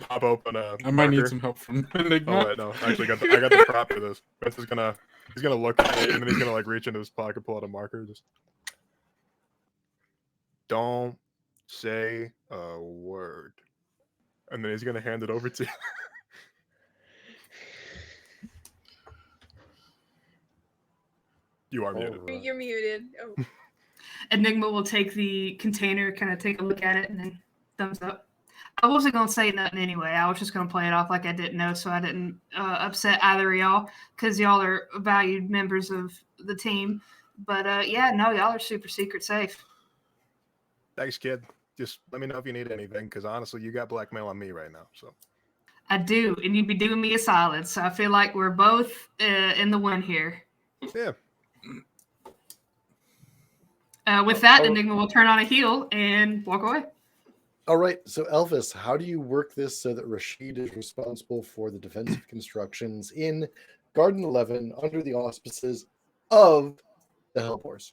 Speaker 3: pop open a.
Speaker 4: I might need some help from Enigma.
Speaker 3: Oh wait, no, actually, I got the prop for this. Vince is gonna look at it and then he's gonna reach into his pocket, pull out a marker, just. Don't say a word. And then he's going to hand it over to you. You are muted.
Speaker 1: Right.
Speaker 7: You're muted. Oh.
Speaker 5: Enigma will take the container, kind of take a look at it, and then thumbs up. I wasn't going to say nothing anyway. I was just going to play it off like I didn't know, so I didn't upset either of y'all, because y'all are valued members of the team. But yeah, no, y'all are super secret safe.
Speaker 3: Thanks, kid. Just let me know if you need anything, because honestly, you got blackmail on me right now. So
Speaker 5: I do, and you'd be doing me a solid. So I feel like we're both in the win here.
Speaker 3: Yeah.
Speaker 5: With that, Enigma will turn on a heel and walk away.
Speaker 1: All right. So Elvis, how do you work this so that Rashid is responsible for the defensive constructions in Garden 11 under the auspices of the Hellboars?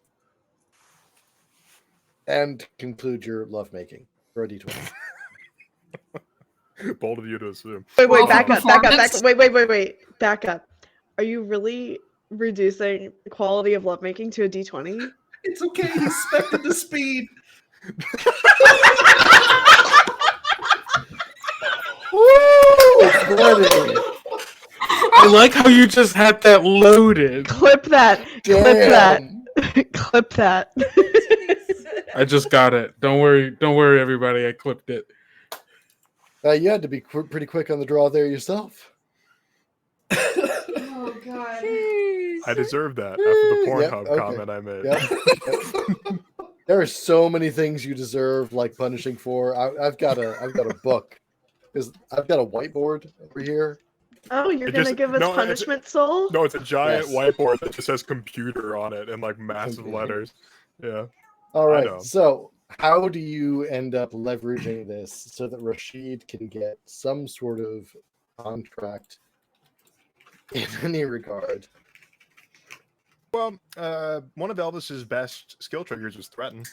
Speaker 1: And conclude your lovemaking for a D20.
Speaker 3: Bold of you to assume.
Speaker 2: Wait, back up. Wait. Back up. Are you really reducing the quality of lovemaking to a D20?
Speaker 6: It's okay. He's spec'd the speed.
Speaker 4: I like how you just had that loaded.
Speaker 2: Clip that.
Speaker 1: Damn.
Speaker 2: Clip that.
Speaker 4: I just got it. Don't worry, everybody. I clipped it.
Speaker 1: You had to be pretty quick on the draw there yourself.
Speaker 5: god.
Speaker 3: I deserve that after the
Speaker 1: Yep,
Speaker 3: Pornhub
Speaker 1: okay.
Speaker 3: comment I made.
Speaker 1: Yep. There are so many things you deserve, like punishing for. I've got a book because I've got a whiteboard over here.
Speaker 2: Oh, you're
Speaker 3: It
Speaker 2: gonna
Speaker 3: just-
Speaker 2: give us
Speaker 3: no, it's-
Speaker 2: punishment, Soul?
Speaker 3: No, it's a giant
Speaker 1: Yes.
Speaker 3: whiteboard that just says computer on it in like massive
Speaker 1: Computer.
Speaker 3: letters. Yeah.
Speaker 1: All
Speaker 3: I
Speaker 1: right.
Speaker 3: know.
Speaker 1: So, how do you end up leveraging this so that Rashid can get some sort of contract in any regard?
Speaker 3: Well, one of Elvis's best skill triggers is threaten.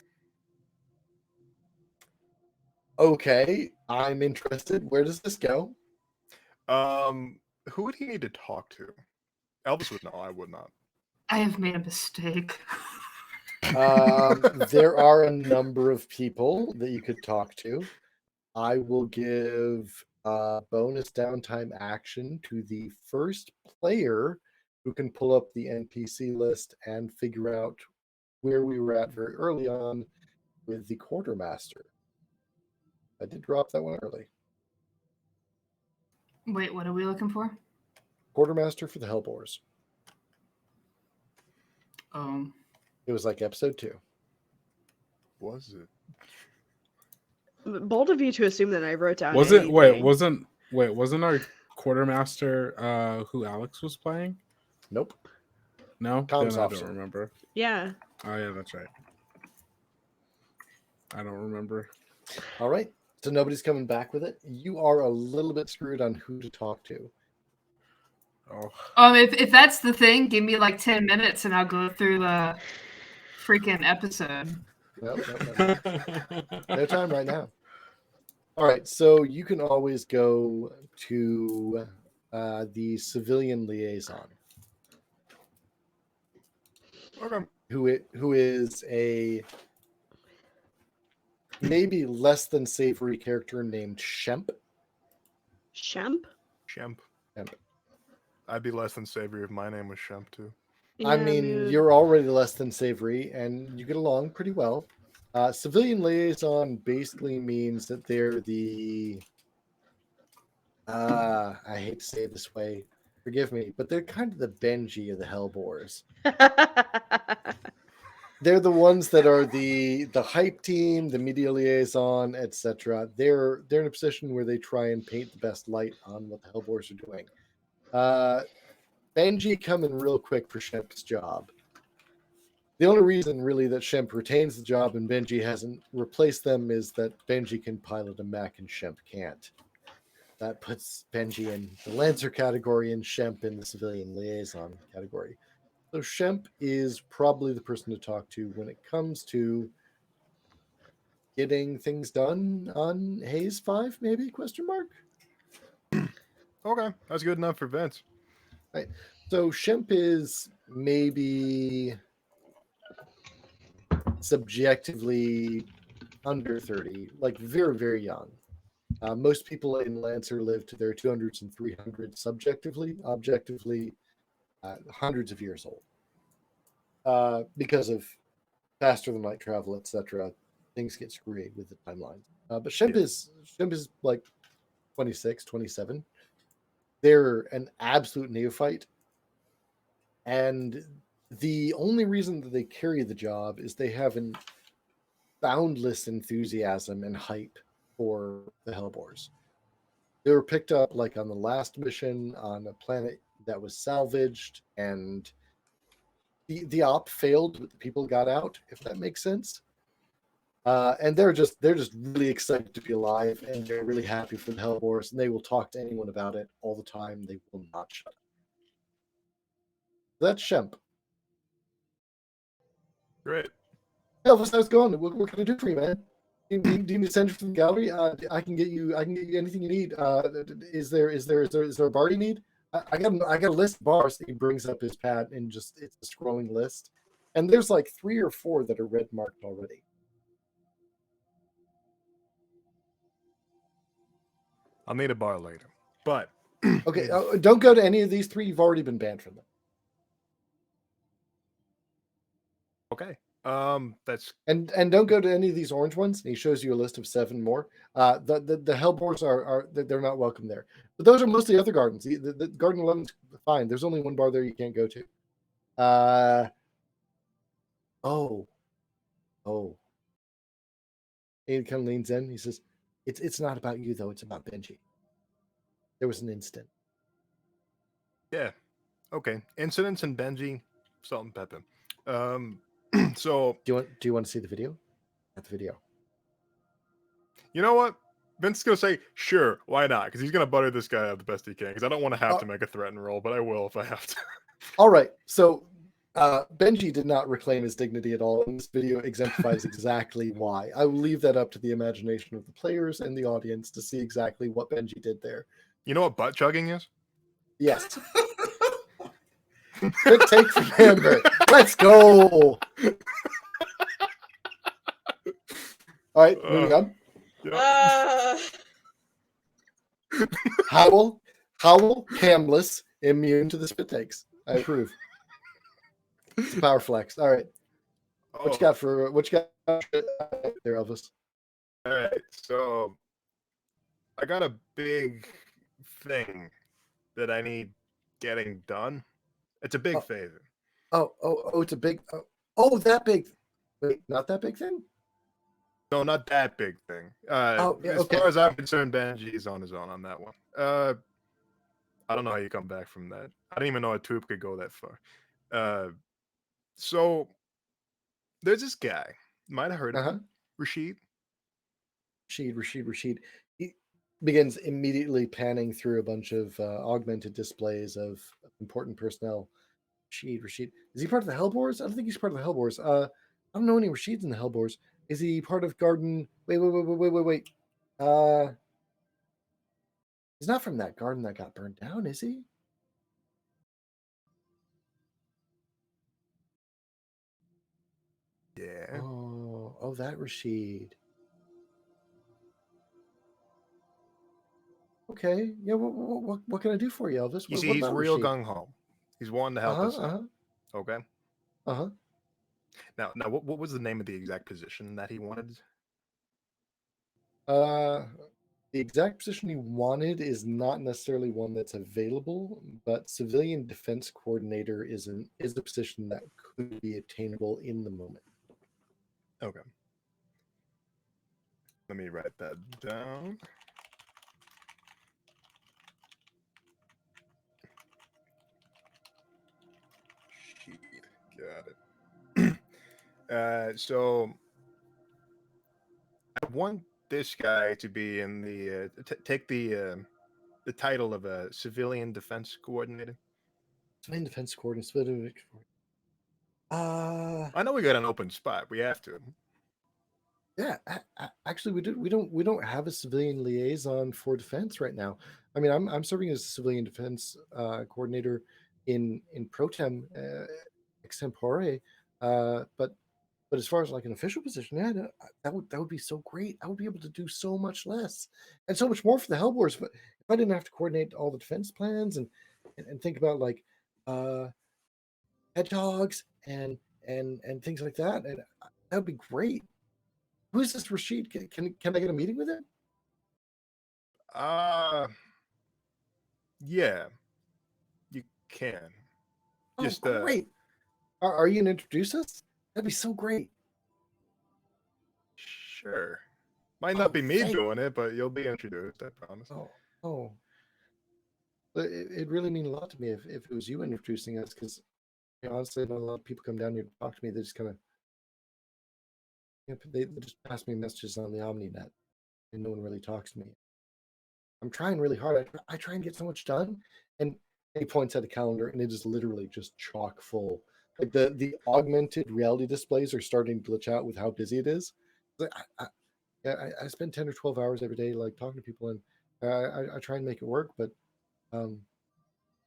Speaker 1: Okay, I'm interested. Where does this go?
Speaker 3: Who would he need to talk to? Elvis would know. I would not.
Speaker 5: I have made a mistake.
Speaker 1: There are a number of people that you could talk to. I will give bonus downtime action to the first player who can pull up the NPC list and figure out where we were at very early on with the quartermaster. I did drop that one early.
Speaker 5: Wait, what are we looking for?
Speaker 1: Quartermaster for the Hellboars. It was like episode 2.
Speaker 3: Was it?
Speaker 2: Bold of you to assume that I wrote down.
Speaker 4: Wasn't
Speaker 2: anything.
Speaker 4: wasn't our quartermaster who Alex was playing?
Speaker 1: Nope.
Speaker 4: No,
Speaker 1: Comms
Speaker 4: then I
Speaker 1: officer.
Speaker 4: don't remember.
Speaker 2: Yeah.
Speaker 4: Oh yeah, that's right. I don't remember.
Speaker 1: All right. So nobody's coming back with it. You are a little bit screwed on who to talk to.
Speaker 4: Oh,
Speaker 5: If that's the thing, give me like 10 minutes and I'll go through the freaking episode.
Speaker 1: Nope. No time right now. All right. So you can always go to the civilian liaison,
Speaker 3: Okay.
Speaker 1: who is a maybe less than savory character named Shemp.
Speaker 2: Shemp?
Speaker 3: Shemp.
Speaker 1: Shemp.
Speaker 3: I'd be less than savory if my name was Shemp too.
Speaker 1: I mean, you're already less than savory, and you get along pretty well. Civilian liaison basically means that they're the. I hate to say it this way. Forgive me, but they're kind of the Benji of the Hellboars. They're the ones that are the hype team, the media liaison, etc. They're in a position where they try and paint the best light on what the Hellboars are doing. Benji coming real quick for Shemp's job. The only reason really that Shemp retains the job and Benji hasn't replaced them is that Benji can pilot a mech and Shemp can't. That puts Benji in the Lancer category and Shemp in the civilian liaison category. So Shemp is probably the person to talk to when it comes to getting things done on Haze 5, maybe? Question mark?
Speaker 3: Okay, that's good enough for Vince.
Speaker 1: Right. So Shemp is maybe subjectively under 30, like very, very young. Most people in Lancer live to their 200s and 300s subjectively, objectively, hundreds of years old. Because of faster than light travel, etc., things get screwed with the timeline. But Shemp is like 26, 27. They're an absolute neophyte. And the only reason that they carry the job is they have an boundless enthusiasm and hype for the Hellboars. They were picked up like on the last mission on a planet that was salvaged, and the op failed, but the people got out, if that makes sense. And they're just really excited to be alive, and they're really happy for the Hellboars, and they will talk to anyone about it all the time. They will not shut up. That's Shemp.
Speaker 3: Great.
Speaker 1: Elvis, how's it going? What can I do for you, man? Do you need to send you from the gallery? I can get you anything you need. Is there a bar you need? I got a list of bars. He brings up his pad and it's a scrolling list, and there's like 3 or 4 that are red marked already.
Speaker 3: I'll need a bar later, but
Speaker 1: Okay, don't go to any of these 3. You've already been banned from them.
Speaker 3: okay. That's
Speaker 1: And don't go to any of these orange ones. He shows you a list of 7 more. The Hellboars are they're not welcome there. But those are mostly other gardens. The Garden 11's fine. There's only one bar there you can't go to. Oh. He kind of leans in. He says, "It's not about you though. It's about Benji. There was an incident."
Speaker 3: yeah. Okay. Incidents and Benji, salt and pepper. So
Speaker 1: Do you want to see the video? At the video.
Speaker 3: you know what? Vince is gonna say, sure, why not? Because he's gonna butter this guy out the best he can. Because I don't want to have to make a threat and roll, but I will if I have to.
Speaker 1: All right. So Benji did not reclaim his dignity at all, and this video exemplifies exactly why. I will leave that up to the imagination of the players and the audience to see exactly what Benji did there.
Speaker 3: You know what butt chugging is?
Speaker 1: Yes. Good take from Amber. Let's go. All right, moving on.
Speaker 3: Yeah.
Speaker 1: Howl, camless, immune to the spit takes. I approve. It's a power flex. All right. What you got there, Elvis?
Speaker 3: All right, so I got a big thing that I need getting done. It's a big favor.
Speaker 1: Oh, it's a big. That big. Wait, not that big thing?
Speaker 3: No, not that big thing.
Speaker 1: Yeah,
Speaker 3: as
Speaker 1: okay.
Speaker 3: far as I'm concerned, Benji is on his own on that one. I don't know how you come back from that. I didn't even know a tube could go that far. So there's this guy. Might have heard of him. Rashid.
Speaker 1: Rashid. He begins immediately panning through a bunch of augmented displays of important personnel. Rashid. Is he part of the Hellboars? I don't think he's part of the Hellboars. I don't know any Rashids in the Hellboars. Is he part of Garden? Wait. He's not from that garden that got burned down, is he?
Speaker 3: Yeah.
Speaker 1: Oh, that Rashid. Okay. Yeah. What can I do for you, Elvis?
Speaker 3: You see, he's real gung ho. He's wanting to help us out. Okay. Now, what was the name of the exact position that he wanted?
Speaker 1: The exact position he wanted is not necessarily one that's available, but civilian defense coordinator is a position that could be attainable in the moment.
Speaker 3: Okay. Let me write that down. Got it. So I want this guy to be in the take the title of a civilian defense coordinator.
Speaker 1: Civilian defense coordinator.
Speaker 3: I know we got an open spot. We have to.
Speaker 1: Yeah, actually, we don't have a civilian liaison for defense right now. I mean, I'm serving as a civilian defense coordinator in pro tem extempore, but as far as like an official position, yeah, that would be so great. I would be able to do so much less and so much more for the Hellboars. But if I didn't have to coordinate all the defense plans and think about like hedgehogs and things like that, and that would be great. Who's this Rashid? Can I get a meeting with him?
Speaker 3: Yeah, you can.
Speaker 1: Oh, just great. Are you gonna introduce us? That'd be so great.
Speaker 3: Sure. Might not be me doing it, but you'll be introduced, I promise.
Speaker 1: Oh. But it really mean a lot to me if it was you introducing us, because honestly, not a lot of people come down here to talk to me. They just kind of they just pass me messages on the OmniNet, and no one really talks to me. I'm trying really hard. I try and get so much done, and he points at a calendar, and it is literally just chock full. Like the augmented reality displays are starting to glitch out with how busy it is. Like I spend 10 or 12 hours every day, like talking to people, and I try and make it work, but no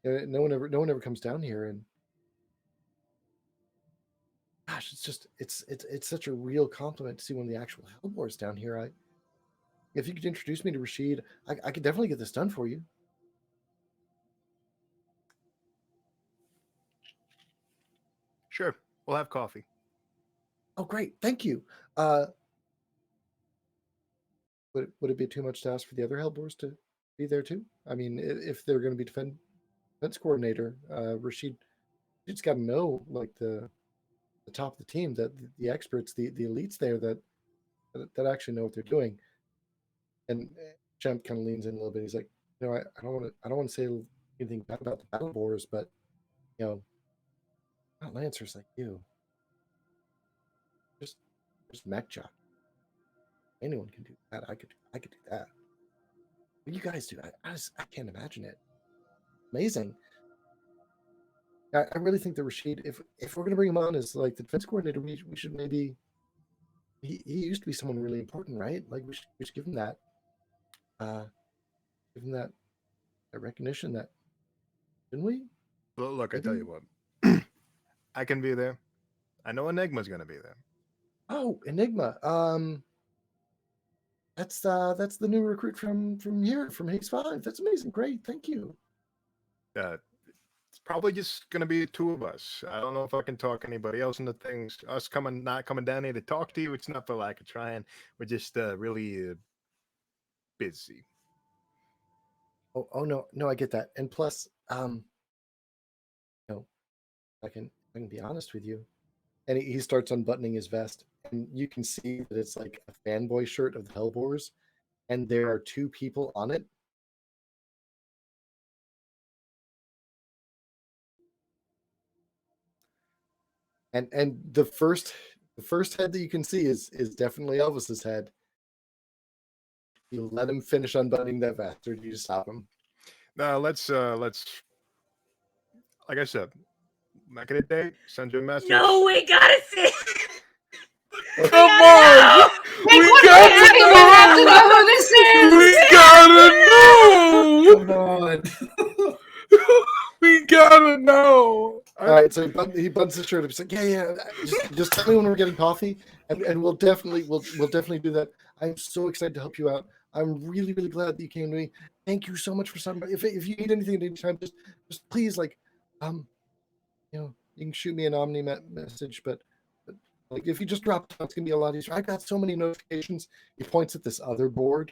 Speaker 1: one ever comes down here, and gosh, it's such a real compliment to see one of the actual Hellboars down here. If you could introduce me to Rashid, I could definitely get this done for you.
Speaker 3: Sure, we'll have coffee.
Speaker 1: Oh, great. Thank you. Would it be too much to ask for the other Hellboars to be there too? I mean, if they're going to be defense coordinator, Rashid, you just got to know like the top of the team, that the experts, the elites there that actually know what they're doing. And Champ kind of leans in a little bit. He's like, I don't want to say anything bad about the battle boars, but not lancers like you. Just mech jock. Anyone can do that. I could do that. What you guys do, I can't imagine it. Amazing. I really think that Rashid, if we're gonna bring him on as like the defense coordinator, we should maybe. He used to be someone really important, right? Like we should give him that. Give him that recognition. That didn't we?
Speaker 3: Well, look, I tell you
Speaker 1: Maybe-
Speaker 3: what, I can be there. I know Enigma's gonna be there.
Speaker 1: Oh, Enigma. That's the new recruit from here, from Haze 5. That's amazing. Great, thank you.
Speaker 3: It's probably just gonna be the two of us. I don't know if I can talk anybody else into things. Us not coming down here to talk to you. It's not for lack of trying. We're just really busy.
Speaker 1: Oh no, I get that. And plus, I can be honest with you. And he starts unbuttoning his vest, and you can see that it's like a fanboy shirt of the Hellboars, and there are two people on it. And the first head that you can see is definitely Elvis's head. You let him finish unbuttoning that vest, or do you stop him?
Speaker 3: Let's like I said, make it a date. Send you a message.
Speaker 8: No, we gotta see.
Speaker 4: Come on!
Speaker 5: Hey,
Speaker 4: We
Speaker 5: what
Speaker 4: gotta
Speaker 5: happened? We have to know who this is.
Speaker 4: We gotta know!
Speaker 6: Come on.
Speaker 4: We gotta know!
Speaker 1: All right, so he buttons his shirt up. He's like, yeah. Just tell me when we're getting coffee, and we'll definitely do that. I'm so excited to help you out. I'm really glad that you came to me. Thank you so much for stopping by. If you need anything at any time, just please, like, you can shoot me an Omni message, but like if you just drop down, it's gonna be a lot easier. I got so many notifications. He points at this other board,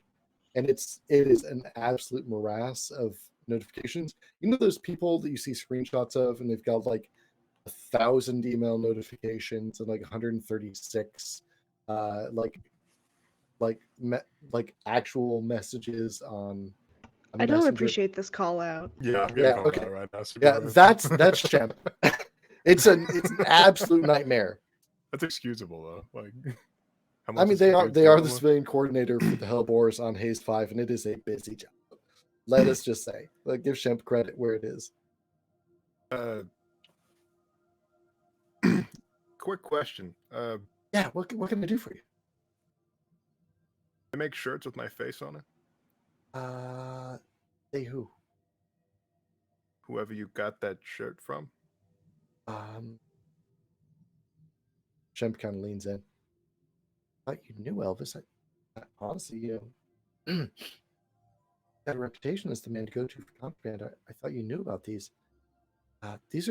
Speaker 1: and it is an absolute morass of notifications. You know those people that you see screenshots of, and they've got like 1,000 email notifications and like 136 like actual messages on
Speaker 2: I don't
Speaker 1: Messenger.
Speaker 2: appreciate this call out.
Speaker 3: Yeah, I'm
Speaker 1: Yeah,
Speaker 3: getting
Speaker 1: okay.
Speaker 3: right now.
Speaker 1: Yeah, that's Champ. It's an absolute nightmare.
Speaker 3: That's excusable though. Like, how
Speaker 1: I
Speaker 3: much
Speaker 1: mean,
Speaker 3: is
Speaker 1: they
Speaker 3: the
Speaker 1: are
Speaker 3: dude
Speaker 1: the
Speaker 3: dealing with?
Speaker 1: civilian coordinator for the Hellboars on Haze 5, and it is a busy job. Let us just say, like, give Shemp credit where it is.
Speaker 3: Quick question.
Speaker 1: Yeah, what can I do for you?
Speaker 3: I make shirts with my face on it.
Speaker 1: Say who?
Speaker 3: Whoever you got that shirt from.
Speaker 1: Shemp kind of leans in. I thought you knew Elvis. I honestly, got a reputation as the man to go to for contraband. I thought you knew about these. There's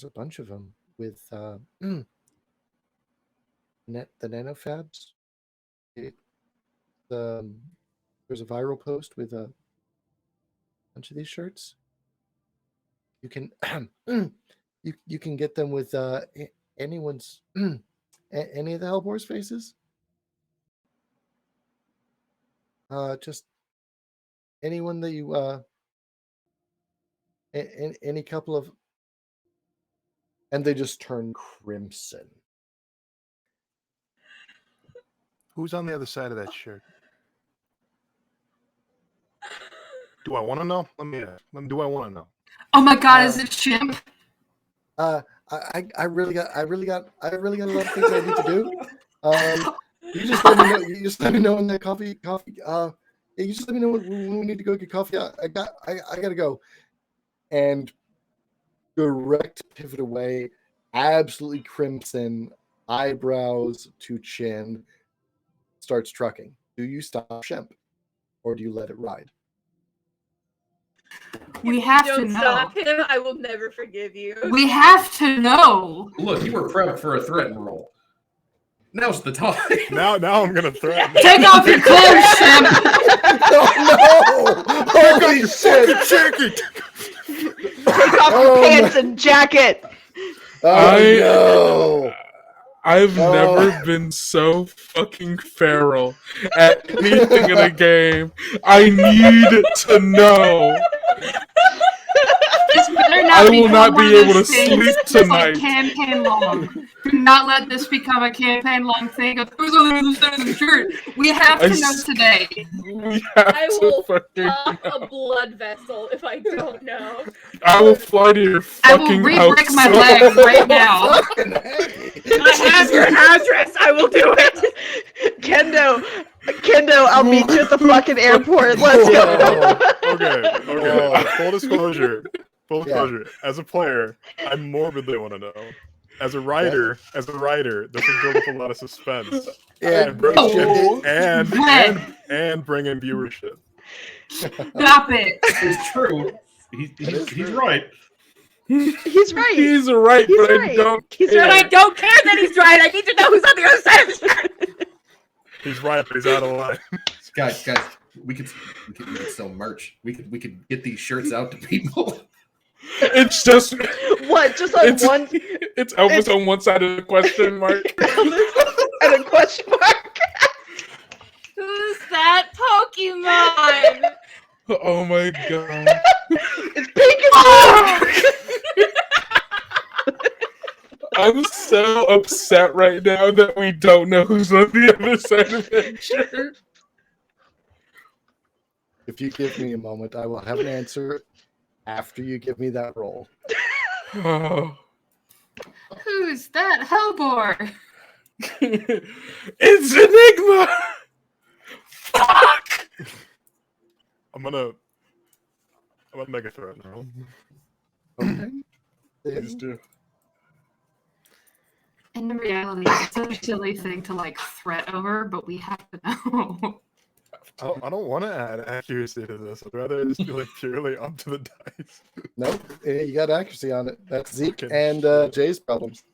Speaker 1: a bunch of them with the nanofabs. There's a viral post with a bunch of these shirts. You can you can get them with anyone's any of the Hellboar's faces. Just anyone that you any couple of, and they just turn crimson.
Speaker 3: Who's on the other side of that shirt? Do I want to know? Let me ask. Do I want to know?
Speaker 5: Oh my God, is it Chimp?
Speaker 1: I really got a lot of things I need to do. You just let me know. You just let me know when that coffee. You just let me know when we need to go get coffee. I gotta go. And direct pivot away, absolutely crimson, eyebrows to chin, starts trucking. Do you stop Shemp, or do you let it ride?
Speaker 5: We have to
Speaker 7: Don't
Speaker 5: know.
Speaker 7: stop him. I will never forgive you.
Speaker 5: We have to know.
Speaker 6: Look, you were prepped for a threaten roll. Now's the time.
Speaker 3: Now I'm gonna threaten.
Speaker 5: Take off your clothes, Shemp.
Speaker 1: Oh no! Holy shit!
Speaker 3: Jacket.
Speaker 2: Take off your pants and jacket.
Speaker 1: Oh no!
Speaker 4: I've
Speaker 1: Oh.
Speaker 4: never been so fucking feral at anything in a game. I need to know.
Speaker 5: This better
Speaker 4: I
Speaker 5: not
Speaker 4: will
Speaker 5: become
Speaker 4: not
Speaker 5: one
Speaker 4: be
Speaker 5: of
Speaker 4: able
Speaker 5: those
Speaker 4: to
Speaker 5: things
Speaker 4: sleep
Speaker 5: that's like
Speaker 4: tonight.
Speaker 5: campaign long. Do not let this become a campaign long thing of who's on the other side of the shirt. We have
Speaker 4: I
Speaker 5: to know
Speaker 4: s-
Speaker 5: today.
Speaker 4: We have
Speaker 7: I
Speaker 4: to
Speaker 7: will
Speaker 4: fucking
Speaker 7: pop
Speaker 4: know.
Speaker 7: a blood vessel if I don't know.
Speaker 4: I will fly to your
Speaker 5: I will
Speaker 4: fucking
Speaker 5: re-brick
Speaker 4: house.
Speaker 5: my leg right now.
Speaker 1: Fucking hey.
Speaker 7: I have your address. I will do it.
Speaker 2: Kendo, I'll meet you at the fucking airport. Let's go.
Speaker 3: Okay.
Speaker 1: Whoa.
Speaker 3: Full disclosure.
Speaker 1: Yeah.
Speaker 3: As a player, I morbidly want to know. As a writer, this would build up a lot of suspense
Speaker 1: Yeah, bro.
Speaker 4: Oh.
Speaker 3: and bring in viewership.
Speaker 5: Stop it.
Speaker 6: It's true. He's right.
Speaker 2: He's right.
Speaker 4: He's right,
Speaker 2: He's
Speaker 4: but I
Speaker 2: right.
Speaker 4: don't
Speaker 2: He's
Speaker 4: care.
Speaker 7: But I don't care that he's right. I need to know who's on the other side of the shirt.
Speaker 3: He's right, but he's out of line.
Speaker 6: Guys, we could sell merch. We could get these shirts out to people.
Speaker 4: It's just
Speaker 2: What? Just on one
Speaker 4: it's Elvis on one side of the question mark.
Speaker 2: and a question mark.
Speaker 7: Who's that Pokemon?
Speaker 4: Oh my god.
Speaker 2: It's Pikachu.
Speaker 4: I'm so upset right now that we don't know who's on the other side of that shirt.
Speaker 1: If you give me a moment, I will have an answer after you give me that roll.
Speaker 4: Oh.
Speaker 5: Who's that Hellboar?
Speaker 4: It's Enigma! Fuck!
Speaker 3: I'm gonna make a threat roll.
Speaker 1: Okay.
Speaker 3: Please do.
Speaker 5: In reality, it's a silly thing to like threat over, but we have to know.
Speaker 3: I don't want to add accuracy to this. I'd rather it just be like purely up to the dice.
Speaker 1: Nope. You got accuracy on it. That's Zeke
Speaker 3: Fucking
Speaker 1: and
Speaker 3: shit.
Speaker 1: Jay's problems.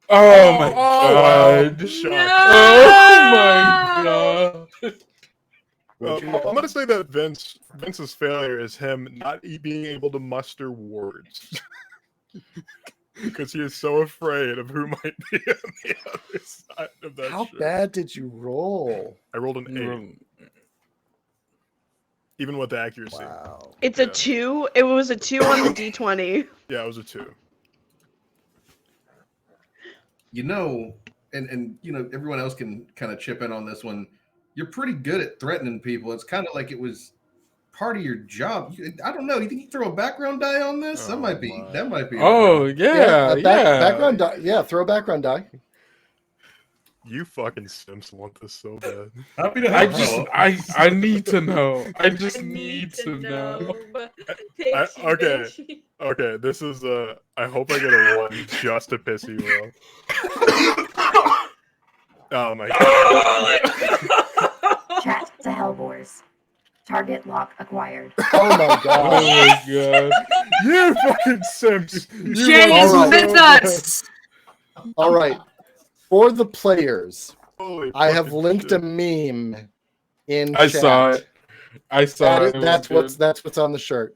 Speaker 4: Oh my
Speaker 3: wow.
Speaker 4: god.
Speaker 3: Shock.
Speaker 4: Oh my god.
Speaker 1: What'd you
Speaker 3: I'm
Speaker 1: roll?
Speaker 3: gonna say that Vince's failure is him not being able to muster words. Because he is so afraid of who might be on the other side of that
Speaker 1: How
Speaker 3: shirt.
Speaker 1: bad did you roll?
Speaker 3: I rolled an 8, even with the accuracy.
Speaker 1: Wow.
Speaker 2: It's a
Speaker 3: Yeah.
Speaker 2: 2. It was a 2 on the D20.
Speaker 3: Yeah, it was a 2.
Speaker 6: You know, and you know, everyone else can kind of chip in on this one. You're pretty good at threatening people. It's kind of like it was part of your job. I don't know. You think you throw a background die on this?
Speaker 3: Oh,
Speaker 6: That might be.
Speaker 3: my.
Speaker 6: That might be.
Speaker 4: Oh yeah,
Speaker 1: Background die. Yeah, throw a background die.
Speaker 3: You fucking Sims want this so bad.
Speaker 6: Happy to
Speaker 4: I
Speaker 6: help.
Speaker 4: just
Speaker 6: fella.
Speaker 4: I need to know. I just
Speaker 7: I
Speaker 4: need to know.
Speaker 3: Okay. Okay, this is I hope I get a 1 just to piss you off. Oh my god.
Speaker 8: Chat to Hellboars. Target lock acquired.
Speaker 1: Oh my
Speaker 4: Oh
Speaker 1: god.
Speaker 4: my god.
Speaker 3: You fucking Sims. You
Speaker 5: Jay
Speaker 3: are
Speaker 5: is
Speaker 1: All right.
Speaker 5: with us.
Speaker 1: All right. For the players,
Speaker 3: Holy
Speaker 1: I have
Speaker 3: fucking
Speaker 1: linked
Speaker 3: shit.
Speaker 1: a meme in
Speaker 4: I
Speaker 1: chat.
Speaker 4: saw it. I saw
Speaker 1: That
Speaker 4: it.
Speaker 1: is,
Speaker 4: It was
Speaker 1: that's
Speaker 4: good.
Speaker 1: what's on the shirt.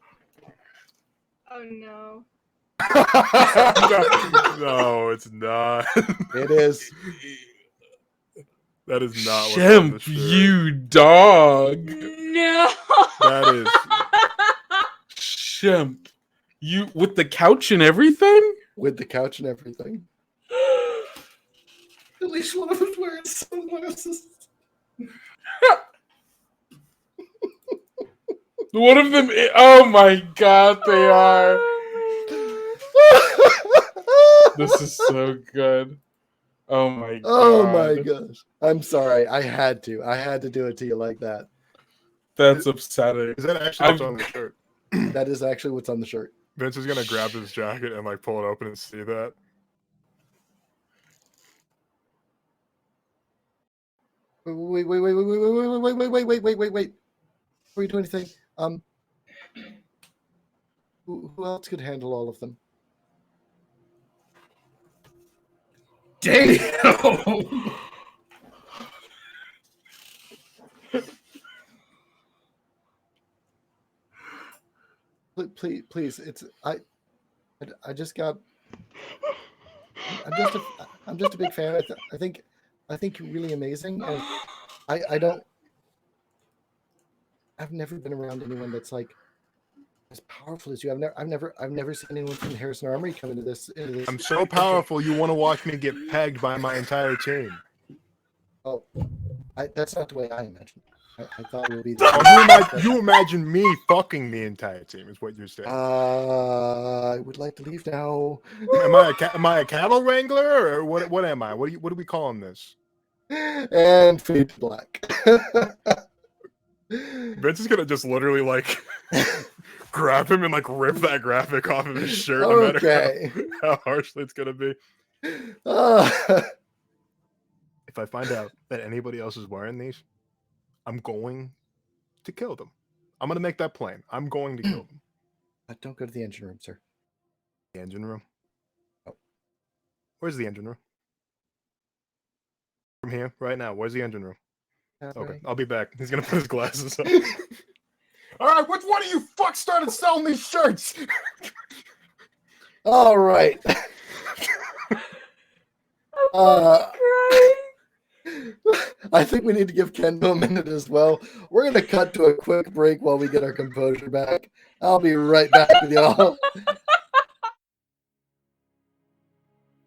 Speaker 7: Oh no.
Speaker 3: No, it's not.
Speaker 1: It is.
Speaker 3: That is not what's on the
Speaker 4: Shemp,
Speaker 3: shirt.
Speaker 4: you dog.
Speaker 7: No.
Speaker 3: That is
Speaker 4: Shemp, you with the couch and everything.
Speaker 1: With the couch and everything.
Speaker 6: At least one of us wearing sunglasses.
Speaker 4: One of them. Oh my god, they are. This is so good. Oh my god.
Speaker 1: Oh my gosh. I'm sorry. I had to do it to you like that.
Speaker 4: That's upsetting.
Speaker 3: Is that actually what's on the shirt?
Speaker 1: That is actually what's on the shirt.
Speaker 3: Vince is gonna grab his jacket and like pull it open and see that.
Speaker 1: Wait. before you do anything, who else could handle all of them?
Speaker 6: Damn!
Speaker 1: Please, I just got. I'm just a big fan. I think you're really amazing, and I don't. I've never been around anyone that's like as powerful as you. I've never seen anyone from the Harrison Armory come into this.
Speaker 3: I'm so powerful. You want to watch me get pegged by my entire team?
Speaker 1: Oh, that's not the way I imagined. I thought it would be.
Speaker 3: You imagine me fucking the entire team is what you're saying.
Speaker 1: I would like to leave now.
Speaker 3: Am I a cattle wrangler or what am I? What are we calling this?
Speaker 1: And fade to black.
Speaker 3: Vince is gonna just literally like grab him and like rip that graphic off of his shirt, no
Speaker 1: Okay.
Speaker 3: matter how harshly it's gonna be. If I find out that anybody else is wearing these, I'm going to kill them. I'm going to make that plain. I'm going to kill them.
Speaker 1: Don't go to the engine room, sir.
Speaker 3: The engine room?
Speaker 1: Oh.
Speaker 3: Where's the engine room? From here, right now. Where's the engine room? Okay, I'll be back. He's going to put his glasses on. All right, which one of you fucks started selling these shirts?
Speaker 1: All right. I think we need to give Kendo a minute as well. We're going to cut to a quick break while we get our composure back. I'll be right back with y'all.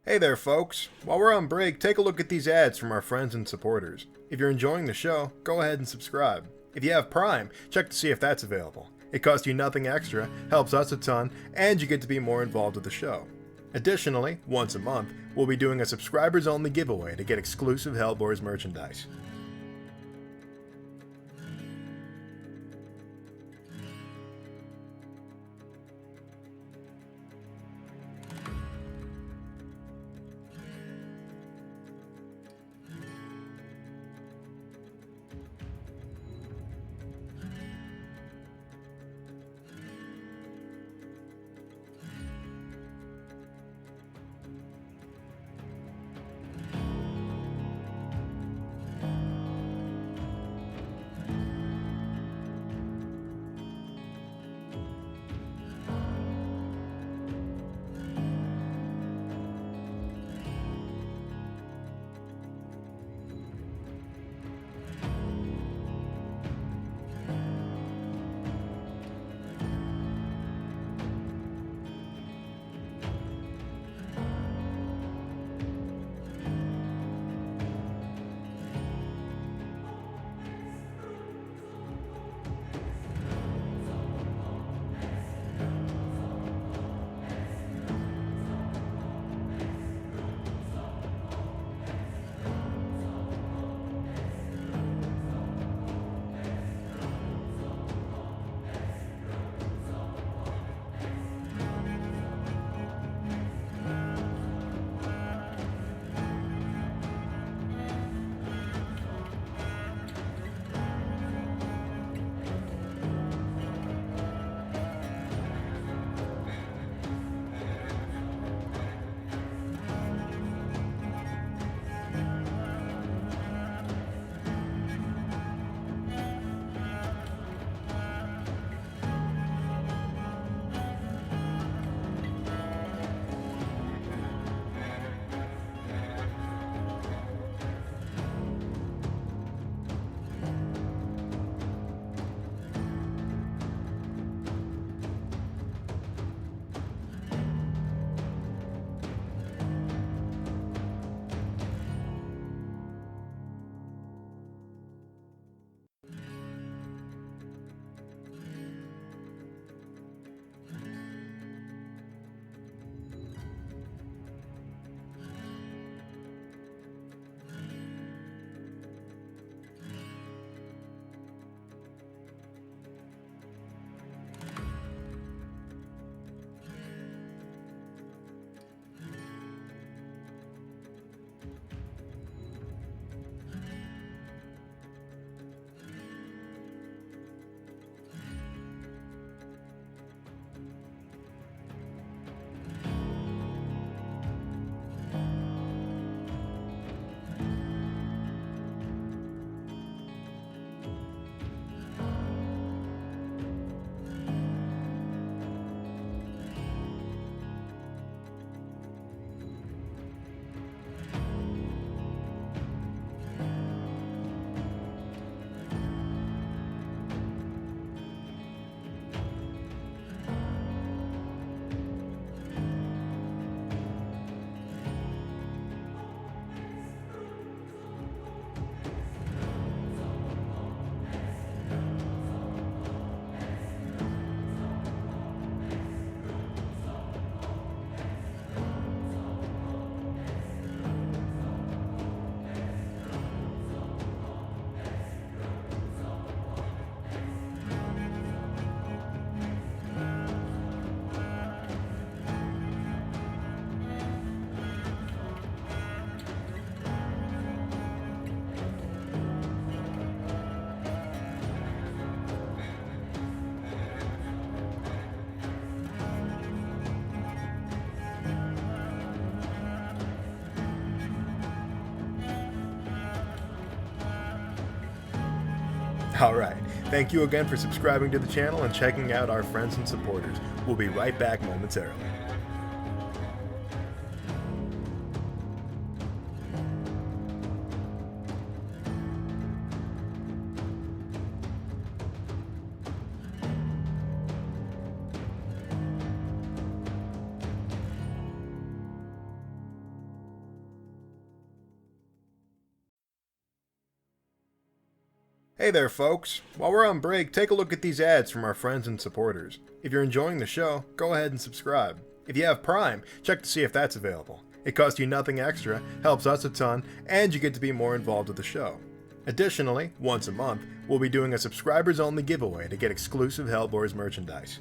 Speaker 3: Hey there, folks. While we're on break, take a look at these ads from our friends and supporters. If you're enjoying the show, go ahead and subscribe. If you have Prime, check to see if that's available. It costs you nothing extra, helps us a ton, and you get to be more involved with the show. Additionally, once a month, we'll be doing a subscribers-only giveaway to get exclusive HELLBOARS merchandise. Alright, thank you again for subscribing to the channel and checking out our friends and supporters. We'll be right back momentarily. Hey there, folks. While we're on break, take a look at these ads from our friends and supporters. If you're enjoying the show, go ahead and subscribe. If you have Prime, check to see if that's available. It costs you nothing extra, helps us a ton, and you get to be more involved with the show. Additionally, once a month, we'll be doing a subscribers-only giveaway to get exclusive HELLBOARS merchandise.